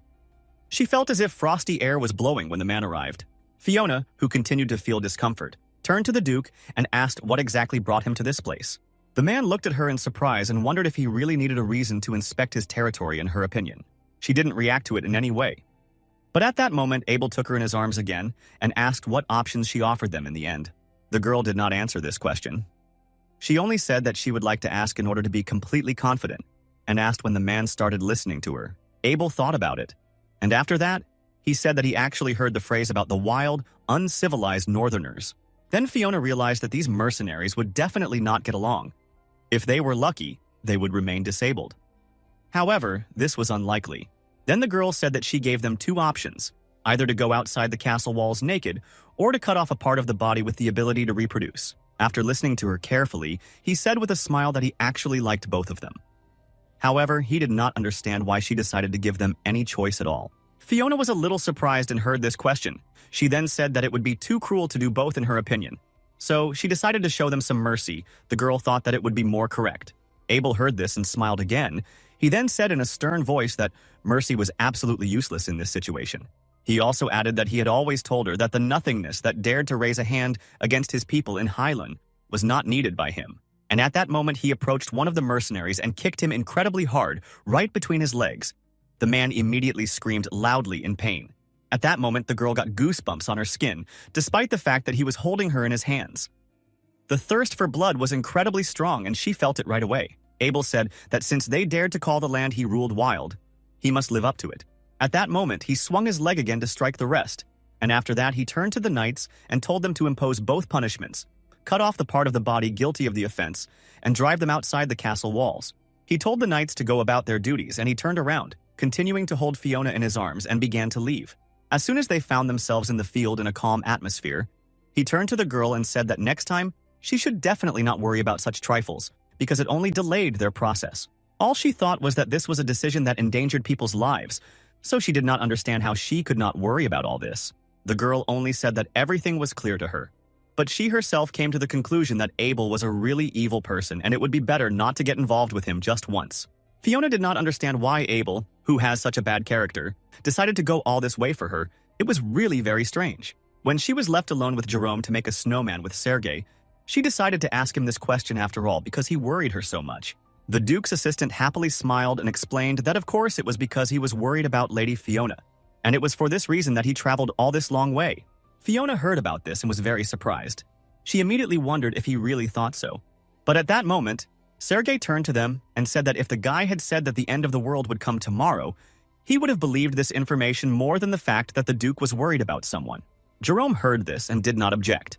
She felt as if frosty air was blowing when the man arrived. Fiona, who continued to feel discomfort, turned to the Duke and asked what exactly brought him to this place. The man looked at her in surprise and wondered if he really needed a reason to inspect his territory in her opinion. She didn't react to it in any way. But at that moment, Abel took her in his arms again and asked what options she offered them in the end. The girl did not answer this question. She only said that she would like to ask in order to be completely confident, and asked when the man started listening to her. Abel thought about it, and after that, he said that he actually heard the phrase about the wild, uncivilized northerners. Then Fiona realized that these mercenaries would definitely not get along. If they were lucky, they would remain disabled. However, this was unlikely. Then the girl said that she gave them two options, either to go outside the castle walls naked or to cut off a part of the body with the ability to reproduce. After listening to her carefully, he said with a smile that he actually liked both of them. However, he did not understand why she decided to give them any choice at all. Fiona was a little surprised and heard this question. She then said that it would be too cruel to do both in her opinion. So she decided to show them some mercy. The girl thought that it would be more correct. Abel heard this and smiled again. He then said in a stern voice that mercy was absolutely useless in this situation. He also added that he had always told her that the nothingness that dared to raise a hand against his people in Highland was not needed by him. And at that moment he approached one of the mercenaries and kicked him incredibly hard, right between his legs. The man immediately screamed loudly in pain. At that moment the girl got goosebumps on her skin, despite the fact that he was holding her in his hands. The thirst for blood was incredibly strong and she felt it right away. Abel said that since they dared to call the land he ruled wild, he must live up to it. At that moment, he swung his leg again to strike the rest, and after that he turned to the knights and told them to impose both punishments, cut off the part of the body guilty of the offense, and drive them outside the castle walls. He told the knights to go about their duties, and he turned around, continuing to hold Fiona in his arms, and began to leave. As soon as they found themselves in the field in a calm atmosphere, he turned to the girl and said that next time, she should definitely not worry about such trifles, because it only delayed their process. All she thought was that this was a decision that endangered people's lives, so she did not understand how she could not worry about all this. The girl only said that everything was clear to her. But she herself came to the conclusion that Abel was a really evil person and it would be better not to get involved with him just once. Fiona did not understand why Abel, who has such a bad character, decided to go all this way for her. It was really very strange. When she was left alone with Jerome to make a snowman with Sergei, she decided to ask him this question after all because he worried her so much. The Duke's assistant happily smiled and explained that of course it was because he was worried about Lady Fiona, and it was for this reason that he traveled all this long way. Fiona heard about this and was very surprised. She immediately wondered if he really thought so. But at that moment, Sergei turned to them and said that if the guy had said that the end of the world would come tomorrow, he would have believed this information more than the fact that the Duke was worried about someone. Jerome heard this and did not object.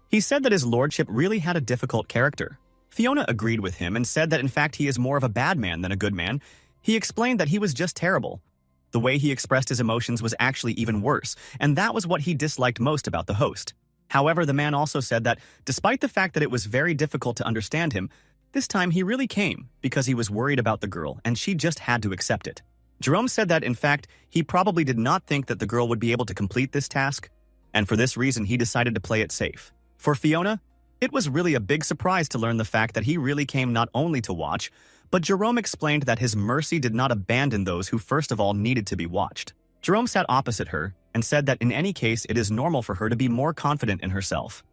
He said that his lordship really had a difficult character. Fiona agreed with him and said that in fact he is more of a bad man than a good man. He explained that he was just terrible. The way he expressed his emotions was actually even worse, and that was what he disliked most about the host. However, the man also said that despite the fact that it was very difficult to understand him, this time he really came because he was worried about the girl and she just had to accept it. Jerome said that in fact he probably did not think that the girl would be able to complete this task, and for this reason he decided to play it safe. For Fiona, it was really a big surprise to learn the fact that he really came not only to watch, but Jerome explained that his mercy did not abandon those who first of all needed to be watched. Jerome sat opposite her and said that in any case it is normal for her to be more confident in herself.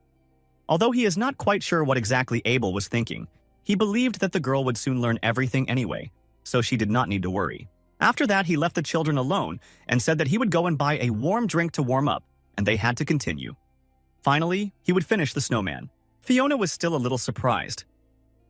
Although he is not quite sure what exactly Abel was thinking, he believed that the girl would soon learn everything anyway, so she did not need to worry. After that, he left the children alone and said that he would go and buy a warm drink to warm up, and they had to continue. Finally, he would finish the snowman. Fiona was still a little surprised.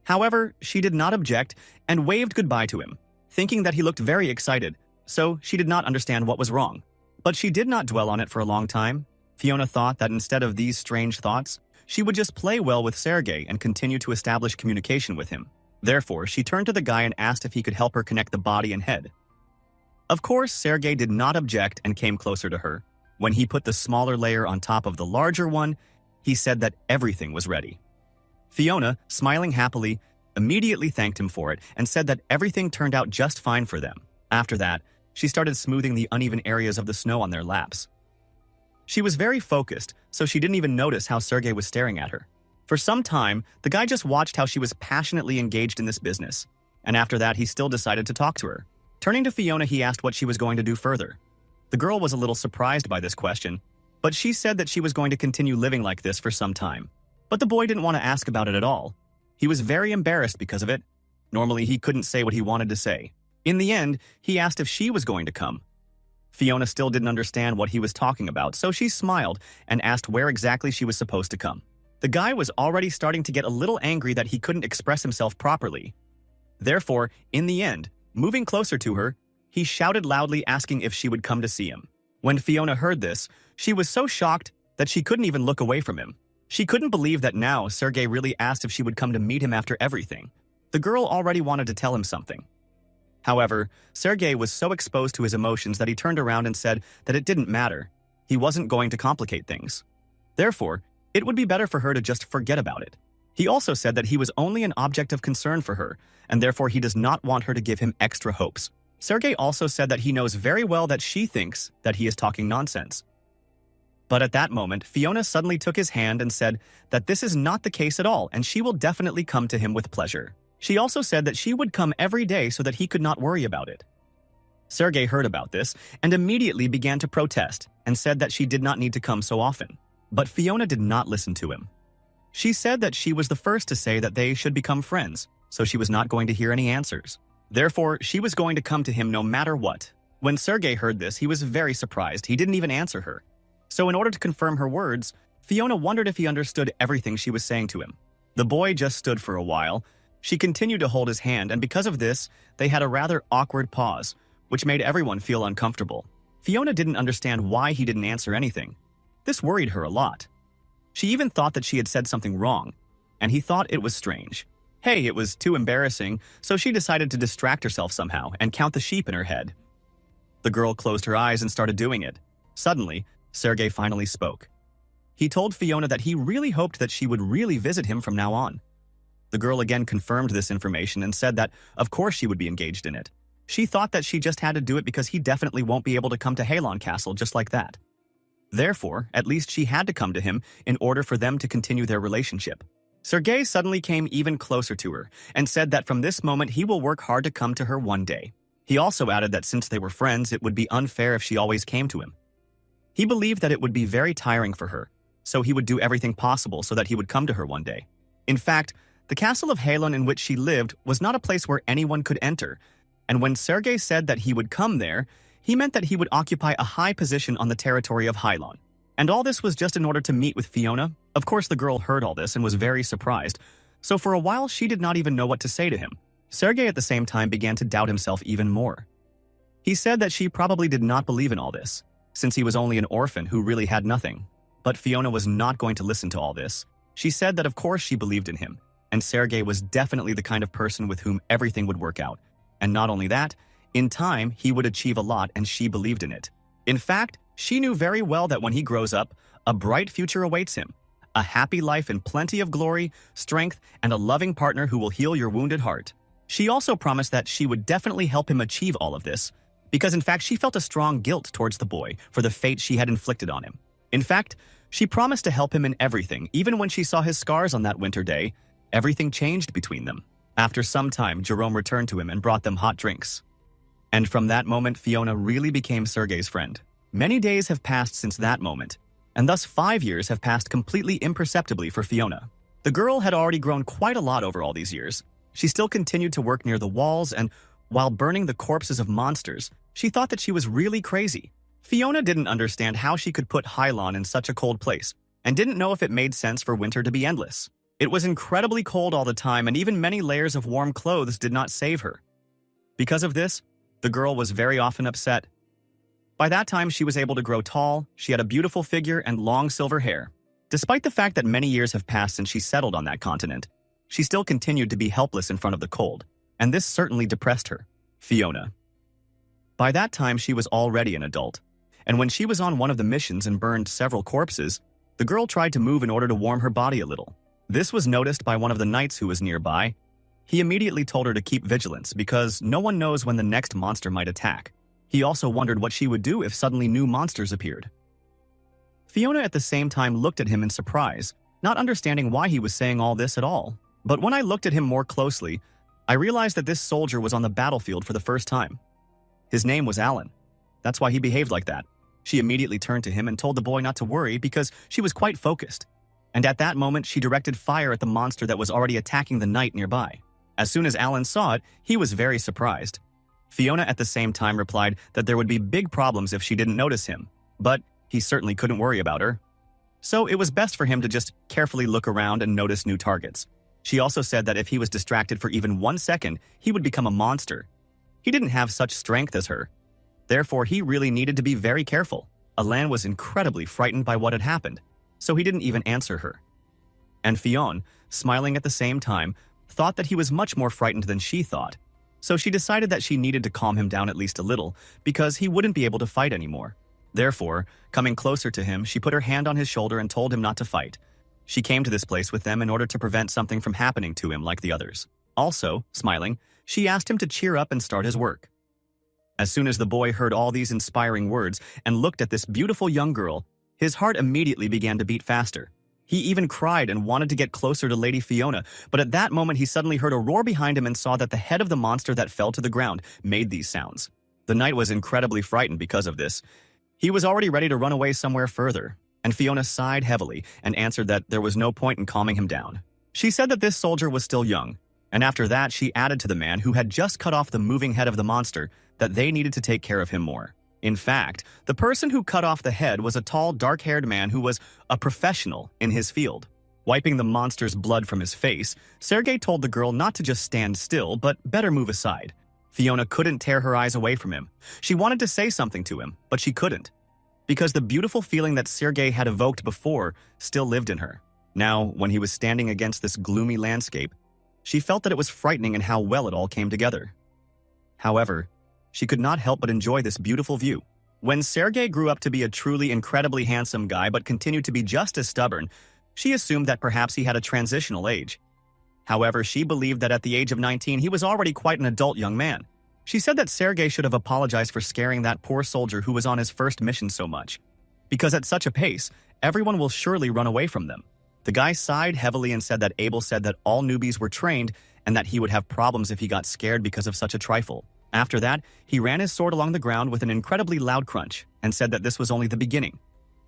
However, she did not object and waved goodbye to him, thinking that he looked very excited, so she did not understand what was wrong. But she did not dwell on it for a long time. Fiona thought that instead of these strange thoughts, she would just play well with Sergei and continue to establish communication with him. Therefore, she turned to the guy and asked if he could help her connect the body and head. Of course, Sergei did not object and came closer to her. When he put the smaller layer on top of the larger one, he said that everything was ready. Fiona, smiling happily, immediately thanked him for it and said that everything turned out just fine for them. After that, she started smoothing the uneven areas of the snow on their laps. She was very focused, so she didn't even notice how Sergei was staring at her. For some time, the guy just watched how she was passionately engaged in this business, and after that he still decided to talk to her. Turning to Fiona, he asked what she was going to do further. The girl was a little surprised by this question, but she said that she was going to continue living like this for some time. But the boy didn't want to ask about it at all. He was very embarrassed because of it. Normally, he couldn't say what he wanted to say. In the end, he asked if she was going to come. Fiona still didn't understand what he was talking about, so she smiled and asked where exactly she was supposed to come. The guy was already starting to get a little angry that he couldn't express himself properly. Therefore, in the end, moving closer to her, he shouted loudly asking if she would come to see him. When Fiona heard this, she was so shocked that she couldn't even look away from him. She couldn't believe that now Sergei really asked if she would come to meet him after everything. The girl already wanted to tell him something. However, Sergei was so exposed to his emotions that he turned around and said that it didn't matter. He wasn't going to complicate things. Therefore, it would be better for her to just forget about it. He also said that he was only an object of concern for her, and therefore he does not want her to give him extra hopes. Sergei also said that he knows very well that she thinks that he is talking nonsense. But at that moment, Fiona suddenly took his hand and said that this is not the case at all, and she will definitely come to him with pleasure. She also said that she would come every day so that he could not worry about it. Sergei heard about this and immediately began to protest and said that she did not need to come so often. But Fiona did not listen to him. She said that she was the first to say that they should become friends, so she was not going to hear any answers. Therefore, she was going to come to him no matter what. When Sergei heard this, he was very surprised. He didn't even answer her. So in order to confirm her words, Fiona wondered if he understood everything she was saying to him. The boy just stood for a while. She continued to hold his hand, and because of this, they had a rather awkward pause, which made everyone feel uncomfortable. Fiona didn't understand why he didn't answer anything. This worried her a lot. She even thought that she had said something wrong, and he thought it was strange. Hey, it was too embarrassing, so she decided to distract herself somehow and count the sheep in her head. The girl closed her eyes and started doing it. Suddenly, Sergei finally spoke. He told Fiona that he really hoped that she would really visit him from now on. The girl again confirmed this information and said that, of course, she would be engaged in it. She thought that she just had to do it because he definitely won't be able to come to Halon Castle just like that. Therefore, at least she had to come to him in order for them to continue their relationship. Sergei suddenly came even closer to her and said that from this moment he will work hard to come to her one day. He also added that since they were friends, it would be unfair if she always came to him. He believed that it would be very tiring for her, so he would do everything possible so that he would come to her one day. In fact, the castle of Halon in which she lived was not a place where anyone could enter, and when Sergei said that he would come there, he meant that he would occupy a high position on the territory of Halon. And all this was just in order to meet with Fiona. Of course, the girl heard all this and was very surprised, so for a while she did not even know what to say to him. Sergei at the same time began to doubt himself even more. He said that she probably did not believe in all this, since he was only an orphan who really had nothing. But Fiona was not going to listen to all this. She said that of course she believed in him, and Sergei was definitely the kind of person with whom everything would work out. And not only that, in time he would achieve a lot, and she believed in it. In fact, she knew very well that when he grows up, a bright future awaits him. A happy life and plenty of glory, strength, and a loving partner who will heal your wounded heart. She also promised that she would definitely help him achieve all of this, because in fact she felt a strong guilt towards the boy for the fate she had inflicted on him. In fact, She promised to help him in everything. Even when she saw his scars on that winter day, everything changed between them. After some time, Jerome returned to him and brought them hot drinks. And from that moment, Fiona really became Sergei's friend. Many days have passed since that moment, and thus 5 years have passed completely imperceptibly for Fiona. The girl had already grown quite a lot over all these years. She still continued to work near the walls, and while burning the corpses of monsters, she thought that she was really crazy. Fiona didn't understand how she could put Hylon in such a cold place, and didn't know if it made sense for winter to be endless. It was incredibly cold all the time, and even many layers of warm clothes did not save her. Because of this, the girl was very often upset. By that time, she was able to grow tall, she had a beautiful figure and long silver hair. Despite the fact that many years have passed since she settled on that continent, she still continued to be helpless in front of the cold, and this certainly depressed her. Fiona. By that time, she was already an adult, and when she was on one of the missions and burned several corpses, the girl tried to move in order to warm her body a little. This was noticed by one of the knights who was nearby. He immediately told her to keep vigilance because no one knows when the next monster might attack. He also wondered what she would do if suddenly new monsters appeared. Fiona at the same time looked at him in surprise, not understanding why he was saying all this at all. But when I looked at him more closely, I realized that this soldier was on the battlefield for the first time. His name was Alan. That's why he behaved like that. She immediately turned to him and told the boy not to worry because she was quite focused. And at that moment, she directed fire at the monster that was already attacking the knight nearby. As soon as Alan saw it, he was very surprised. Fiona at the same time replied that there would be big problems if she didn't notice him, but he certainly couldn't worry about her. So it was best for him to just carefully look around and notice new targets. She also said that if he was distracted for even 1 second, he would become a monster. He didn't have such strength as her. Therefore, he really needed to be very careful. Alan was incredibly frightened by what had happened, so he didn't even answer her. And Fiona, smiling at the same time, thought that he was much more frightened than she thought. So she decided that she needed to calm him down at least a little, because he wouldn't be able to fight anymore. Therefore, coming closer to him, she put her hand on his shoulder and told him not to fight. She came to this place with them in order to prevent something from happening to him like the others. Also, smiling, she asked him to cheer up and start his work. As soon as the boy heard all these inspiring words and looked at this beautiful young girl, his heart immediately began to beat faster. He even cried and wanted to get closer to Lady Fiona, but at that moment he suddenly heard a roar behind him and saw that the head of the monster that fell to the ground made these sounds. The knight was incredibly frightened because of this. He was already ready to run away somewhere further, and Fiona sighed heavily and answered that there was no point in calming him down. She said that this soldier was still young, and after that she added to the man who had just cut off the moving head of the monster that they needed to take care of him more. In fact, the person who cut off the head was a tall, dark-haired man who was a professional in his field. Wiping the monster's blood from his face, Sergei told the girl not to just stand still, but better move aside. Fiona couldn't tear her eyes away from him. She wanted to say something to him, but she couldn't, because the beautiful feeling that Sergei had evoked before still lived in her. Now, when he was standing against this gloomy landscape, she felt that it was frightening and how well it all came together. However, she could not help but enjoy this beautiful view. When Sergei grew up to be a truly incredibly handsome guy but continued to be just as stubborn, she assumed that perhaps he had a transitional age. However, she believed that at the age of 19 he was already quite an adult young man. She said that Sergei should have apologized for scaring that poor soldier who was on his first mission so much, because at such a pace, everyone will surely run away from them. The guy sighed heavily and said that Abel said that all newbies were trained and that he would have problems if he got scared because of such a trifle. After that, he ran his sword along the ground with an incredibly loud crunch and said that this was only the beginning,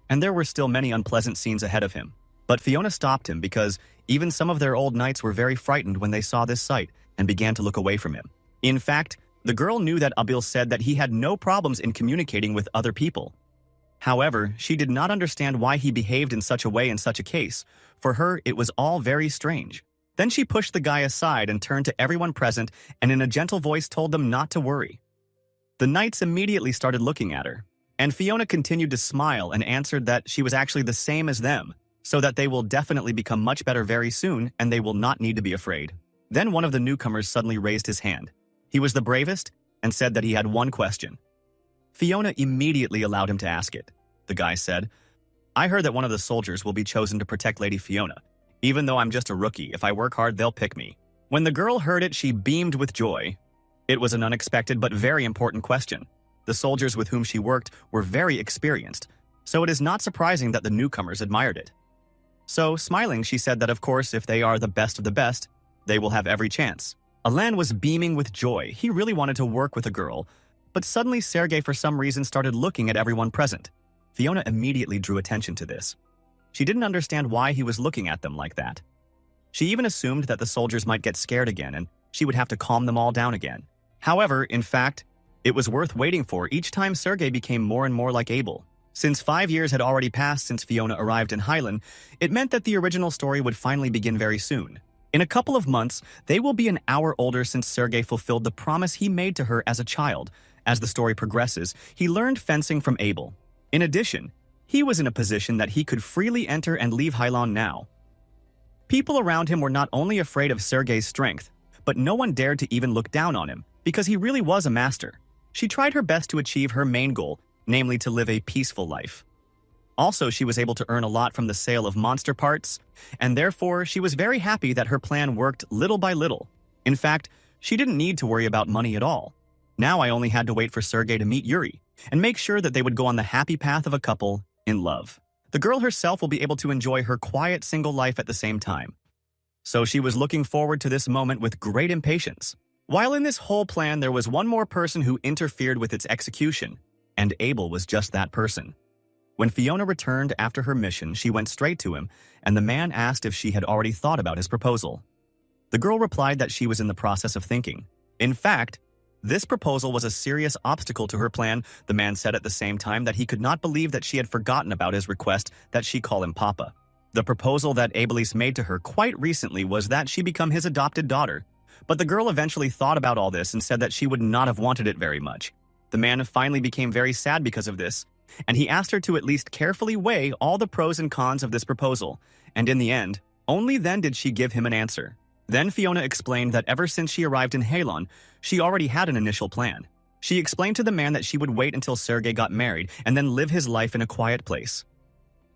and there were still many unpleasant scenes ahead of him. But Fiona stopped him because even some of their old knights were very frightened when they saw this sight and began to look away from him. In fact, the girl knew that Abil said that he had no problems in communicating with other people. However, she did not understand why he behaved in such a way in such a case. For her, it was all very strange. Then she pushed the guy aside and turned to everyone present and in a gentle voice told them not to worry. The knights immediately started looking at her, and Fiona continued to smile and answered that she was actually the same as them, so that they will definitely become much better very soon and they will not need to be afraid. Then one of the newcomers suddenly raised his hand. He was the bravest and said that he had one question. Fiona immediately allowed him to ask it. The guy said, "I heard that one of the soldiers will be chosen to protect Lady Fiona. Even though I'm just a rookie, if I work hard, they'll pick me." When the girl heard it, she beamed with joy. It was an unexpected but very important question. The soldiers with whom she worked were very experienced, so it is not surprising that the newcomers admired it. So, smiling, she said that of course, if they are the best of the best, they will have every chance. Alan was beaming with joy. He really wanted to work with a girl, but suddenly Sergei for some reason started looking at everyone present. Fiona immediately drew attention to this. She didn't understand why he was looking at them like that. She even assumed that the soldiers might get scared again and she would have to calm them all down again. However, in fact, it was worth waiting for each time Sergei became more and more like Abel. Since 5 years had already passed since Fiona arrived in Highland, it meant that the original story would finally begin very soon. In a couple of months, they will be an hour older since Sergei fulfilled the promise he made to her as a child. As the story progresses, he learned fencing from Abel. In addition, he was in a position that he could freely enter and leave Highland now. People around him were not only afraid of Sergei's strength, but no one dared to even look down on him, because he really was a master. She tried her best to achieve her main goal, namely to live a peaceful life. Also, she was able to earn a lot from the sale of monster parts, and therefore she was very happy that her plan worked little by little. In fact, she didn't need to worry about money at all. Now I only had to wait for Sergei to meet Yuri, and make sure that they would go on the happy path of a couple in love. The girl herself will be able to enjoy her quiet single life at the same time. So she was looking forward to this moment with great impatience. While in this whole plan, there was one more person who interfered with its execution, and Abel was just that person. When Fiona returned after her mission, she went straight to him, and the man asked if she had already thought about his proposal. The girl replied that she was in the process of thinking. In fact, this proposal was a serious obstacle to her plan. The man said at the same time that he could not believe that she had forgotten about his request that she call him Papa. The proposal that Abelis made to her quite recently was that she become his adopted daughter. But the girl eventually thought about all this and said that she would not have wanted it very much. The man finally became very sad because of this, and he asked her to at least carefully weigh all the pros and cons of this proposal, and in the end, only then did she give him an answer. Then Fiona explained that ever since she arrived in Halon, she already had an initial plan. She explained to the man that she would wait until Sergei got married and then live his life in a quiet place.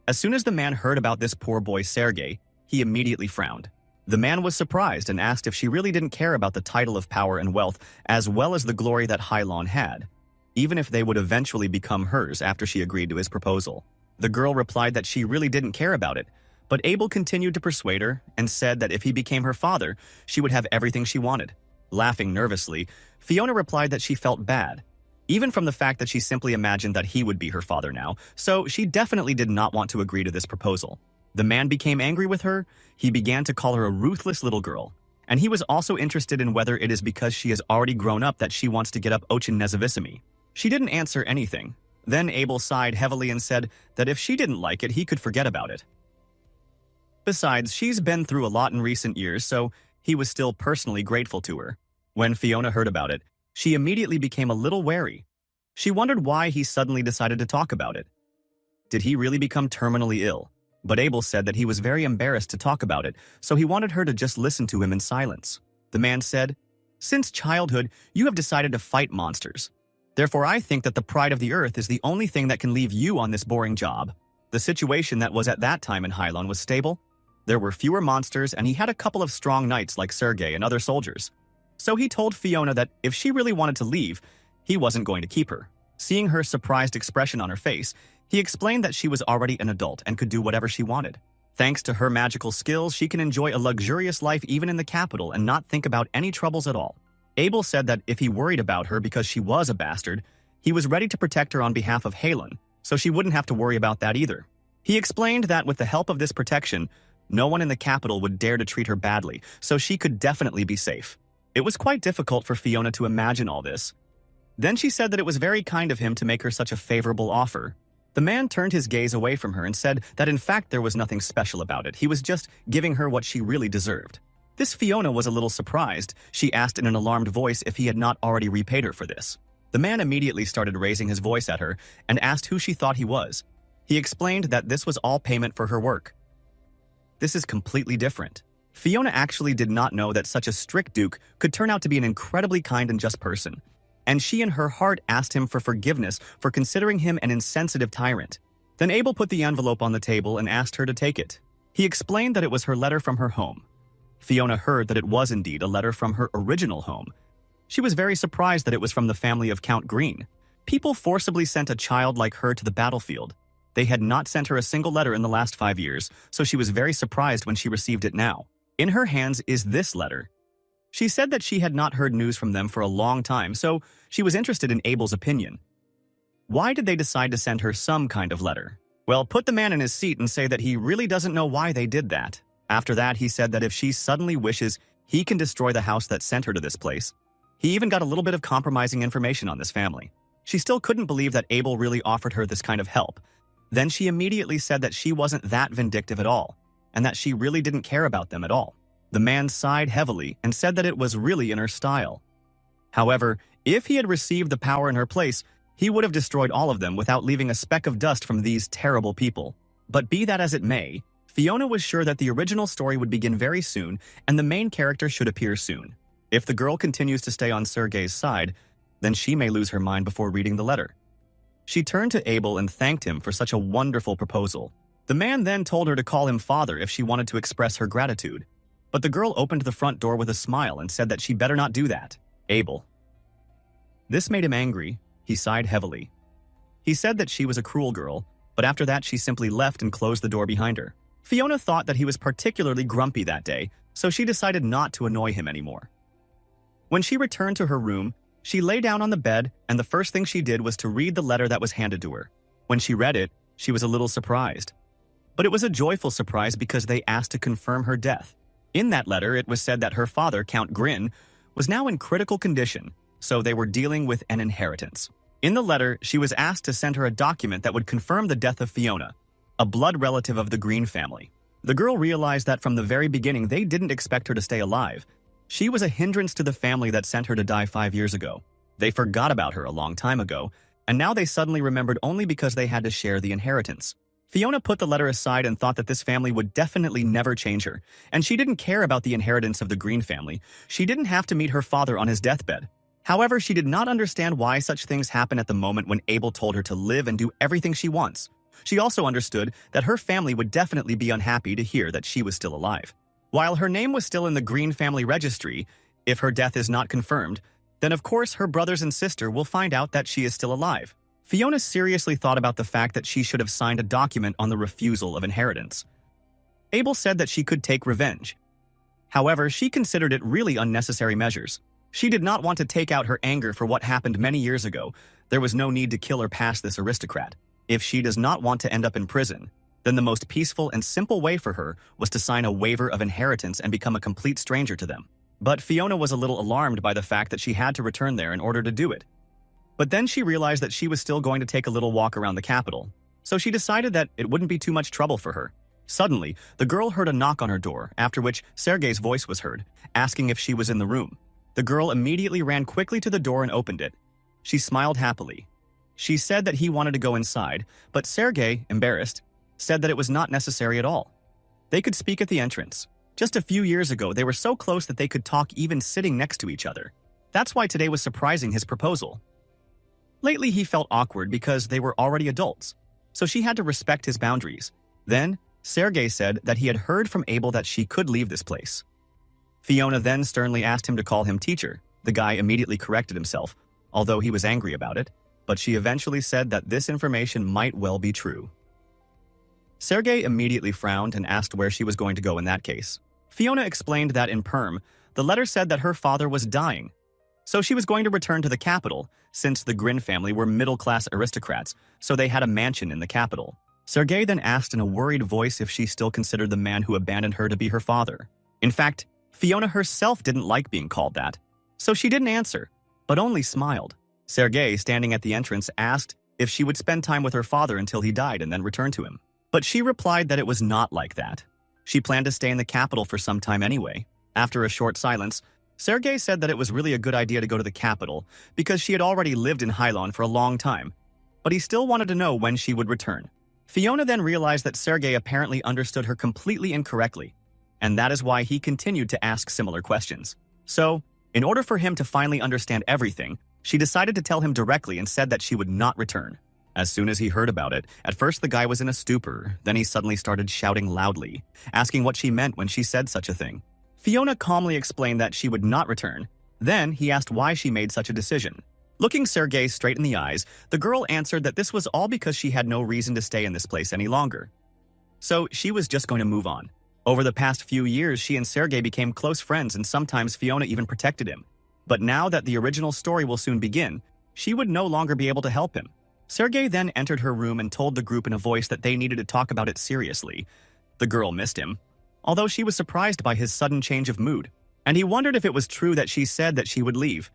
As soon as the man heard about this poor boy Sergei, he immediately frowned. The man was surprised and asked if she really didn't care about the title of power and wealth as well as the glory that Hylon had, even if they would eventually become hers after she agreed to his proposal. The girl replied that she really didn't care about it, but Abel continued to persuade her and said that if he became her father, she would have everything she wanted. Laughing nervously, Fiona replied that she felt bad, even from the fact that she simply imagined that he would be her father now, so she definitely did not want to agree to this proposal. The man became angry with her. He began to call her a ruthless little girl, and he was also interested in whether it is because she has already grown up that she wants to get up Ochin Nezavisimi. She didn't answer anything. Then Abel sighed heavily and said that if she didn't like it, he could forget about it. Besides, she's been through a lot in recent years, so he was still personally grateful to her. When Fiona heard about it, she immediately became a little wary. She wondered why he suddenly decided to talk about it. Did he really become terminally ill? But Abel said that he was very embarrassed to talk about it, so he wanted her to just listen to him in silence. The man said, "Since childhood, you have decided to fight monsters. Therefore, I think that the pride of the earth is the only thing that can leave you on this boring job." The situation that was at that time in Hylon was stable. There were fewer monsters, and he had a couple of strong knights like Sergei and other soldiers. So he told Fiona that if she really wanted to leave, he wasn't going to keep her. Seeing her surprised expression on her face, he explained that she was already an adult and could do whatever she wanted. Thanks to her magical skills, she can enjoy a luxurious life even in the capital and not think about any troubles at all. Abel said that if he worried about her because she was a bastard, he was ready to protect her on behalf of Halon, so she wouldn't have to worry about that either. He explained that with the help of this protection, no one in the capital would dare to treat her badly, so she could definitely be safe. It was quite difficult for Fiona to imagine all this. Then she said that it was very kind of him to make her such a favorable offer. The man turned his gaze away from her and said that in fact there was nothing special about it. He was just giving her what she really deserved. This Fiona was a little surprised. She asked in an alarmed voice if he had not already repaid her for this. The man immediately started raising his voice at her and asked who she thought he was. He explained that this was all payment for her work. This is completely different. Fiona actually did not know that such a strict duke could turn out to be an incredibly kind and just person, and she in her heart asked him for forgiveness for considering him an insensitive tyrant. Then Abel put the envelope on the table and asked her to take it. He explained that it was her letter from her home. Fiona heard that it was indeed a letter from her original home. She was very surprised that it was from the family of Count Green. People forcibly sent a child like her to the battlefield. They had not sent her a single letter in the last 5 years, so she was very surprised when she received it now. In her hands is this letter. She said that she had not heard news from them for a long time, so she was interested in Abel's opinion. Why did they decide to send her some kind of letter? Well, put the man in his seat and say that he really doesn't know why they did that. After that, he said that if she suddenly wishes, he can destroy the house that sent her to this place. He even got a little bit of compromising information on this family. She still couldn't believe that Abel really offered her this kind of help. Then she immediately said that she wasn't that vindictive at all, and that she really didn't care about them at all. The man sighed heavily and said that it was really in her style. However, if he had received the power in her place, he would have destroyed all of them without leaving a speck of dust from these terrible people. But be that as it may, Fiona was sure that the original story would begin very soon and the main character should appear soon. If the girl continues to stay on Sergei's side, then she may lose her mind before reading the letter. She turned to Abel and thanked him for such a wonderful proposal. The man then told her to call him father if she wanted to express her gratitude. But the girl opened the front door with a smile and said that she better not do that. Abel. This made him angry. He sighed heavily. He said that she was a cruel girl, but after that she simply left and closed the door behind her. Fiona thought that he was particularly grumpy that day, so she decided not to annoy him anymore. When she returned to her room, she lay down on the bed, and the first thing she did was to read the letter that was handed to her. When she read it, she was a little surprised. But it was a joyful surprise because they asked to confirm her death. In that letter, it was said that her father, Count Grin, was now in critical condition, so they were dealing with an inheritance. In the letter, she was asked to send her a document that would confirm the death of Fiona, a blood relative of the Green family. The girl realized that from the very beginning they didn't expect her to stay alive. She was a hindrance to the family that sent her to die 5 years ago. They forgot about her a long time ago, and now they suddenly remembered only because they had to share the inheritance. Fiona put the letter aside and thought that this family would definitely never change her, and she didn't care about the inheritance of the Green family. She didn't have to meet her father on his deathbed. However, she did not understand why such things happen at the moment when Abel told her to live and do everything she wants. She also understood that her family would definitely be unhappy to hear that she was still alive. While her name was still in the Green family registry, if her death is not confirmed, then of course her brothers and sister will find out that she is still alive. Fiona seriously thought about the fact that she should have signed a document on the refusal of inheritance. Abel said that she could take revenge. However, she considered it really unnecessary measures. She did not want to take out her anger for what happened many years ago. There was no need to kill or pass this aristocrat. If she does not want to end up in prison, then the most peaceful and simple way for her was to sign a waiver of inheritance and become a complete stranger to them. But Fiona was a little alarmed by the fact that she had to return there in order to do it. But then she realized that she was still going to take a little walk around the capital, so she decided that it wouldn't be too much trouble for her. Suddenly, the girl heard a knock on her door, after which Sergei's voice was heard, asking if she was in the room. The girl immediately ran quickly to the door and opened it. She smiled happily. She said that he wanted to go inside, but Sergei, embarrassed, said that it was not necessary at all. They could speak at the entrance. Just a few years ago, they were so close that they could talk even sitting next to each other. That's why today was surprising his proposal. Lately, he felt awkward because they were already adults, so she had to respect his boundaries. Then, Sergei said that he had heard from Abel that she could leave this place. Fiona then sternly asked him to call him teacher. The guy immediately corrected himself, although he was angry about it, but she eventually said that this information might well be true. Sergei immediately frowned and asked where she was going to go in that case. Fiona explained that in Perm, the letter said that her father was dying, so she was going to return to the capital, since the Grin family were middle-class aristocrats, so they had a mansion in the capital. Sergei then asked in a worried voice if she still considered the man who abandoned her to be her father. In fact, Fiona herself didn't like being called that, so she didn't answer, but only smiled. Sergei, standing at the entrance, asked if she would spend time with her father until he died and then return to him. But she replied that it was not like that. She planned to stay in the capital for some time anyway. After a short silence, Sergei said that it was really a good idea to go to the capital because she had already lived in Hylon for a long time, but he still wanted to know when she would return. Fiona then realized that Sergei apparently understood her completely incorrectly, and that is why he continued to ask similar questions. So, in order for him to finally understand everything, she decided to tell him directly and said that she would not return. As soon as he heard about it, at first the guy was in a stupor, then he suddenly started shouting loudly, asking what she meant when she said such a thing. Fiona calmly explained that she would not return. Then he asked why she made such a decision. Looking Sergei straight in the eyes, the girl answered that this was all because she had no reason to stay in this place any longer. So she was just going to move on. Over the past few years, she and Sergei became close friends, and sometimes Fiona even protected him. But now that the original story will soon begin, she would no longer be able to help him. Sergei then entered her room and told the group in a voice that they needed to talk about it seriously. The girl missed him, although she was surprised by his sudden change of mood, and he wondered if it was true that she said that she would leave.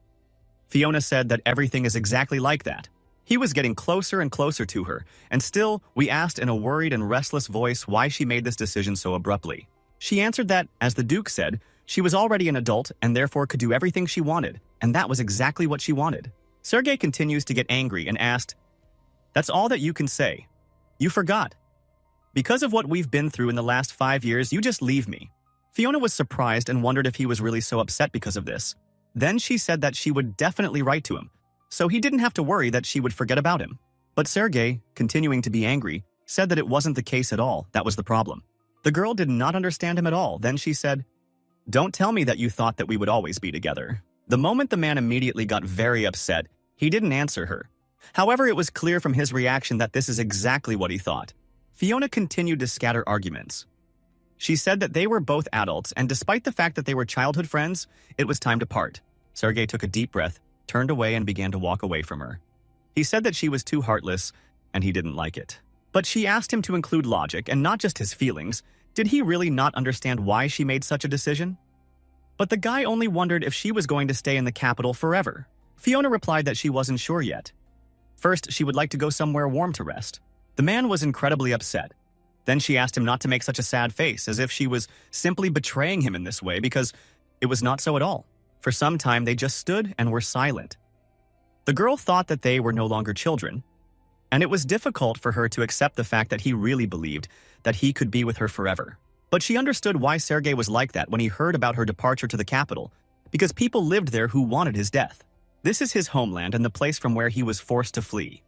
Fiona said that everything is exactly like that. He was getting closer and closer to her, and still, we asked in a worried and restless voice why she made this decision so abruptly. She answered that, as the Duke said, she was already an adult and therefore could do everything she wanted, and that was exactly what she wanted. Sergei continues to get angry and asked, "That's all that you can say. You forgot. Because of what we've been through in the last 5 years, you just leave me." Fiona was surprised and wondered if he was really so upset because of this. Then she said that she would definitely write to him, so he didn't have to worry that she would forget about him. But Sergei, continuing to be angry, said that it wasn't the case at all, that was the problem. The girl did not understand him at all. Then she said, "Don't tell me that you thought that we would always be together." The moment the man immediately got very upset, he didn't answer her. However, it was clear from his reaction that this is exactly what he thought. Fiona continued to scatter arguments. She said that they were both adults, and despite the fact that they were childhood friends, it was time to part. Sergei took a deep breath, turned away, and began to walk away from her. He said that she was too heartless, and he didn't like it. But she asked him to include logic and not just his feelings. Did he really not understand why she made such a decision? But the guy only wondered if she was going to stay in the capital forever. Fiona replied that she wasn't sure yet. First, she would like to go somewhere warm to rest. The man was incredibly upset. Then she asked him not to make such a sad face, as if she was simply betraying him in this way, because it was not so at all. For some time, they just stood and were silent. The girl thought that they were no longer children, and it was difficult for her to accept the fact that he really believed that he could be with her forever. But she understood why Sergei was like that when he heard about her departure to the capital, because people lived there who wanted his death. This is his homeland and the place from where he was forced to flee.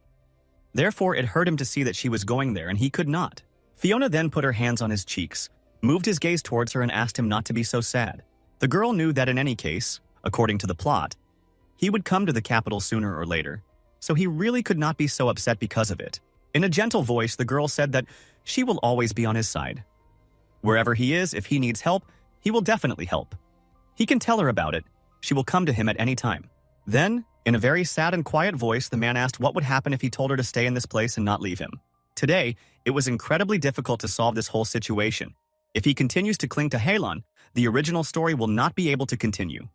Therefore, it hurt him to see that she was going there and he could not. Fiona then put her hands on his cheeks, moved his gaze towards her, and asked him not to be so sad. The girl knew that in any case, according to the plot, he would come to the capital sooner or later, so he really could not be so upset because of it. In a gentle voice, the girl said that she will always be on his side. Wherever he is, if he needs help, he will definitely help. He can tell her about it. She will come to him at any time. Then, in a very sad and quiet voice, the man asked what would happen if he told her to stay in this place and not leave him. Today, it was incredibly difficult to solve this whole situation. If he continues to cling to Halon, the original story will not be able to continue.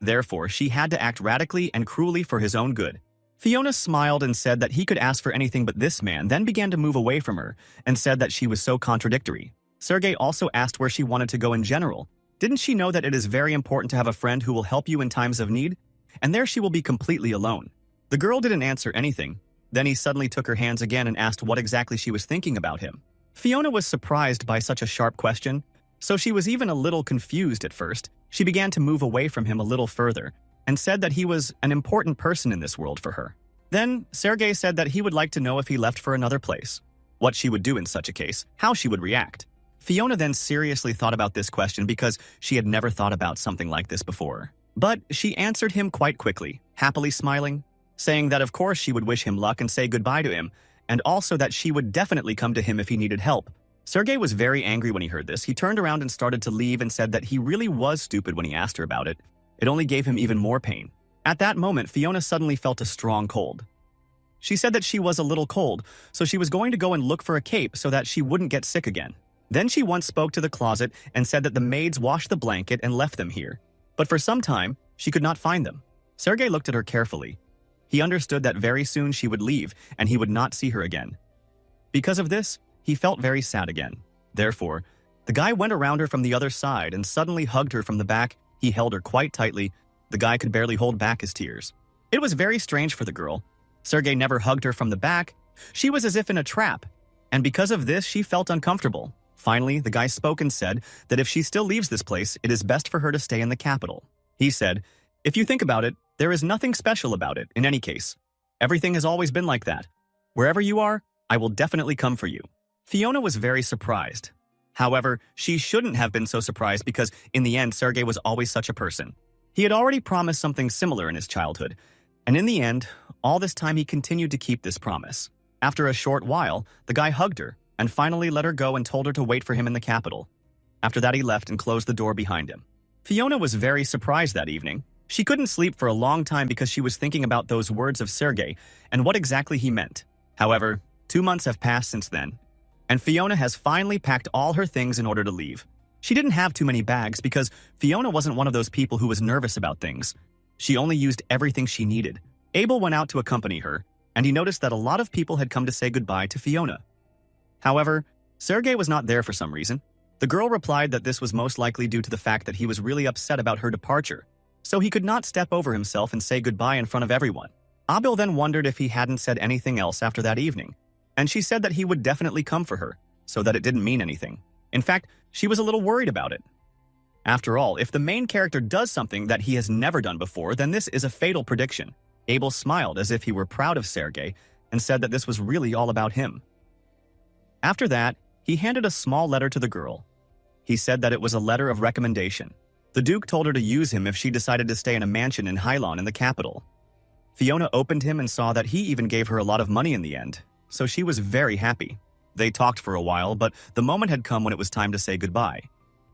Therefore, she had to act radically and cruelly for his own good. Fiona smiled and said that he could ask for anything, but this man then began to move away from her and said that she was so contradictory. Sergei also asked where she wanted to go in general. Didn't she know that it is very important to have a friend who will help you in times of need? And there she will be completely alone. The girl didn't answer anything. Then he suddenly took her hands again and asked what exactly she was thinking about him. Fiona was surprised by such a sharp question, so she was even a little confused at first. She began to move away from him a little further and said that he was an important person in this world for her. Then Sergei said that he would like to know if he left for another place, what she would do in such a case, how she would react. Fiona then seriously thought about this question because she had never thought about something like this before. But she answered him quite quickly, happily smiling, saying that of course she would wish him luck and say goodbye to him, and also that she would definitely come to him if he needed help. Sergei was very angry when he heard this. He turned around and started to leave and said that he really was stupid when he asked her about it. It only gave him even more pain. At that moment, Fiona suddenly felt a strong cold. She said that she was a little cold, so she was going to go and look for a cape so that she wouldn't get sick again. Then she once spoke to the closet and said that the maids washed the blanket and left them here. But for some time, she could not find them. Sergei looked at her carefully. He understood that very soon she would leave and he would not see her again. Because of this, he felt very sad again. Therefore, the guy went around her from the other side and suddenly hugged her from the back. He held her quite tightly. The guy could barely hold back his tears. It was very strange for the girl. Sergei never hugged her from the back. She was as if in a trap, and because of this, she felt uncomfortable. Finally, the guy spoke and said that if she still leaves this place, it is best for her to stay in the capital. He said, "If you think about it, there is nothing special about it in any case. Everything has always been like that. Wherever you are, I will definitely come for you." Fiona was very surprised. However, she shouldn't have been so surprised because in the end, Sergei was always such a person. He had already promised something similar in his childhood. And in the end, all this time he continued to keep this promise. After a short while, the guy hugged her and finally let her go and told her to wait for him in the capital. After that, he left and closed the door behind him. Fiona was very surprised that evening. She couldn't sleep for a long time because she was thinking about those words of Sergei and what exactly he meant. However, 2 months have passed since then, and Fiona has finally packed all her things in order to leave. She didn't have too many bags because Fiona wasn't one of those people who was nervous about things. She only used everything she needed. Abel went out to accompany her, and he noticed that a lot of people had come to say goodbye to Fiona. However, Sergei was not there for some reason. The girl replied that this was most likely due to the fact that he was really upset about her departure, so he could not step over himself and say goodbye in front of everyone. Abel then wondered if he hadn't said anything else after that evening, and she said that he would definitely come for her, so that it didn't mean anything. In fact, she was a little worried about it. After all, if the main character does something that he has never done before, then this is a fatal prediction. Abel smiled as if he were proud of Sergei and said that this was really all about him. After that, he handed a small letter to the girl. He said that it was a letter of recommendation. The Duke told her to use him if she decided to stay in a mansion in Hylon in the capital. Fiona opened him and saw that he even gave her a lot of money in the end, so she was very happy. They talked for a while, but the moment had come when it was time to say goodbye.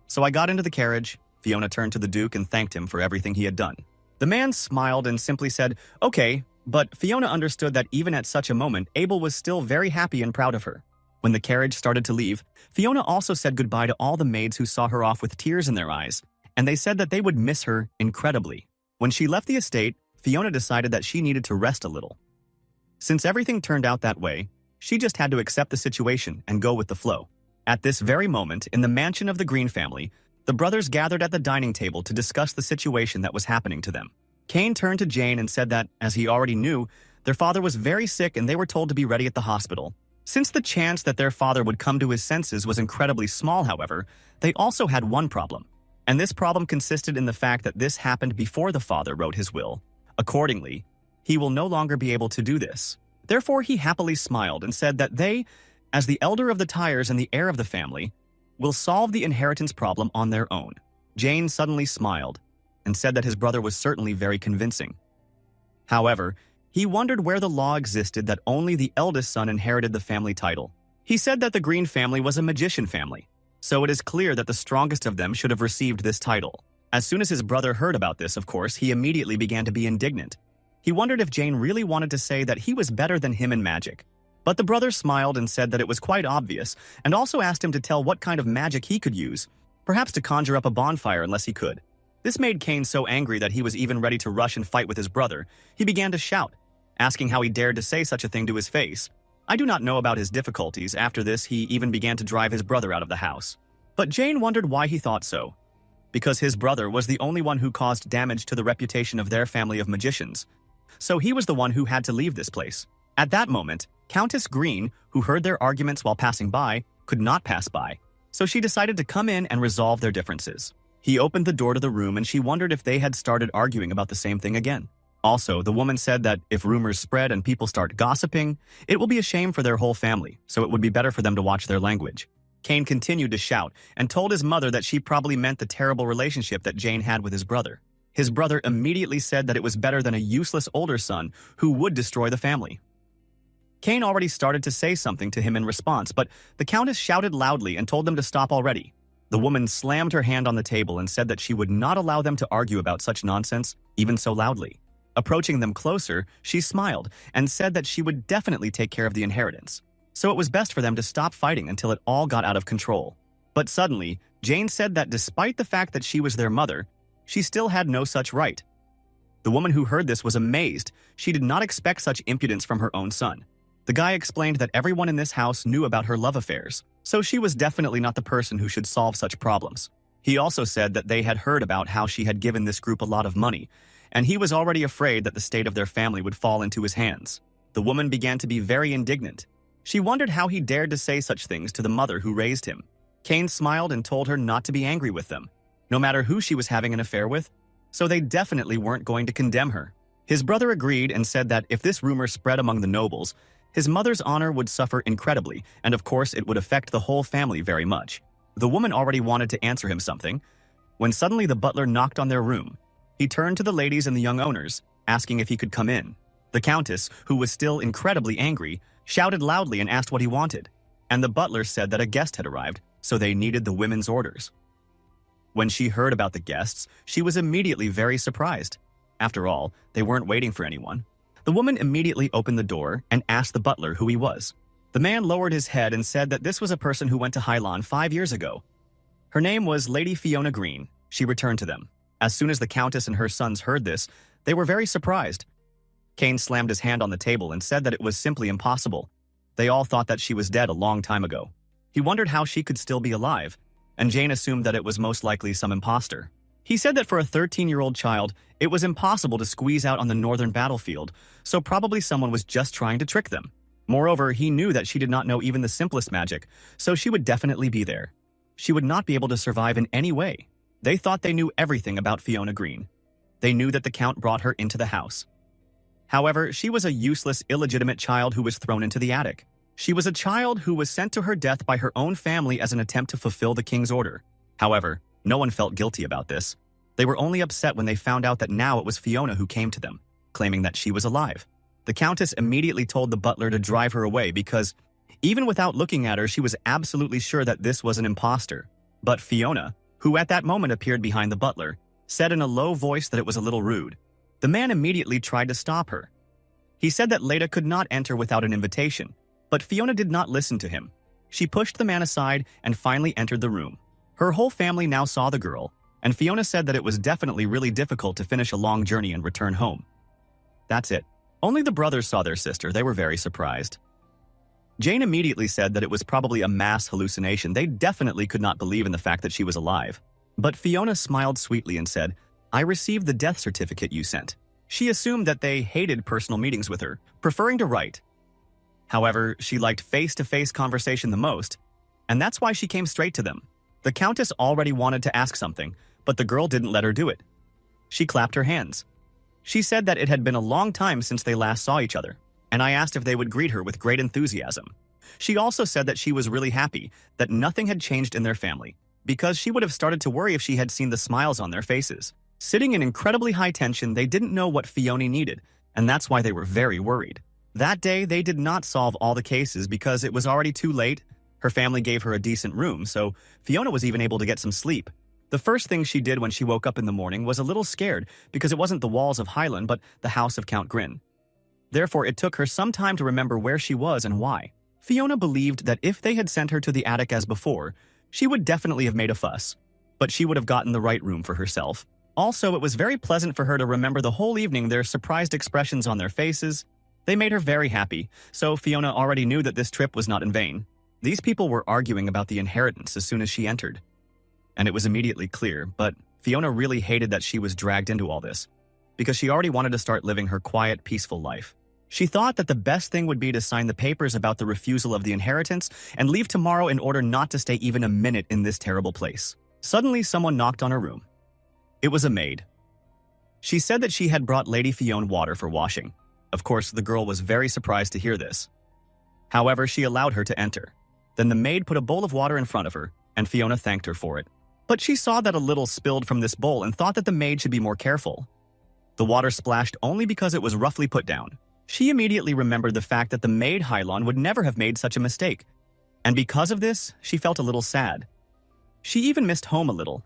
So I got into the carriage. Fiona turned to the Duke and thanked him for everything he had done. The man smiled and simply said, "Okay," but Fiona understood that even at such a moment, Abel was still very happy and proud of her. When the carriage started to leave, Fiona also said goodbye to all the maids who saw her off with tears in their eyes, and they said that they would miss her incredibly. When she left the estate, Fiona decided that she needed to rest a little. Since everything turned out that way, she just had to accept the situation and go with the flow. At this very moment, in the mansion of the Green family, the brothers gathered at the dining table to discuss the situation that was happening to them. Kane turned to Jane and said that, as he already knew, their father was very sick and they were told to be ready at the hospital. Since the chance that their father would come to his senses was incredibly small, however, they also had one problem. And this problem consisted in the fact that this happened before the father wrote his will. Accordingly, he will no longer be able to do this. Therefore, he happily smiled and said that they, as the elder of the Tyres and the heir of the family, will solve the inheritance problem on their own. Jane suddenly smiled and said that his brother was certainly very convincing. However, he wondered where the law existed that only the eldest son inherited the family title. He said that the Green family was a magician family, so it is clear that the strongest of them should have received this title. As soon as his brother heard about this, of course, he immediately began to be indignant. He wondered if Jane really wanted to say that he was better than him in magic. But the brother smiled and said that it was quite obvious, and also asked him to tell what kind of magic he could use, perhaps to conjure up a bonfire unless he could. This made Kane so angry that he was even ready to rush and fight with his brother. He began to shout, asking how he dared to say such a thing to his face. I do not know about his difficulties. After this, he even began to drive his brother out of the house. But Jane wondered why he thought so. Because his brother was the only one who caused damage to the reputation of their family of magicians. So he was the one who had to leave this place. At that moment, Countess Green, who heard their arguments while passing by, could not pass by. So she decided to come in and resolve their differences. He opened the door to the room and she wondered if they had started arguing about the same thing again. Also, the woman said that if rumors spread and people start gossiping, it will be a shame for their whole family, so it would be better for them to watch their language. Kane continued to shout and told his mother that she probably meant the terrible relationship that Jane had with his brother. His brother immediately said that it was better than a useless older son who would destroy the family. Kane already started to say something to him in response, but the Countess shouted loudly and told them to stop already. The woman slammed her hand on the table and said that she would not allow them to argue about such nonsense, even so loudly. Approaching them closer, she smiled and said that she would definitely take care of the inheritance. So it was best for them to stop fighting until it all got out of control. But suddenly, Jane said that despite the fact that she was their mother, she still had no such right. The woman who heard this was amazed. She did not expect such impudence from her own son. The guy explained that everyone in this house knew about her love affairs, so she was definitely not the person who should solve such problems. He also said that they had heard about how she had given this group a lot of money, and he was already afraid that the state of their family would fall into his hands. The woman began to be very indignant. She wondered how he dared to say such things to the mother who raised him. Kane smiled and told her not to be angry with them, no matter who she was having an affair with, so they definitely weren't going to condemn her. His brother agreed and said that if this rumor spread among the nobles, his mother's honor would suffer incredibly, and of course it would affect the whole family very much. The woman already wanted to answer him something, when suddenly the butler knocked on their room. He turned to the ladies and the young owners asking if he could come in. The Countess, who was still incredibly angry, shouted loudly and asked what he wanted, and the butler said that a guest had arrived, so they needed the women's orders. When she heard about the guests, she was immediately very surprised. After all, they weren't waiting for anyone. The woman immediately opened the door and asked the butler who he was. The man lowered his head and said that this was a person who went to Hylon 5 years ago. Her name was Lady Fiona Green. She returned to them. As soon as the Countess and her sons heard this, they were very surprised. Kane slammed his hand on the table and said that it was simply impossible. They all thought that she was dead a long time ago. He wondered how she could still be alive, and Jane assumed that it was most likely some imposter. He said that for a 13-year-old child, it was impossible to squeeze out on the northern battlefield, so probably someone was just trying to trick them. Moreover, he knew that she did not know even the simplest magic, so she would definitely be there. She would not be able to survive in any way. They thought they knew everything about Fiona Green. They knew that the Count brought her into the house. However, she was a useless, illegitimate child who was thrown into the attic. She was a child who was sent to her death by her own family as an attempt to fulfill the king's order. However, no one felt guilty about this. They were only upset when they found out that now it was Fiona who came to them, claiming that she was alive. The Countess immediately told the butler to drive her away because, even without looking at her, she was absolutely sure that this was an imposter. But Fiona, who at that moment appeared behind the butler, said in a low voice that it was a little rude. The man immediately tried to stop her. He said that Leda could not enter without an invitation, but Fiona did not listen to him. She pushed the man aside and finally entered the room. Her whole family now saw the girl, and Fiona said that it was definitely really difficult to finish a long journey and return home. That's it. Only the brothers saw their sister. They were very surprised. Jane immediately said that it was probably a mass hallucination. They definitely could not believe in the fact that she was alive. But Fiona smiled sweetly and said, "I received the death certificate you sent." She assumed that they hated personal meetings with her, preferring to write. However, she liked face-to-face conversation the most, and that's why she came straight to them. The Countess already wanted to ask something, but the girl didn't let her do it. She clapped her hands. She said that it had been a long time since they last saw each other, and I asked if they would greet her with great enthusiasm. She also said that she was really happy that nothing had changed in their family, because she would have started to worry if she had seen the smiles on their faces. Sitting in incredibly high tension, they didn't know what Fiona needed, and that's why they were very worried. That day, they did not solve all the cases because it was already too late. Her family gave her a decent room, so Fiona was even able to get some sleep. The first thing she did when she woke up in the morning was a little scared because it wasn't the walls of Highland but the house of Count Grin. Therefore, it took her some time to remember where she was and why. Fiona believed that if they had sent her to the attic as before, she would definitely have made a fuss, but she would have gotten the right room for herself. Also, it was very pleasant for her to remember the whole evening their surprised expressions on their faces. They made her very happy, so Fiona already knew that this trip was not in vain. These people were arguing about the inheritance as soon as she entered. And it was immediately clear, but Fiona really hated that she was dragged into all this, because she already wanted to start living her quiet, peaceful life. She thought that the best thing would be to sign the papers about the refusal of the inheritance and leave tomorrow in order not to stay even a minute in this terrible place. Suddenly, someone knocked on her room. It was a maid. She said that she had brought Lady Fiona water for washing. Of course, the girl was very surprised to hear this. However, she allowed her to enter. Then the maid put a bowl of water in front of her, and Fiona thanked her for it. But she saw that a little spilled from this bowl and thought that the maid should be more careful. The water splashed only because it was roughly put down. She immediately remembered the fact that the maid Hylon would never have made such a mistake. And because of this, she felt a little sad. She even missed home a little,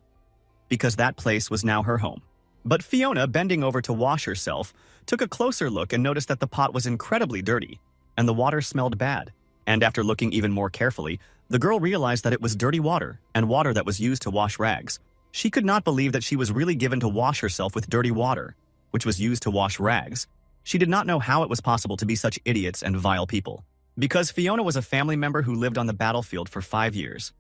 because that place was now her home. But Fiona, bending over to wash herself, took a closer look and noticed that the pot was incredibly dirty, and the water smelled bad. And after looking even more carefully, the girl realized that it was dirty water, and water that was used to wash rags. She could not believe that she was really given to wash herself with dirty water, which was used to wash rags. She did not know how it was possible to be such idiots and vile people, because Fiona was a family member who lived on the battlefield for 5 years,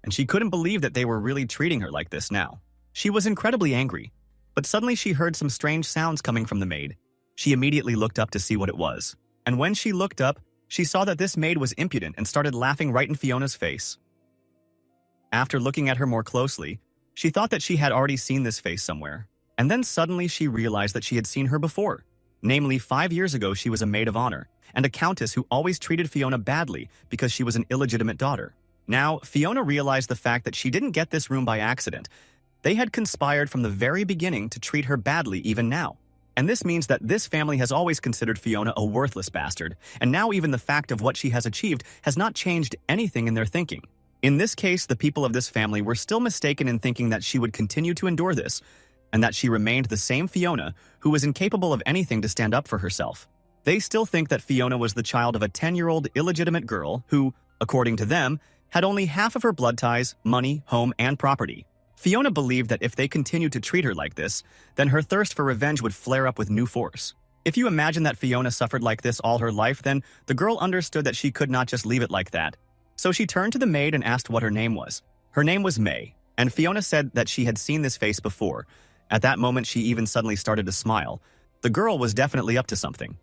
and she couldn't believe that they were really treating her like this now. She was incredibly angry, but suddenly she heard some strange sounds coming from the maid. She immediately looked up to see what it was, and when she looked up, she saw that this maid was impudent and started laughing right in Fiona's face. After looking at her more closely, she thought that she had already seen this face somewhere, and then suddenly she realized that she had seen her before. Namely, 5 years ago she was a maid of honor, and a countess who always treated Fiona badly because she was an illegitimate daughter. Now, Fiona realized the fact that she didn't get this room by accident. They had conspired from the very beginning to treat her badly even now. And this means that this family has always considered Fiona a worthless bastard, and now even the fact of what she has achieved has not changed anything in their thinking. In this case, the people of this family were still mistaken in thinking that she would continue to endure this, and that she remained the same Fiona who was incapable of anything to stand up for herself. They still think that Fiona was the child of a 10-year-old illegitimate girl who, according to them, had only half of her blood ties, money, home, and property. Fiona believed that if they continued to treat her like this, then her thirst for revenge would flare up with new force. If you imagine that Fiona suffered like this all her life, then the girl understood that she could not just leave it like that. So she turned to the maid and asked what her name was. Her name was May, and Fiona said that she had seen this face before. At that moment, she even suddenly started to smile. The girl was definitely up to something.